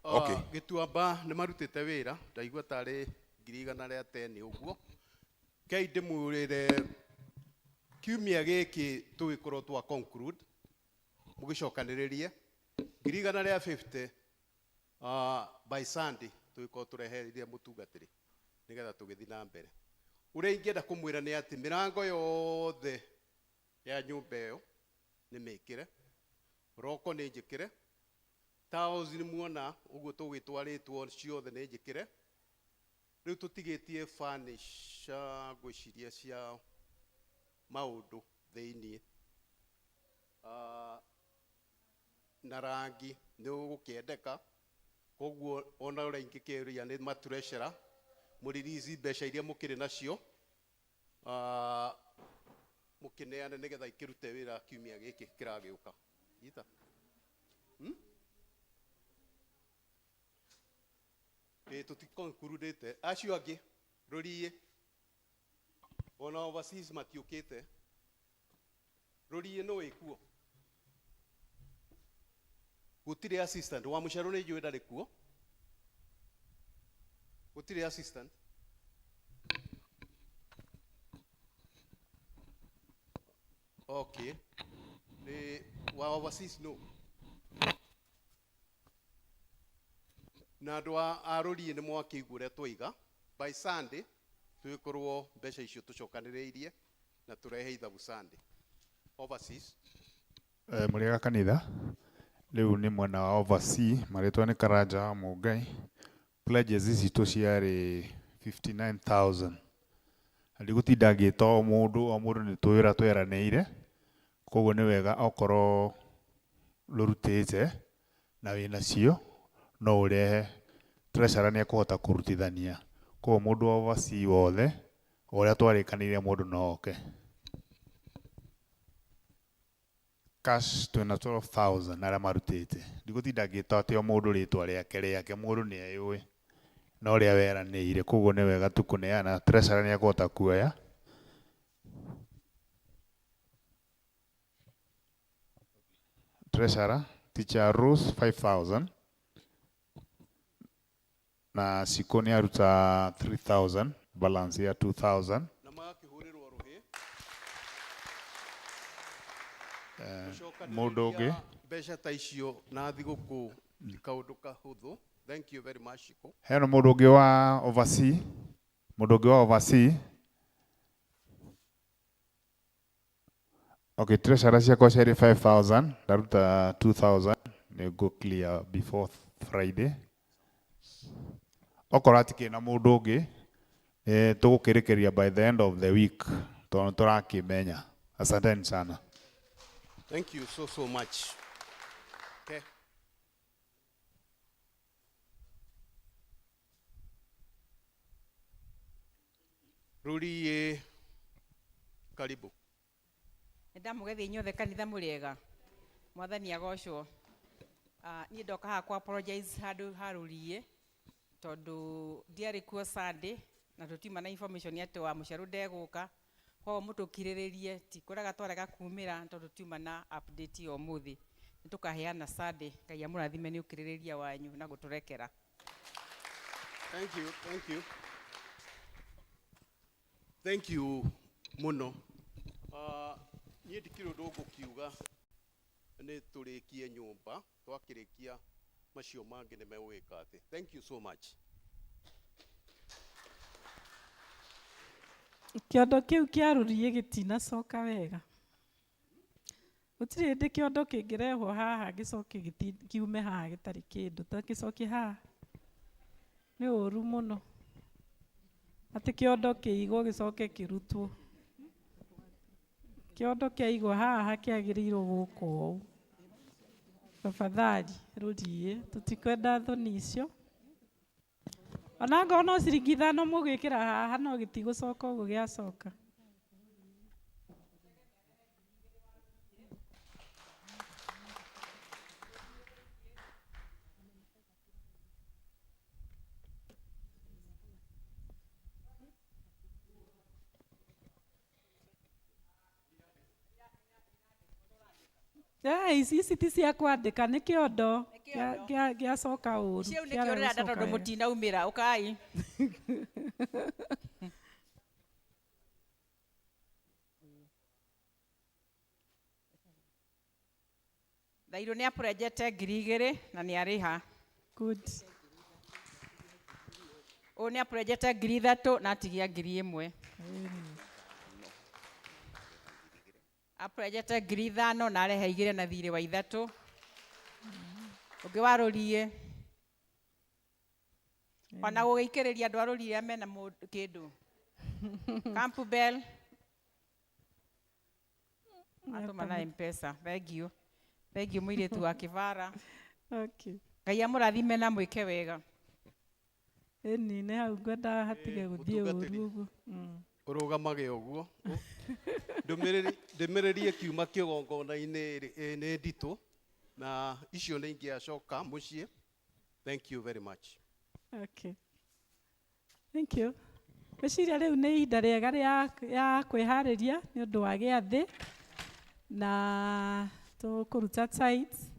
Okay. Gĩtuamba nĩ marutĩte wĩra, ndaigua tarĩ 110 ũguo. Kei ndĩmwĩrĩre kiumia gĩkĩ tũgĩkorwo twa conclude mũgĩcokanĩrĩrie 150 by Sunday tũgĩkorwo tũrehereire mũtungatĩri nĩgetha tũgĩthiĩ na mbere. Ũrĩa ingĩenda kũmwĩra nĩ atĩ mĩrango yothe ya nyũmba ĩyo nĩ mĩkĩre, roko nĩ njĩkĩre, tiles nĩ muona ũguo tũgĩtwarĩtwo ciothe nĩ njĩkĩre. Rĩu tũtigĩtie furniture ngwĩciria cia maũndũ thĩinĩ na rangi nĩ ũgũkĩendeka, koguo ona ũrĩa ingĩkĩũria nĩ matreasure mũririzi mbeca iria mũkĩrĩ nacio mũkĩneane nĩgetha ikĩrute wĩra kiumia gĩkĩ kĩragĩũka. Ita tũtikonkurudĩte acio angĩ rũriĩ ona overseas matiũkĩte. Rũriĩ no wĩkuo, gũtirĩ assistant wa mũcerũ nĩ njũĩ ndarĩ kuo, gũtirĩ assistant. Okay, wa overseas no. Na andũ a rũriĩ nĩ mwakĩigua ũrĩa twoiga by Sunday tũgĩkorwo mbeca icio tũcokanĩrĩirie na tũrehe ithabu Sunday. Overseas mũrĩega kanitha rĩu nĩ mwena wa overseas marĩtwa nĩ Karanja wa Mũngai. Pledges citũ ciarĩ 59,000. Ndigũtinda ngĩta o mũndũ nĩ twĩra tweranĩire, koguo nĩ wega okorwo rũrutĩte na wĩna cio no ũrehe, treasurer nĩ ekũhota kũrutithania, koguo mũndũ wa overseas wothe ũrĩa twarĩkanĩire mũndũ no oke. Cash twĩna 12,000 arĩa marutĩte. Ndigũtinda ngĩta atĩ o mũndũ rĩtwa rĩake mũndũ nĩ ayũĩ na ũrĩa weranĩire, koguo nĩ wega tukũneana, treasurer nĩ ekũhota kuoya. Treasurer teacher Rose 5,000 na Siko nĩ aruta 3,000, balance ya 2,000. Mũndũ ũngĩ mbeca ta icio na thigũkũ ti kaũndũ kahũthũ. Thank you very much Siko. Hena mũndũ ũngĩ wa overseas. Okay, treasurer ciakwa ciarĩ 5,000, ndaruta 2,000 nĩguo clear before Friday. Okorwo hatikĩrĩ na mũndũ ũngĩ tũgũkĩrĩkĩria by the end of the week tondũ tũrakĩmenya. Asanteni sana. Thank you so much. Okay. Rũriĩ karibu. Ndamugethi inyuothe kanitha mũrĩega. Mwathani agocwo. Niĩ ndoka haha ku apologize handũ ha Rũriĩ tondũ ndiarĩ kuo Sunday na tũtiuma na information atĩ wa mũcerũ ndegũka, koguo mũtũkirĩrĩrie ti kũrega twarega kumĩra tondũ tiuma na update ya ũmũthĩ. Nĩtũkaheana Sunday, Ngai amũrathime nĩ ũkirĩrĩria wanyu na gũtũrekera. Thank you. Thank you muno. Niĩ ndikĩrĩ ũndũ ngũkiuga nĩ tũrĩkie nyũmba twakĩrĩkia macio mangĩ nĩ megwĩka atĩ. Thank you so much. Kĩondo kĩu kĩarũriĩ gĩtinacoka wega. Gũtirĩ hĩndĩ kĩondo kĩngĩrehwo haha gĩcoke kiume haha gĩtarĩ kĩndũ ta gĩcoke haha. Nĩ ũru mũno. Atĩ kĩondo kĩigwo gĩcoke kĩrutwo. Kĩondo kĩaigwo haha kĩagĩrĩirwo gũkũ ũũ. Tafadhali rũriĩ tũtikwenda thoni icio. Ona ngorwo no ciringi 5 mũgwĩkĩra haha no gĩtigũcoka ũguo gĩacoka. Ici ti cia kwandĩka nĩ kĩondo gĩacoka ũru. Icio nĩ kĩorera nda tondũ mũtinaumĩra ũkai. Thairũ nĩ apũrenjete 2,000 na nĩ arĩha. Good. Ũyũ nĩ apũrenjete 3,000 na atigia 1,000. Apũrenjete 5,000 na arehe 2 na thirĩ wa 3. Ũngĩ warũriĩ. Ona gũgĩikĩrĩria andũ arũriĩ mena kĩndũ. Campbell. Atũma na M-Pesa. Thank you. Thank you mũirĩtu wa Kĩvara. Okay. Ngai amũrathime na mwĩke wega. Ĩni nĩ hau ngwenda hatige gũthiĩ ũru ũguo. Ũrũgamage ũguo. Ndũmĩrĩri kiuma kĩgongona-inĩ nĩ nditũ na icio nĩ ingĩacoka mũciĩ. Thank you very much. Okay. Thank you. Meciria rĩu nĩ ihinda rĩega rĩa kwĩharĩria nĩ ũndũ wa gĩathĩ na tũkũruta tithes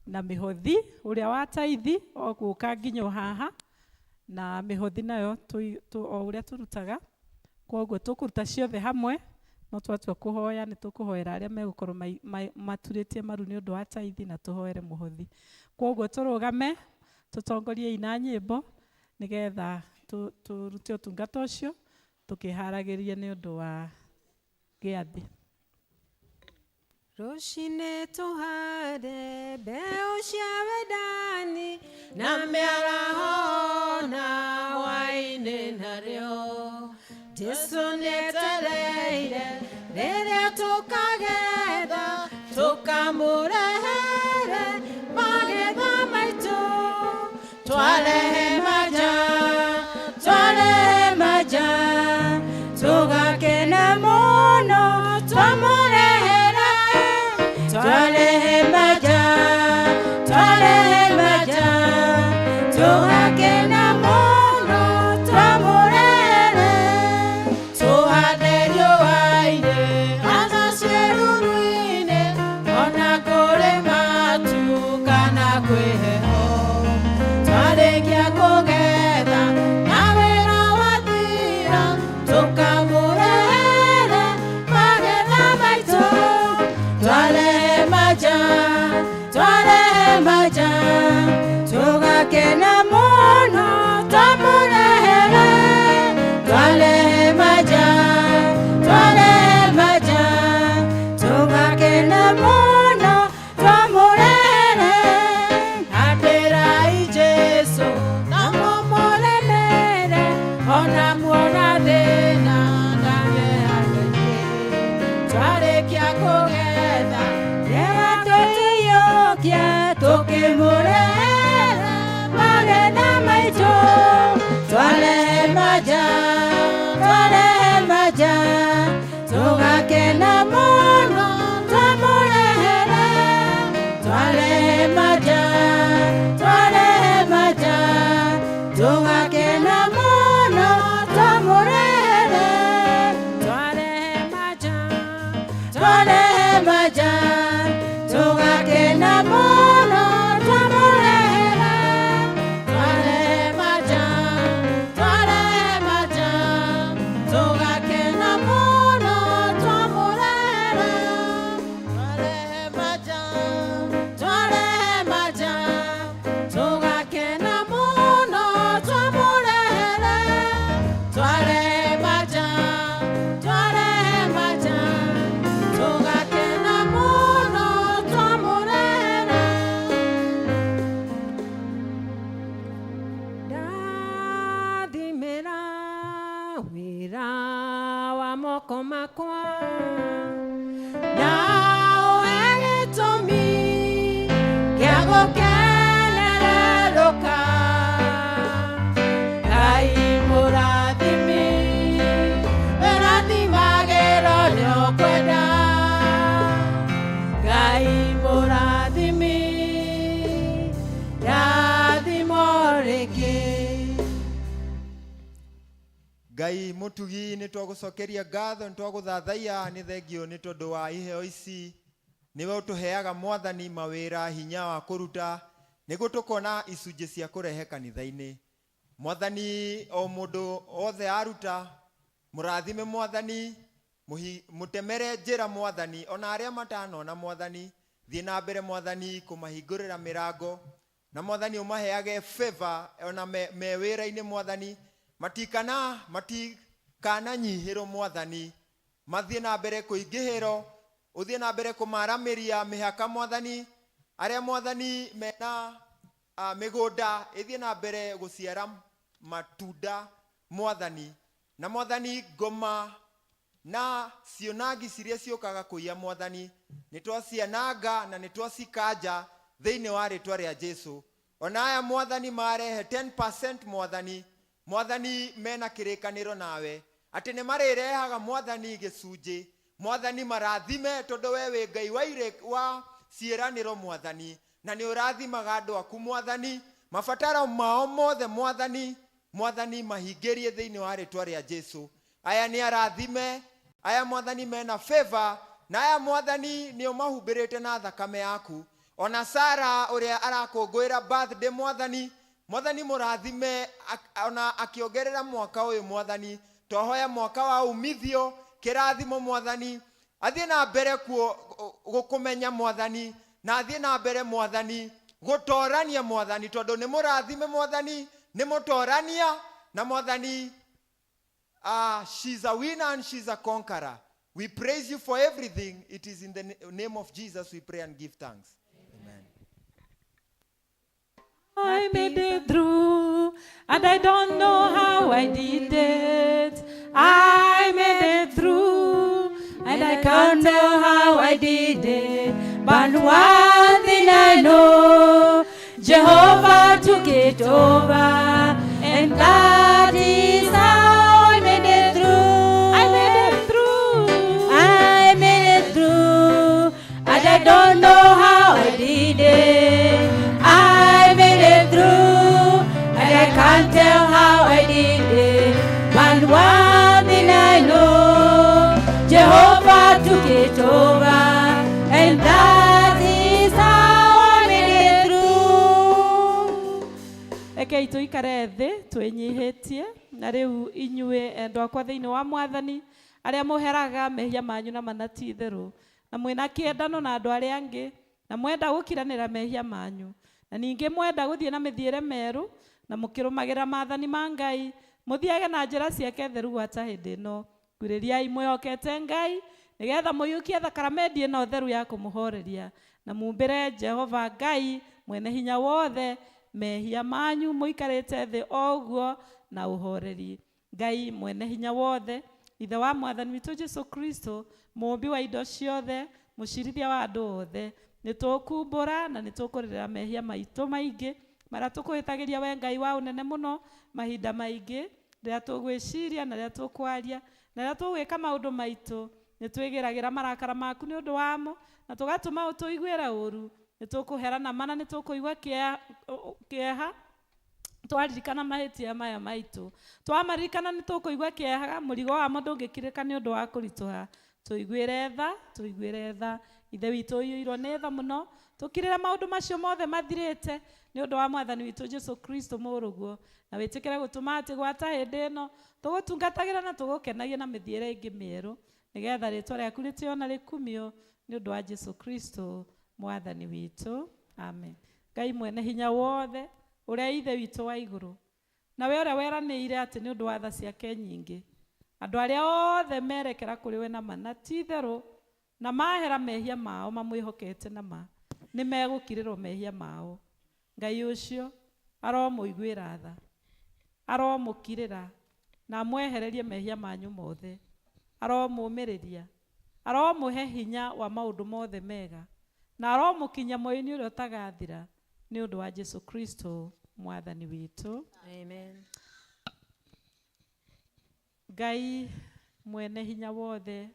na mĩhothi ũrĩa wa tithe ogũka nginya haha na mĩhothi nayo o ũrĩa tũrutaga. Koguo tũkũruta ciothe hamwe no twatua kũhoya nĩ tũkũhoera arĩa megũkorwo maturĩtie maru nĩ ũndũ wa tithe na tũhoere mũhothi. Koguo tũrũgame tũtongorie na nyĩmbo nĩgetha tũrute ũtungata ũcio tũkĩharagĩria nĩ ũndũ wa gĩathĩ. Rũcinĩ tũhande mbeũ cia wendani na mĩaraho na hwaĩ-inĩ narĩo. Jesũ nĩetereire rĩrĩa tũkagetha tũkamũrehere magetha maitũ. Twarehe maja tũgakena mũno twamũrehere. Twarehe maja tũgakena mũno twamũrehere. Tũhande riũa-inĩ ona ciĩruru-inĩ ona kũrĩ matu kana kwĩ heho. Twarĩkia kũgetha na wĩra wathira tũkamũrehere magetha maitũ. Twarehe maja tũgakena mũno twamũrehere. Twarehe maja tũgakena mũno twamũrehere. Handĩrai Jesũ na mũmũremere ona muona thĩna na mĩhang'o-inĩ. Twarĩkia kũgetha rĩera tũtĩiyũkia tũkĩmũrehere magetha maitũ. Twarehe maja tũgakena mũno twamũrehere. Twarehe maja tũgakena mũno twamũrehere. Twarehe maja tũgakena mũno twamũrehere. Twarehe maja tũgakena moko makwa nao egĩtũmi gĩa gũkenererũka Ngai mũrathimi ũrathimagĩrwo nĩ ũkwenda Ngai mũrathimi rathimo rĩngĩ Ngai mutugi nĩ twagũcokeria ngatho nĩ twagũthathaiya nĩ thengio nĩ tondũ wa iheo ici nĩwe ũtũheaga mwathani mawĩra hinya wa kũruta nĩguo tũkona icunjĩ cia kũrehe kanitha-inĩ mwathani o mũndũ othe aruta mũrathime mwathani mũtemere njĩra mwathani ona arĩa matanona mwathani thiĩ na mbere mwathani kũmahingũrĩra mĩrango na mwathani ũmaheage favor ona me wĩra-inĩ mwathani matikananyihĩrwo mwathani mathiĩ na mbere kũingĩhĩrwo ũthiĩ na mbere kũmaramĩria mĩhaka mwathani arĩa mwathani mena mĩgũnda ĩthiĩ na mbere gũciara matunda mwathani na mwathani ngoma na cionangi ciria ciũkaga kũiya mwathani nĩ twaciananga na nĩ twacikanja thĩinĩ wa rĩtwa rĩa Jesũ ona aya mwathani marehe 10% mwathani mena kĩrĩkanĩro nawe atĩ nĩ marĩrehaga mwathani gĩcunjĩ mwathani marathime tondũ we wĩ Ngai wa ciĩranĩro mwathani na nĩ ũrathimaga andũ aku mwathani mabataro mao mothe mwathani mahingĩrie thĩinĩ wa rĩtwa rĩa Jesũ aya nĩ arathime aya mwathani mena favor na aya mwathani nĩ ũmahumbĩrĩte na thakame yaku ona Sara ũrĩa arakũngũĩra birthday mwathani mũrathime ona akĩongerera mwaka ũyũ mwathani twahoya mwaka wa umithio kĩrathimo mwathani athiĩ na mbere gũkũmenya mwathani na athiĩ na mbere mwathani gũtorania mwathani tondũ nĩ mũrathime mwathani nĩ mũtorania na mwathani she's a winner and she's a conqueror. We praise you for everything. It is in the name of Jesus we pray and give thanks. Amen. I made it through, and I don't know how I did it. I made it through, and I can't tell how I did it. But one thing I know, Jehovah took it over, and that is how I made it through. I made it through. I made it through, and I don't know how I did it. I made it through, and I can't tell how I did it. But one thing I know, Jehovah took it over, and that is how I made it through. Rekei tuikare thĩ twĩnyihĩtie na rĩu inyuĩ endwa kwa thĩinĩ wa mwathani arĩa mũheraga mehia manyu na manati itherũ na mwĩna kĩendano na andũ arĩa angĩ na mwenda gũkiranĩra mehia manyu na ningĩ mwenda gũthiĩ na mĩthiĩre merũ na mũkĩrũmagĩra maathani ma Ngai mũthiage na njĩra ciake theru gwata hĩndĩ ĩno ngurĩriai mwĩhokete Ngai nĩgetha mũiyũkie thakramenti ĩno theru ya kũmũhoreria na mumbĩre Jehova Ngai mwene hinya wothe mehia manyu mũikarĩte thĩ o ũguo na ũhoreri Ngai mwene hinya wothe ithe wa mwathani witũ Jesũ Kristo mũmbi wa indo ciothe mũcirithia wa andũ othe nĩtũkumbũra na nĩtũkũrĩra mehia maitũ maingĩ marĩa tũkũhĩtagĩria we Ngai wa ũnene mũno mahinda maingĩ rĩrĩa tũgwĩciria na rĩrĩa tũkwaria na rĩrĩa tũgwĩka maũndũ maitũ nĩtwĩgĩragĩra marakara maku nĩ ũndũ wamo na tũgatũma ũtũiguĩre ũru nĩtũkũherana mana nĩtũkũigua kĩeha twaririkana mahĩtia maya maitũ twamaririkana nĩtũkũigua kĩeha mũrigo wamo ndũngĩkirĩka nĩ ũndũ wa kũritũha tũiguĩre tha ithe witũ ũiyũirwo nĩ tha mũno tũkirĩra maũndũ macio mothe mathirĩte nĩ ũndũ wa mwathani witũ Jesũ Kristo mũrũguo na wĩtĩkĩre gũtũma atĩ gwata hĩndĩ ĩno tũgũtungatagĩra na tũgũkenagia na mĩthiĩre ĩngĩ mĩerũ nĩgetha rĩtwa rĩaku rĩtĩo na rĩkumio nĩ ũndũ wa Jesũ Kristo mwathani witũ amen. Ngai mwene hinya wothe ũrĩa ithe witũ wa igũrũ na we ũrĩa weranĩire atĩ nĩ ũndũ wa tha ciake nyingĩ andũ arĩa othe merekera kũrĩ we na mana ti itherũ na mahera mehia mao mamwĩhokete na ma nĩ megũkirĩrwo mehia mao Ngai ũcio aromũiguĩra tha aromũkirĩra na amwehererie mehia manyu mothe aromũmĩrĩria, aromũhe hinya wa maũndũ mothe mega, na aromũkinya moyo-inĩ ũrĩa ũtagathira nĩ ũndũ wa Jesu Kristo mwathani witũ. Amen. Ngai mwene hinya wothe,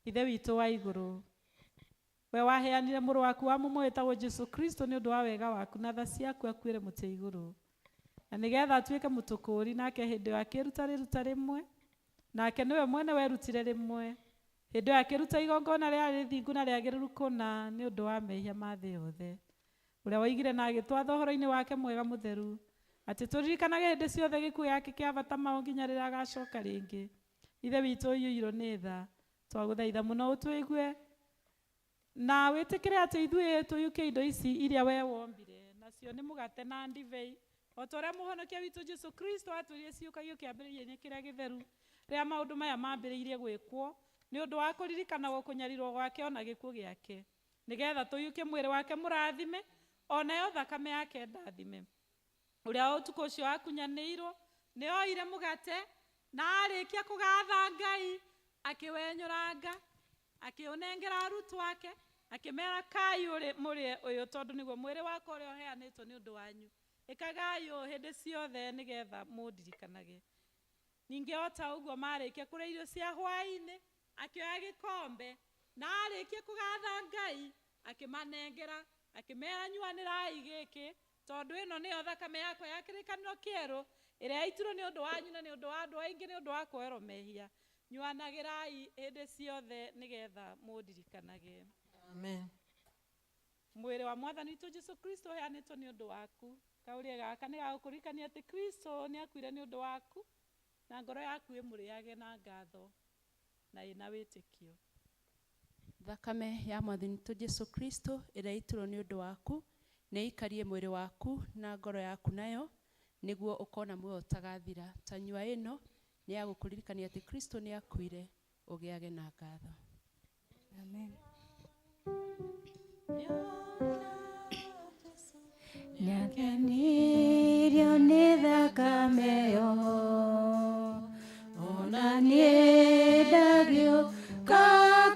ithe witũ wa igũrũ, we waheanire mũrũ waku wa mũmwe wĩtagwo Jesu Kristo nĩ ũndũ wa wega waku na tha ciaku akuĩre mũtĩ igũrũ, na nĩgetha atuĩke mũtũkũri, nake hĩndĩ ĩyo akĩruta rĩruta rĩmwe, nake nĩwe mwene werutire rĩmwe, hĩndĩ ĩyo akĩruta igongona rĩa rĩthingu na rĩagĩrĩru kũna nĩ ũndũ wa mehia ma thĩ yothe, ũrĩa woigire na agĩtwatha ũhoro-inĩ wake mwega mũtheru, atĩ tũririkanage hĩndĩ ciothe gĩkuũ gĩake kĩa bata mao nginya rĩrĩa agacoka rĩngĩ. Ithe witũ ũiyũirwo nĩ tha, twagũthaitha mũno ũtũigue, na wĩtĩkĩre atĩ ithuĩ tũiyũkie indo ici iria we wombire, nacio nĩ mũgate na ndibei, o ta ũrĩa mũhonokia witũ Jesu Kristo atwĩrire ciũkagio kĩambĩrĩria-inĩ kĩrĩa gĩtheru rĩrĩa maũndũ maya mambĩrĩirie gwĩkwo, nĩ ũndũ wa kũririkanagwo kũnyarirwo gwake ona gĩkuũ gĩake, nĩgetha tũiyũkie mwĩrĩ wake mũrathime, onayo thakame yake ndathime, ũrĩa ũtukũ ũcio akunyanĩirwo nĩ oire mũgate na arĩkia kũgatha Ngai akĩwenyũranga, akĩũnengera arutwo ake, akĩmera kai mũrĩe ũyũ tondũ nĩguo mwĩrĩ wakwa ũrĩa ũheanĩtwo nĩ ũndũ wanyu, ĩkagai ũũ hĩndĩ ciothe nĩgetha mũndirikanage. Ningĩ o ta ũguo marĩkia kũrĩa irio cia hwaĩ-inĩ, akĩoya gĩkombe na arĩkia kũgatha Ngai akĩmanengera, akĩmera nyuanĩrai gĩkĩ, tondũ ĩno nĩyo thakame yakwa ya kĩrĩkanĩro kĩerũ, ĩrĩa yaitirwo nĩ ũndũ wanyu na nĩ ũndũ wa andũ aingĩ nĩ ũndũ wa kũoerwo mehia. Nyuanagĩrai hĩndĩ ciothe nĩgetha mũndirikanage. Amen. Mwĩrĩ wa mwathani witũ Jesu Kristo ũheanĩtwo nĩ ũndũ waku. Kaũrĩa gaka nĩ gagũkũririkania atĩ Kristo nĩ akuire nĩ ũndũ waku, na ngoro yaku ĩmũrĩage na ngatho na ĩna wĩtĩkio. Thakame ya mwathani witũ Jesu Kristo ĩrĩa yaitirwo nĩ ũndũ waku, nĩ ĩikarie mwĩrĩ waku na ngoro yaku nayo, nĩguo ũkona muoyo ũtagathira. Ta nyua ĩno nĩ ya gũkũririkania atĩ Kristo nĩ akuire, ũgĩage na ngatho. Amen. Nyakenirio nĩ thakame yo, ona niĩ ndagĩũka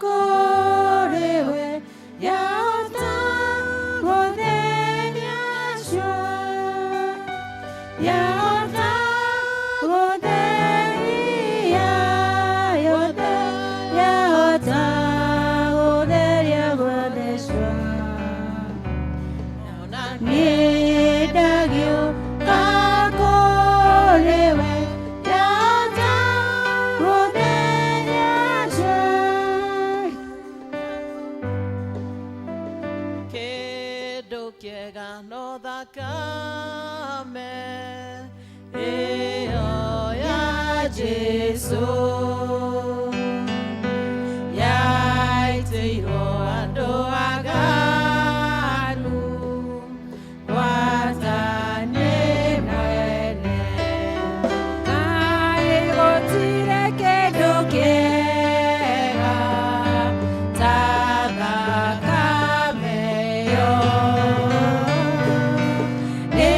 kũrĩ we, yahota gũtheria cio, yahota gũtheria yothe, yahota gũtheria guothe cio, ona niĩ ndagĩũka kũrĩ we, yahota gũtheria cio. Kĩndũ kĩega no thakame ĩyo ya Jesũ, yaitĩirwo andũ aganu, wathani mwene. Kaĩ gũtirĩ kĩndũ kĩega ta thakame ĩyo, nĩ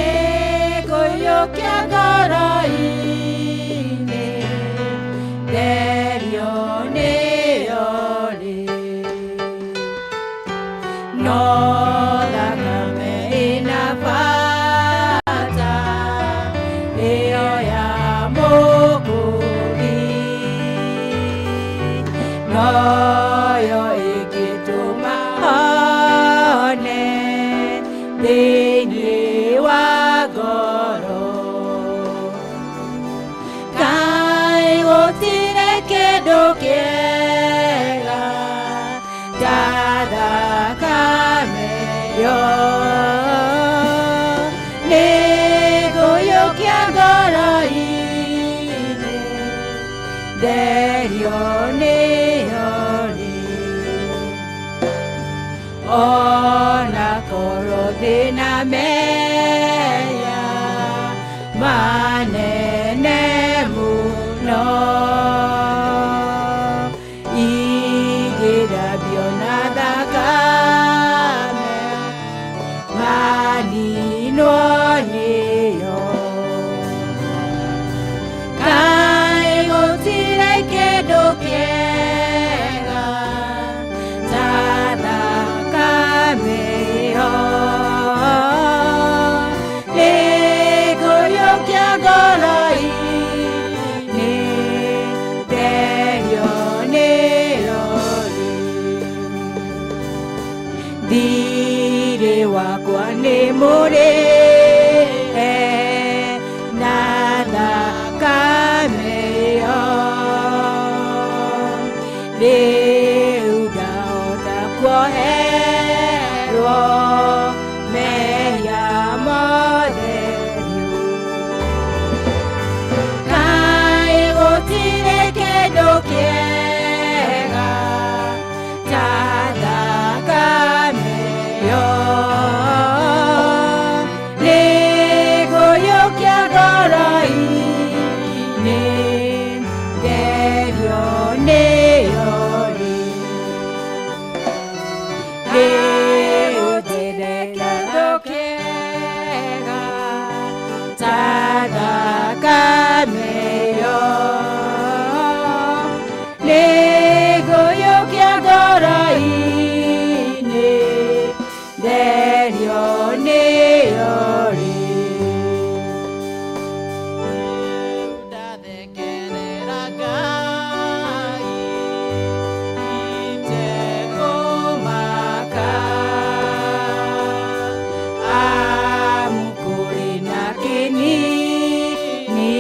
kũiyũkia ngoro-inĩ, therio nĩyo rĩ. No thakame ĩna bata ĩyo ya Mũkũũri, noyo ĩngĩtũma hone thĩinĩ wa ngoro. Kaĩ gũtirĩ kĩndũ kĩega ta thakame ĩyo, nĩ kũiyũkia ngoro-inĩ, therio nĩyo rĩ. Ona korwo ndĩna mehia manene mũno, ingĩthambio na thakame, maninwo nĩyo. Kaĩ gũtirĩ kĩndũ kĩega rĩu ndahota kuoherwo mehia mothe biũ. Kaĩ gũtirĩ kĩndũ kĩega ta thakame ĩyo, nĩngũiyũkia ngoro-inĩ ngerio nĩyo rĩu ndirĩ kĩndũ kĩega ta thakame ĩyo, nĩngũiyũkia ngoro-inĩ ngerio nĩyo ndathekerera Ngai itekũmaka, amu kũrĩ na kĩnini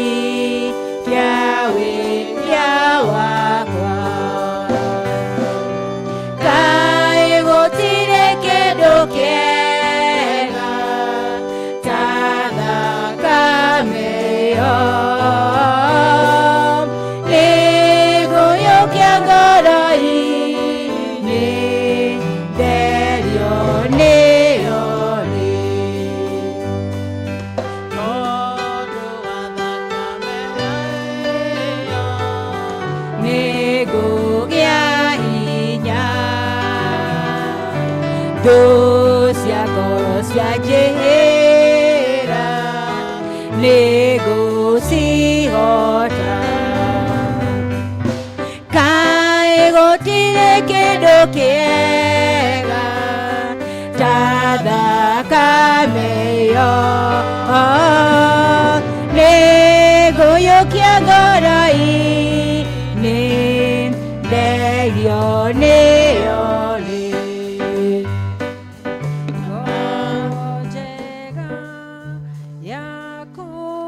kĩa wĩra wakwa. Kaĩ gũtirĩ kĩndũ kĩega ta thakame ĩyo, nĩngũiyũkia ngoro-inĩ ngerio nĩyo nĩngũgĩa hinya, thũ cia ngoro cianjĩra nĩngũcihota. Kaĩ gũtirĩ kĩndũ kĩega ta thakame ĩyo, nĩngũiyũkia ngoro-inĩ ngerio nĩyo njega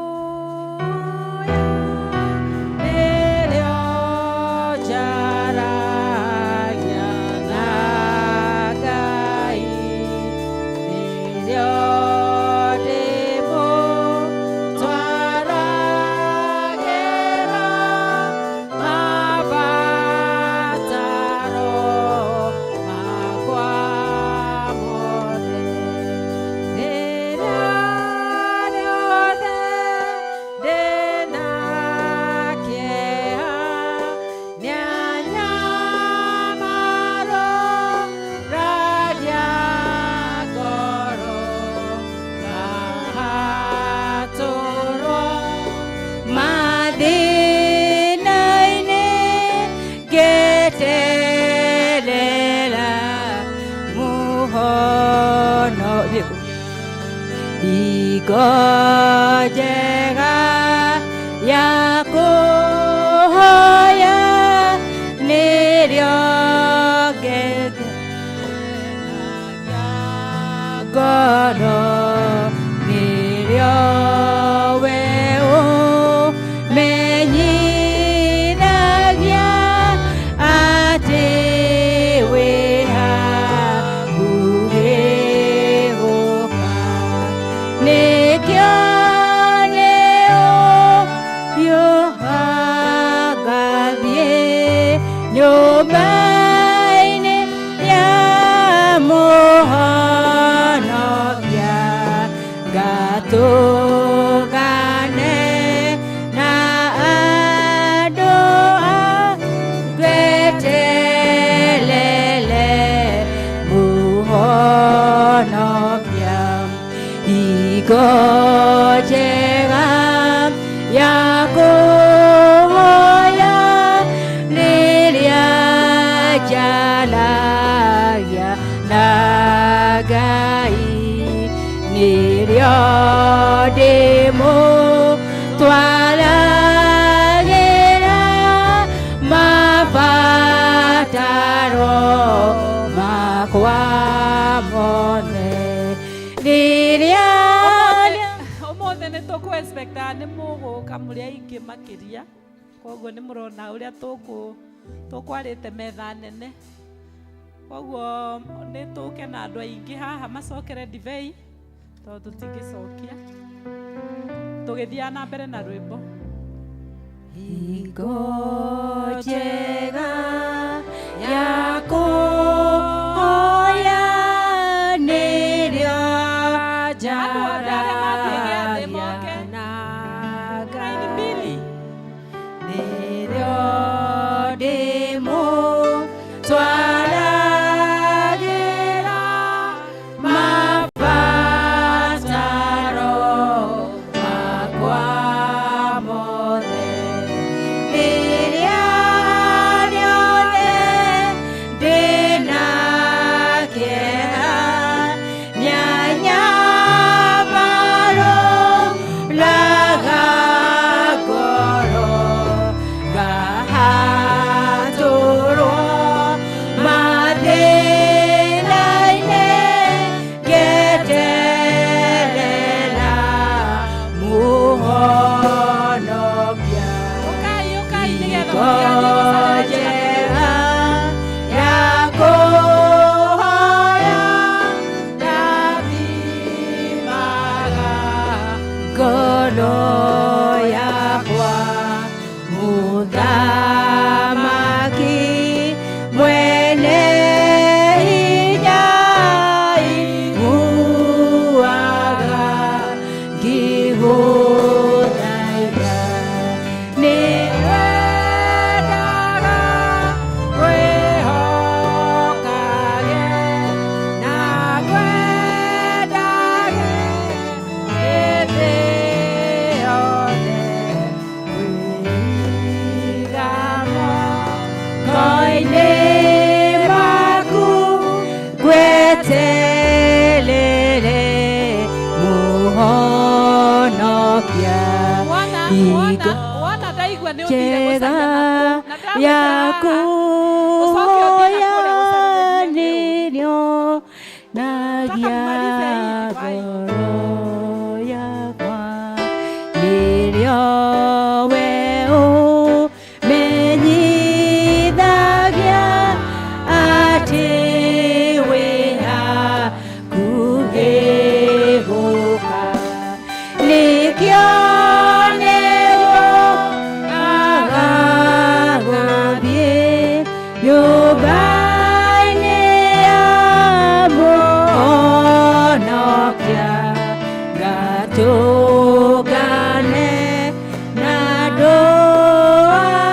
yakuoya nĩrĩo njaragia na Ngai, nĩrĩo ndĩmũtwaragĩra mabataro makwa mothe. Rĩrĩa rĩothe ndĩna kĩeha nĩanyamarũragia ngoro, ngahatũrwo mathĩna-inĩ ngĩeterera mũhono. Hingo njega ya kũhoya nĩrĩo ngoro, nĩrĩo we ũmenyithagia atĩ wĩ hakuhĩ gũka. Nĩkĩo nĩũngathiĩ nyũmba-inĩ ya mũhonokia, ngatũgane na andũ ngweterere mũhonokia. Hingo njega ya kũhoya rĩrĩa njaragia na Ngai, nĩrĩo ndĩmũtwaragĩra mabataro makwa mothe. Rĩrĩa ũmũthĩ nĩ tũkũ-expecta nĩ mũgũka mũrĩ aingĩ makĩria, koguo nĩ mũrona ũrĩa tukwarite metha nene koguo nĩ tũke na andũ aingĩ haha macokere ndibei tondũ tũtingĩcokia tũgĩthiaga na mbere na rwĩmbo Hingo njega ya kũhoya nĩrĩo njaragia na Ngai nĩrĩo ndĩmũtwaragĩra mabataro makwa mothe rĩrĩa rĩothe ndĩna kĩeha nyanyambarũraga ngoro ngahatũrwo mathĩna-inĩ ngeterera mũhonokia hingo njega ya kũhoya ndathimaga ngoro yakwa mũthamaki mwene hinya iguaga ngĩgũthaitha nĩ wendaga wĩhokage na ngwendage hĩndĩ yothe wĩigamo koine maku ngweterere mũhonokia hingo njega yaku hoya nĩrĩo nagia ngoro yakwa nĩrĩo we ũmenyithagia atĩ wĩ hakuhĩ gũka nĩkĩo agagũthiĩ nyũmba-inĩ ya mũhonokia gatũngane na andũ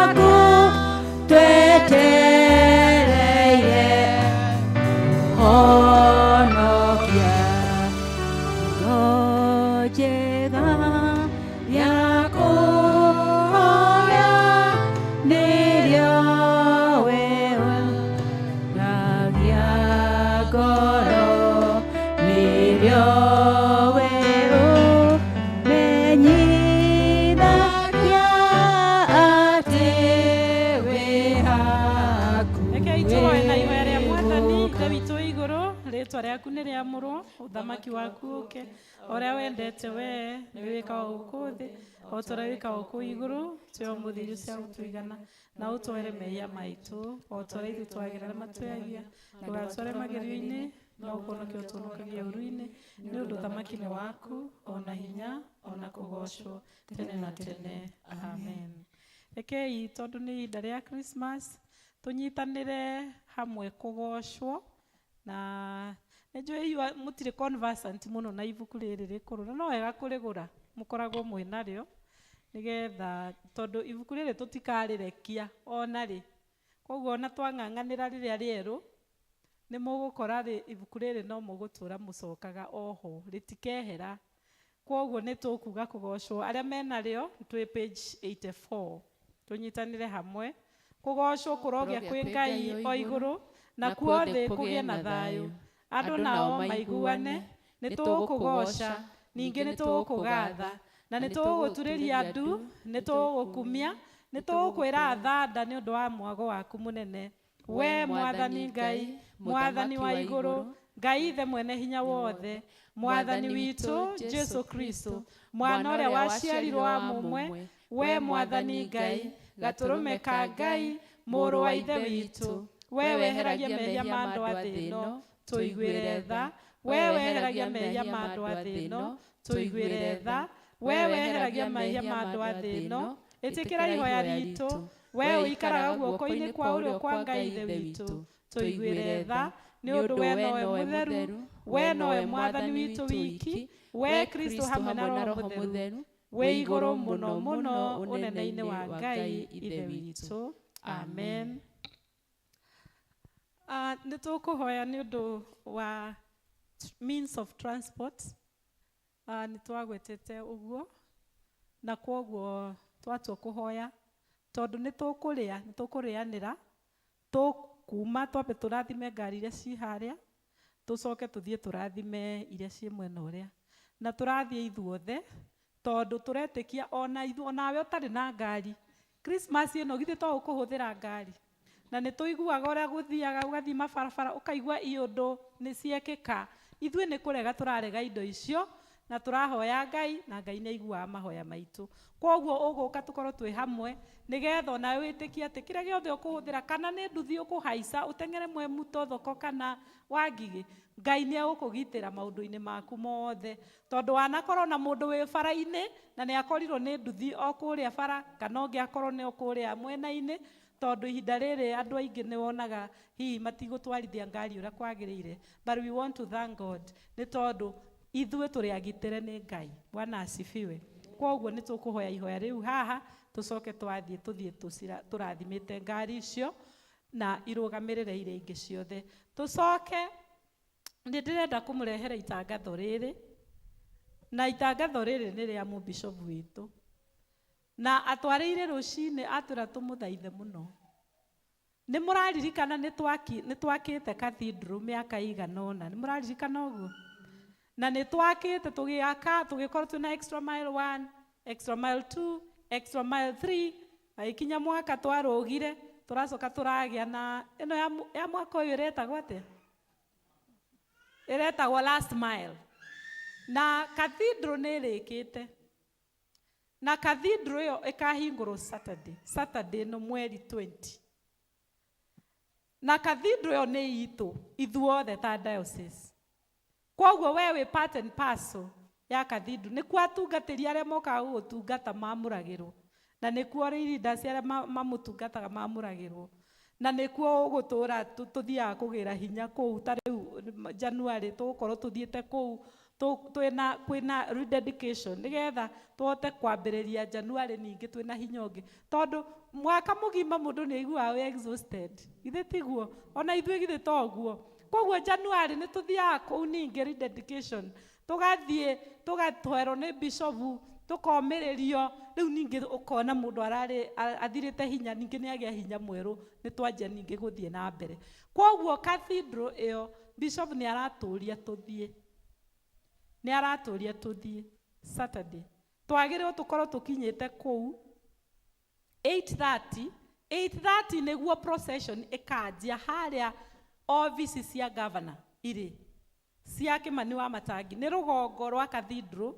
aku twetereire mũhonokia hingo njega ya kũhoya nĩrĩo wewe ngagia ngoro nĩrĩo wewe menyithagia atĩ wĩ hakuhĩ rekei tũhoe na ihoya rĩa mwathani Ithe witũ wĩ igũrũ rĩĩtwa rĩaku nĩ rĩamũrwo ũthamaki waku ũke ũrĩa wendete wee nĩ wĩkaga gũkũ thĩ o ta ũrĩa wĩkaga gũkũ igũrũ tũhe ũmũthĩ irio cia gũtũigana na ũtware mehia maitũ o ta ũrĩa ithuĩ twagĩra arĩa matwĩhagia ndũgatware magerio-inĩ no ũkũhonokie ũtũhonokagia ũru-inĩ nĩ ũndũ ũthamaki nĩ waku ona hinya ona kũgocwo tene na tene amen rekei tondũ nĩ ihinda rĩa Christmas tũnyitanĩre hamwe kũgocwo na nĩnjũĩ mũtirĩ conversant mũno na ibuku rĩrĩ rĩkũrũ na no wega kũrĩgũra mũkoragwo mwĩ narĩo nĩgetha tondũ ibuku rĩrĩ tũtikarĩrekia ona rĩ koguo ona twang'ang'anĩra rĩrĩa rĩerũ nĩ mũgũkora ibuku rĩrĩ no mũgũtũra mũcokaga oho rĩtikehera koguo nĩ tũkuga kũgocwo arĩa menarĩo twĩ page 84 tũnyitanĩre hamwe kũgocwo kũrogĩa kwĩ Ngai o igũrũ na kuo thĩ kũgĩe na thayũ andũ nao maiguane nĩ tũgũkũgoca ningĩ nĩ tũgũkũgatha na nĩ tũgũgũturĩria ndu nĩ tũgũkumia nĩ tũgũkwĩra thanda nĩ ũndũ wa mwago waku mũnene we mwathani Ngai mwathani wa igũrũ Ngai ithe mwene hinya wothe mwathani witũ Jesu Kristo mwana ũrĩa waciarirwo wa mũmwe we mwathani Ngai gatũrũme ka Ngai mũrũ wa ithe witũ, we weheragia mehia ma andũ a thĩ ĩno, tũiguĩre tha. We weheragia mehia ma andũ a thĩ ĩno, tũiguĩre tha. We weheragia mehia ma andũ a thĩ ĩno, ĩtĩkĩra ihoya ritũ. We ũikaraga guoko-inĩ kwa ũrĩo kwa Ngai ithe witũ, tũiguĩre tha. Nĩ ũndũ we nowe mũtheru, we nowe mwathani witũ wiki, we Kristo hamwe na Roho Mũtheru, we igũrũ mũno mũno ũnene-inĩ wa Ngai ithe witũ. Amen. Nĩ tũkũhoya nĩ ũndũ wa means of transport. Nĩ twagwetete ũguo, na kwoguo twatua kũhoya tondũ nĩ tũkũrĩanĩra, tũkuma twambe tũrathime ngari iria ci harĩa, tũcoke tũthiĩ tũrathime iria ciĩ mwena ũrĩa, na tũrathiĩ ithuothe tondũ tũretĩkia onawe ũtarĩ na ngari, Christmas ĩno githĩ to ũkũhũthĩra ngari, na nĩ tũiguaga ũrĩa gũthiaga ũgathiĩ mabarabara ũkaigua iũndũ nĩ ciekĩka. Ithuĩ nĩ kũrega tũrarega indo icio, na tũrahoya Ngai, na Ngai nĩ aiguaga mahoya maitũ. Kwoguo ũgũka tũkorwo twĩ hamwe nĩgetha onawe wĩtĩkie atĩ kĩrĩa gĩothe ũkũhũthĩra, kana nĩ nduthi ũkũhaica ũteng'ere Mwemuto thoko kana Wangigĩ, Ngai nĩ egũkũgitĩra maũndũ-inĩ maku mothe, tondũ wanakorwo na mũndũ wĩ bara-inĩ na nĩ akorirwo nĩ nduthi o kũrĩa bara, kana ũngĩ akorwo nĩ o kũrĩa mwena-inĩ, tondũ ihinda rĩrĩ andũ aingĩ nĩ wonaga hihi matigũtwarithia ngari ũrĩa kwagĩrĩire. But we want to thank God nĩ tondũ ithuĩ tũrĩ agitĩre nĩ Ngai. Bwana asifiwe. Kwoguo nĩ tũkũhoya ihoya rĩu haha, tũcoke tũthiĩ tũrathimĩte ngari icio na irũgamĩrĩre iria ingĩ ciothe. Tũcoke nĩ ndĩrenda kũmũrehera itangatho rĩrĩ, na itangatho rĩrĩ nĩ rĩa mũbishopu witũ, na atwarĩire rũcinĩ atwĩra tũmũthaithe mũno. Nĩ mũraririkana nĩ twakĩte cathedral mĩaka igana ũna, nĩ mũraririkana ũguo? Na nĩ twakĩte tũgĩaka, tũgĩkorwo twĩna extra mile 1, extra mile 2, extra mile 3, ikinya mwaka twarũgire, tũracoka tũragĩa na ĩno ya mwaka ũyũ ĩretagwo atĩa? Ĩretagwo last mile. Na cathedral nĩ ĩrĩkĩte, na cathedral ĩyo ĩkahingũrwo Saturday no mweri 20. Na cathedral ĩyo nĩ itũ ithuothe ta diocese. Kwoguo we wĩ part and parcel ya cathedral, nĩkuo atungatĩri arĩa mokaga gũgũtungata mamũragĩrwo, na nĩkuo leaders arĩa mamũtungataga mamũragĩrwo, na nĩkuo ũgũtũra tũthiaga kũgĩra hinya kũu. Ta rĩu January tũgũkorwo tũthiĩte kũu kwĩna rededication nĩgetha tũhote kwambĩrĩria January ningĩ twĩna hinya ũngĩ, tondũ mwaka mũgima mũndũ nĩ aiguaga wĩ exhausted, githĩ tiguo? Ona ithuĩ githĩ toguo? Kwoguo January nĩ tũthiaga kũu ningĩ rededication, tũgathiĩ tũgatwerwo nĩ bishopu, tũkomĩrĩrio, rĩu ningĩ ũkona mũndũ athirĩte hinya, ningĩ nĩ agĩa hinya mwerũ, nĩ twanjia ningĩ gũthiĩ na mbere. Kwoguo cathedral ĩyo bishop nĩ aratũria tũthiĩ Saturday. Twagĩrĩirwo tũkorwo tũkinyĩte kũu 8:30 nĩguo procession ĩkanjia harĩa office cia governor irĩ cia Kimani wa Matangi, nĩ rũgongo rwa cathedral.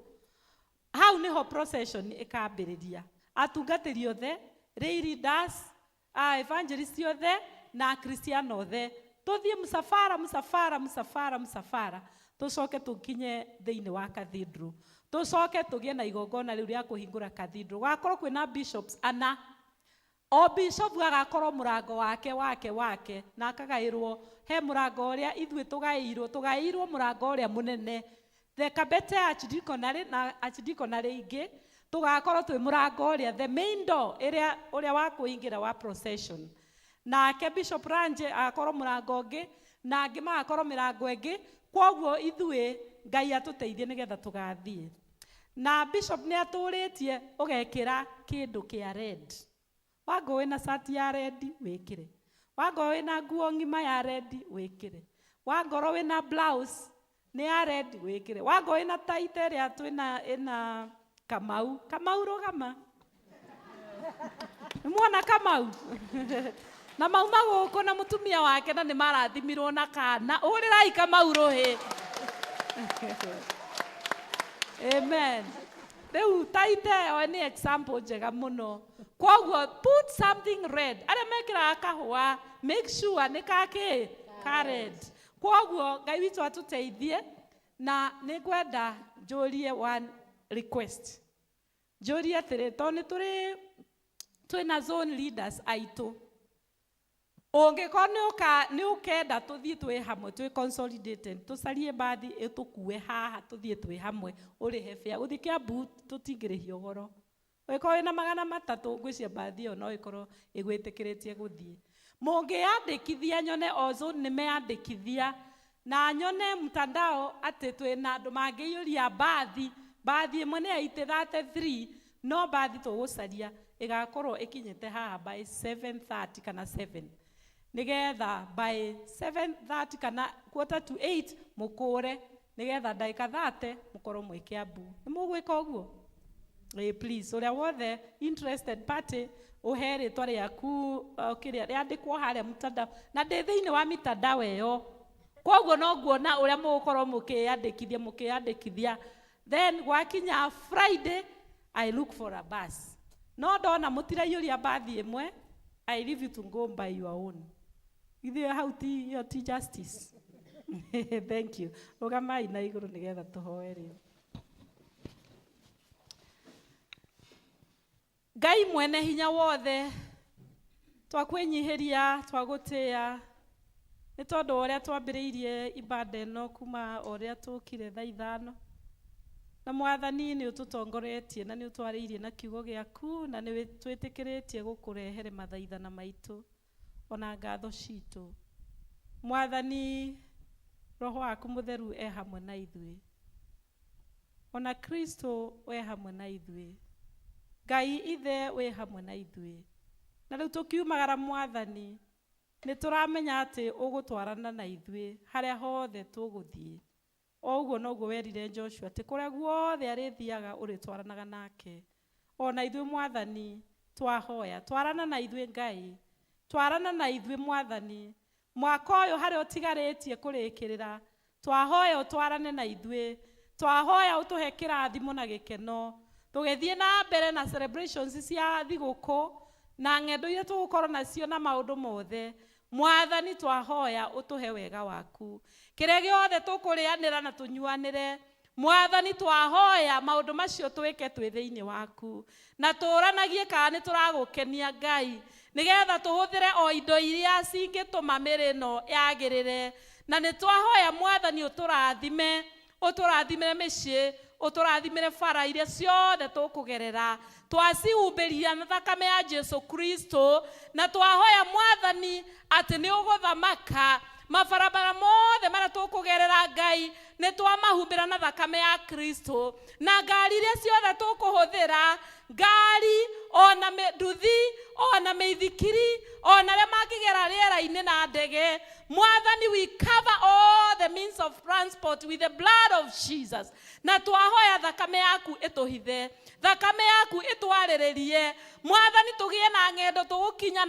Hau niho procession ĩkambĩrĩria, atungatĩri othe, lay leaders, evangelist othe na Kristiano othe, tũthiĩ mũsafara, tũcoke tũkinye thĩinĩ wa cathedral, tũcoke tũgĩe na igongona rĩu rĩa kũhingũra cathedral. Gwakorwo kwĩna bishops ana, o bishop agakorwo mũrango wake na akagaĩrwo he mũrango ũrĩa ithuĩ tũgaĩirwo mũrango ũrĩa mũnene, the Kabete archdeaconry na archdeaconry ingĩ tũgakorwo twĩ mũrango ũrĩa the main door ũrĩa wa kũingĩra wa procession, nake Bishop Ranje agakorwo mũrango ũngĩ na angĩ magakorwo mĩrango ĩngĩ. Kwoguo ithuĩ Ngai atũteithie nĩgetha tũgathiĩ. Na bishop nĩ atũrĩtie ũgekĩra kĩndũ kĩa red. Wangũ wĩna shati ya red wĩkĩre, wangũ wĩna nguo ng'ima ya red wĩkĩre, wangũ wĩna blouse nĩ ya red wĩkĩre, wangũ wĩna tight ĩrĩa twĩna Kamau rũgama. Nĩmuona Kamau? Na mauma gũkũ na mũtumia wake na nĩ marathimirwo na kana. Ũrĩrai Kamau rũhĩ. Amen. Rĩu taita ni example njega mũno. Koguo put something red. Arĩa mekĩraga kahũa, make sure nĩ kakĩ ka red. Koguo Ngai witũ atũteithie na nĩngwenda njũrie one request. Njũrie atĩrĩ, tondũ twĩna zone leaders aitũ. Ũngĩkorwo nĩ ũkenda tũthiĩ twĩ hamwe, twĩ consolidated, tũcarie mbathi ĩtũkue haha tũthiĩ twĩ hamwe, ũrĩhe fare. Gũthiĩ Kiambu tũtingĩrĩhio goro. Ũngĩkorwo wĩna 300 ngwĩcia mbathi ĩyo no ĩkorwo ĩgwĩtĩkĩrĩtie gũthiĩ. Mũngĩyandĩkithia nyone o zone nĩmeyandĩkithia na nyone mtandao atĩ twĩna andũ mangĩiyũria mbathi ĩmwe nĩ yaitĩ 33, no mbathi tũgũcaria ĩgakorwo ĩkinyĩte haha by 7:30 kana 7. Nigetha by 7:30 kana 7:45 mũkũre, nigetha ndagĩka 30 mũkorwo mwĩ Kiambu. Nĩ mũgwĩka ũguo? Please, ũrĩa wothe interested party ũhe rĩtwa rĩaku kĩrĩa rĩandĩkwo harĩa mtandao na ndĩ thĩinĩ wa mitandao ĩyo. Koguo no nguona ũrĩa mũgũkorwo mũkĩyandĩkithia. Then gwakinya Friday, I look for a bus. No ndona mũtiraiyũria mbathi ĩmwe, I leave you to go by your own. Ithuĩ hau ti justice. Thank you. Rũgamai na igũrũ nĩgetha tũhoe rĩu. Ngai mwene hinya wothe, twakwĩnyihĩria, twagũtĩĩa, nĩ tondũ ũrĩa twambĩrĩirie ibada ĩno kuma ũrĩa tũkire thaa 5. Na Mwathani nĩ ũtũtongoretie na nĩ ũtwarĩirie na kiugo gĩaku na nĩ twĩtĩkĩrĩtie gũkũrehere mathaithana maitũ ona ngatho citũ. Mwathani, Roho waku mũtheru hamwe na ithuĩ. Ona Kristo hamwe na ithuĩ. Ngai ithe hamwe na ithuĩ. Na rĩu tũkiumagara Mwathani, nĩ tũramenya atĩ ũgũtwarana na ithuĩ harĩa hothe tũgũthiĩ. O ũguo noguo werire Joshua atĩ kũrĩa guothe arĩthiaga ũrĩtwaranaga nake. Ona ithuĩ Mwathani twahoya, twarana na ithuĩ Ngai, twarana na ithuĩ Mwathani. Mwaka ũyũ harĩa ũtigarĩtie kũrĩkĩrĩra, twahoya ũtwarane na ithuĩ, twahoya ũtũhe kĩrathimo na gĩkeno. Tũgĩthiĩ na mbere na celebrations cia thigũkũ na ng'endo iria tũgũkorwo nacio na maũndũ mothe. Mwathani twahoya ũtũhe wega waku. Kĩrĩa gĩothe tũkũrĩanĩra na tũnyuanĩre. Mwathani twahoya maũndũ macio twĩke twĩ thĩinĩ waku. Na tũranagie kana nĩ tũragũkenia Ngai. Nĩgetha tũhũthĩre o indo iria cingĩtũma mĩrĩ ĩno yagĩrĩre. Na nĩ twahoya Mwathani ũtũrathime, ũtũrathimĩre mĩciĩ, ũtũrathimĩre bara iria ciothe tũkũgerera. Twacihumbĩria na thakame ya Jesu Kristo na twahoya Mwathani atĩ nĩ ũgũthamaka mabarabara mothe marĩa tũkũgerera Ngai, nĩ twamahumbĩra na thakame ya Kristo. Na ngari iria ciothe tũkũhũthĩra, ngari ona nduthi ona mĩithikiri ona arĩa mangĩgera rĩera-inĩ na ndege. Mwathani, we cover all the means of transport with the blood of Jesus. Na twahoya thakame yaku ĩtũhithe, thakame yaku ĩtwarĩrĩrie. Mwathani, tũgĩe na ng'endo tũgũkinya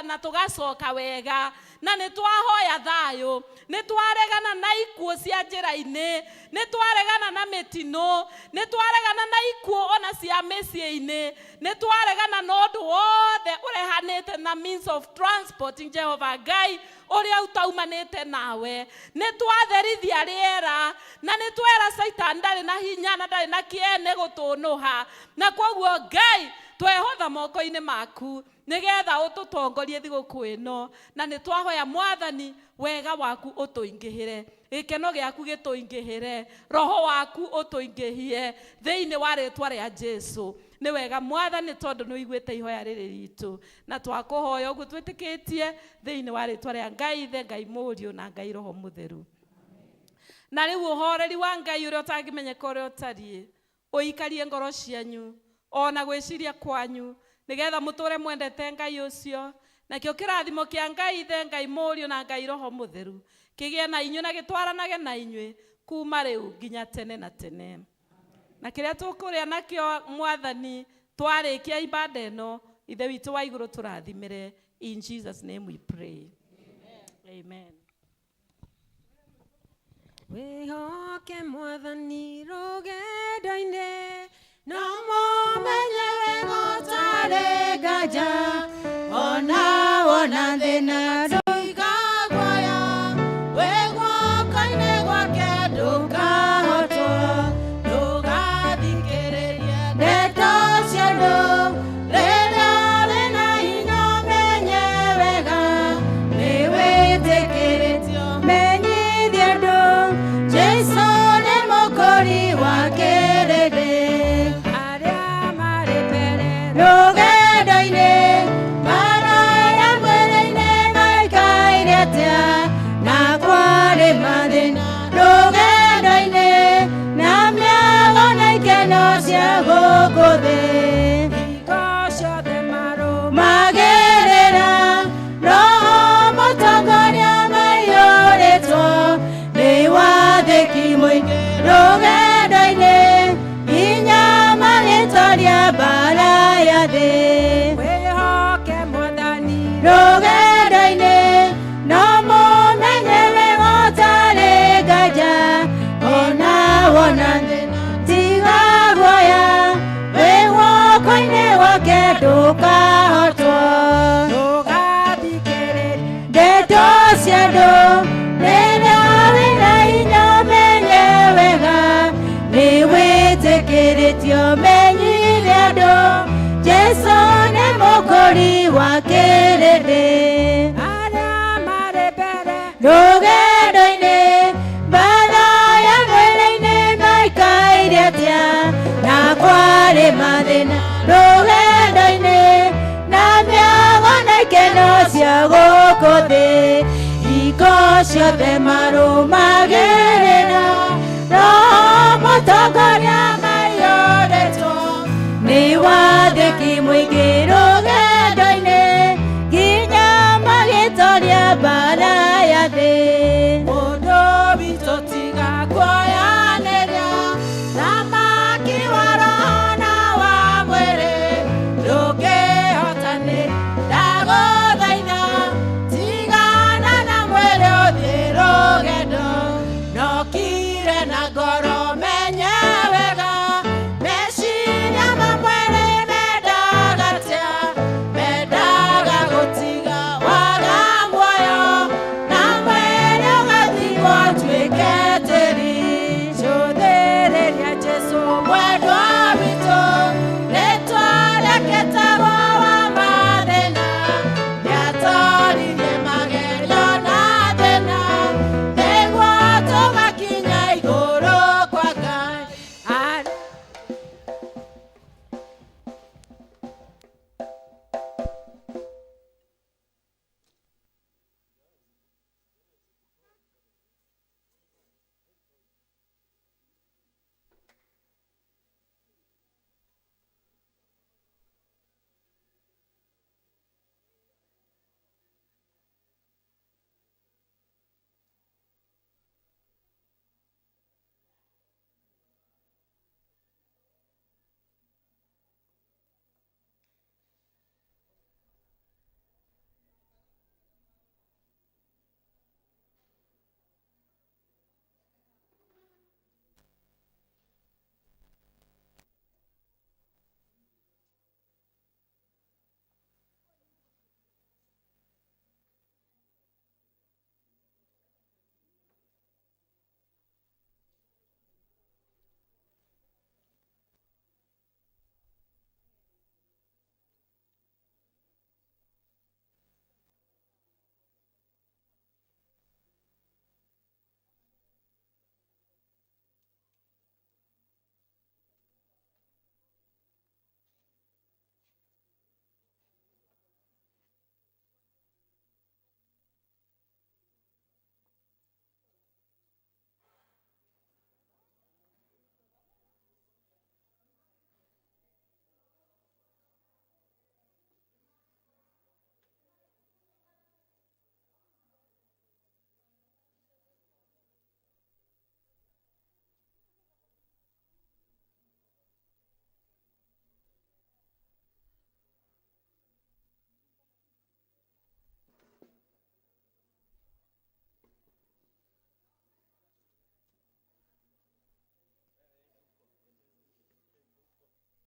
na tũgacoka wega. Na nĩ twahoya thayũ, nĩ twaregana na ikuũ cia njĩra-inĩ, nĩ twaregana na mĩtino, nĩ twaregana na ikuũ ona cia mĩciĩ-inĩ, nĩ twaregana na ũndũ wothe ũrehanĩte na means of transport. Jehova Ngai ũrĩa utaumanĩte nawe, nĩ twatherithia rĩera na nĩ twera Satan ndarĩ na hinya na ndarĩ na kĩene gũtũnũha. Na koguo Ngai twehotha moko-inĩ maku nĩgetha ũtũtongorie thigũkũ ĩno. Na nĩ twahoya Mwathani wega waku ũtũingĩhĩre, gĩkeno gĩaku gĩtũingĩhĩre, Roho waku ũtũingĩhie thĩinĩ wa rĩtwa rĩa Jesu. Nĩ wega Mwathani tondũ nĩ ũiguĩte ihoya rĩrĩ ritũ, na twakũhoya ũguo twĩtĩkĩtie thĩinĩ wa rĩtwa rĩa Ngai Ithe, Ngai Mũriũ na Ngai Roho Mũtheru. Na rĩu ũhoreri wa Ngai ũrĩa ũtangĩmenyeka ũrĩa ũtariĩ ũikarie ngoro cianyu ona gwĩciria kwanyu, nĩgetha mũtũre mwendete Ngai ũcio. Nakĩo kĩrathimo kĩa Ngai Ithe, Ngai Mũriũ na Ngai Roho Mũtheru kĩgĩe na inyuĩ na gĩtwaranage na inyuĩ kuma rĩu nginya tene na tene. Na kĩrĩa tũkũrĩa nakĩo Mwathani twarĩkia ibada ĩno, Ithe witũ wa igũrũ tũrathimĩre. In Jesus name we pray. Amen. Wĩhoke Mwathani rũgendo-inĩ no mũmenye wega ũtarĩ nganja ona wona thĩna ndũigagwoya wĩ guoko-inĩ gwake ndũkahotwo ndũgathikĩrĩrie ndeto cia andũ rĩrĩa ũrĩ na hinya ũmenye wega nĩ wĩtĩkĩrĩtio menyithie andũ Jesũ nĩ mũkũri wa kĩrĩndĩ arĩa marĩ mbere rũgendo-inĩ maraya mwĩrĩ-inĩ maikaire atĩa na kwarĩ mathĩna rũgendo-inĩ na mĩago na ikeno cia gũkũ thĩ hingo ciothe marũmagĩrĩra roho mũtongoria maiyũrĩtwo nĩ wathĩki mũingĩ rũgendo-inĩ hinya magĩtoria mbara ya thĩ wĩhoke mwathani rũgendo-inĩ no mũmenye wega ũtarĩ nganja ona wona thĩna tiga guoya wĩ guoko-inĩ gwake ndũkahotwo ndũgathikĩrĩrie ndeto cia andũ rĩrĩa wĩ na hinya ũmenye wega nĩ wĩtĩkĩrĩtio menyithie andũ Jesũ nĩ mũkũri wa kĩrĩndĩ arĩa marĩ mbere rũgendo-inĩ mbatha ya mwĩrĩ-inĩ maikaire atĩa na kwarĩ mathĩna rũgendo-inĩ na mĩago na ikeno cia gũkũ thĩ hingo ciothe marũmagĩrĩra roho mũtongoria maiyũrĩtwo nĩ wathĩki mũingĩ rũgendo-inĩ nginya magĩtoria mbara ya thĩ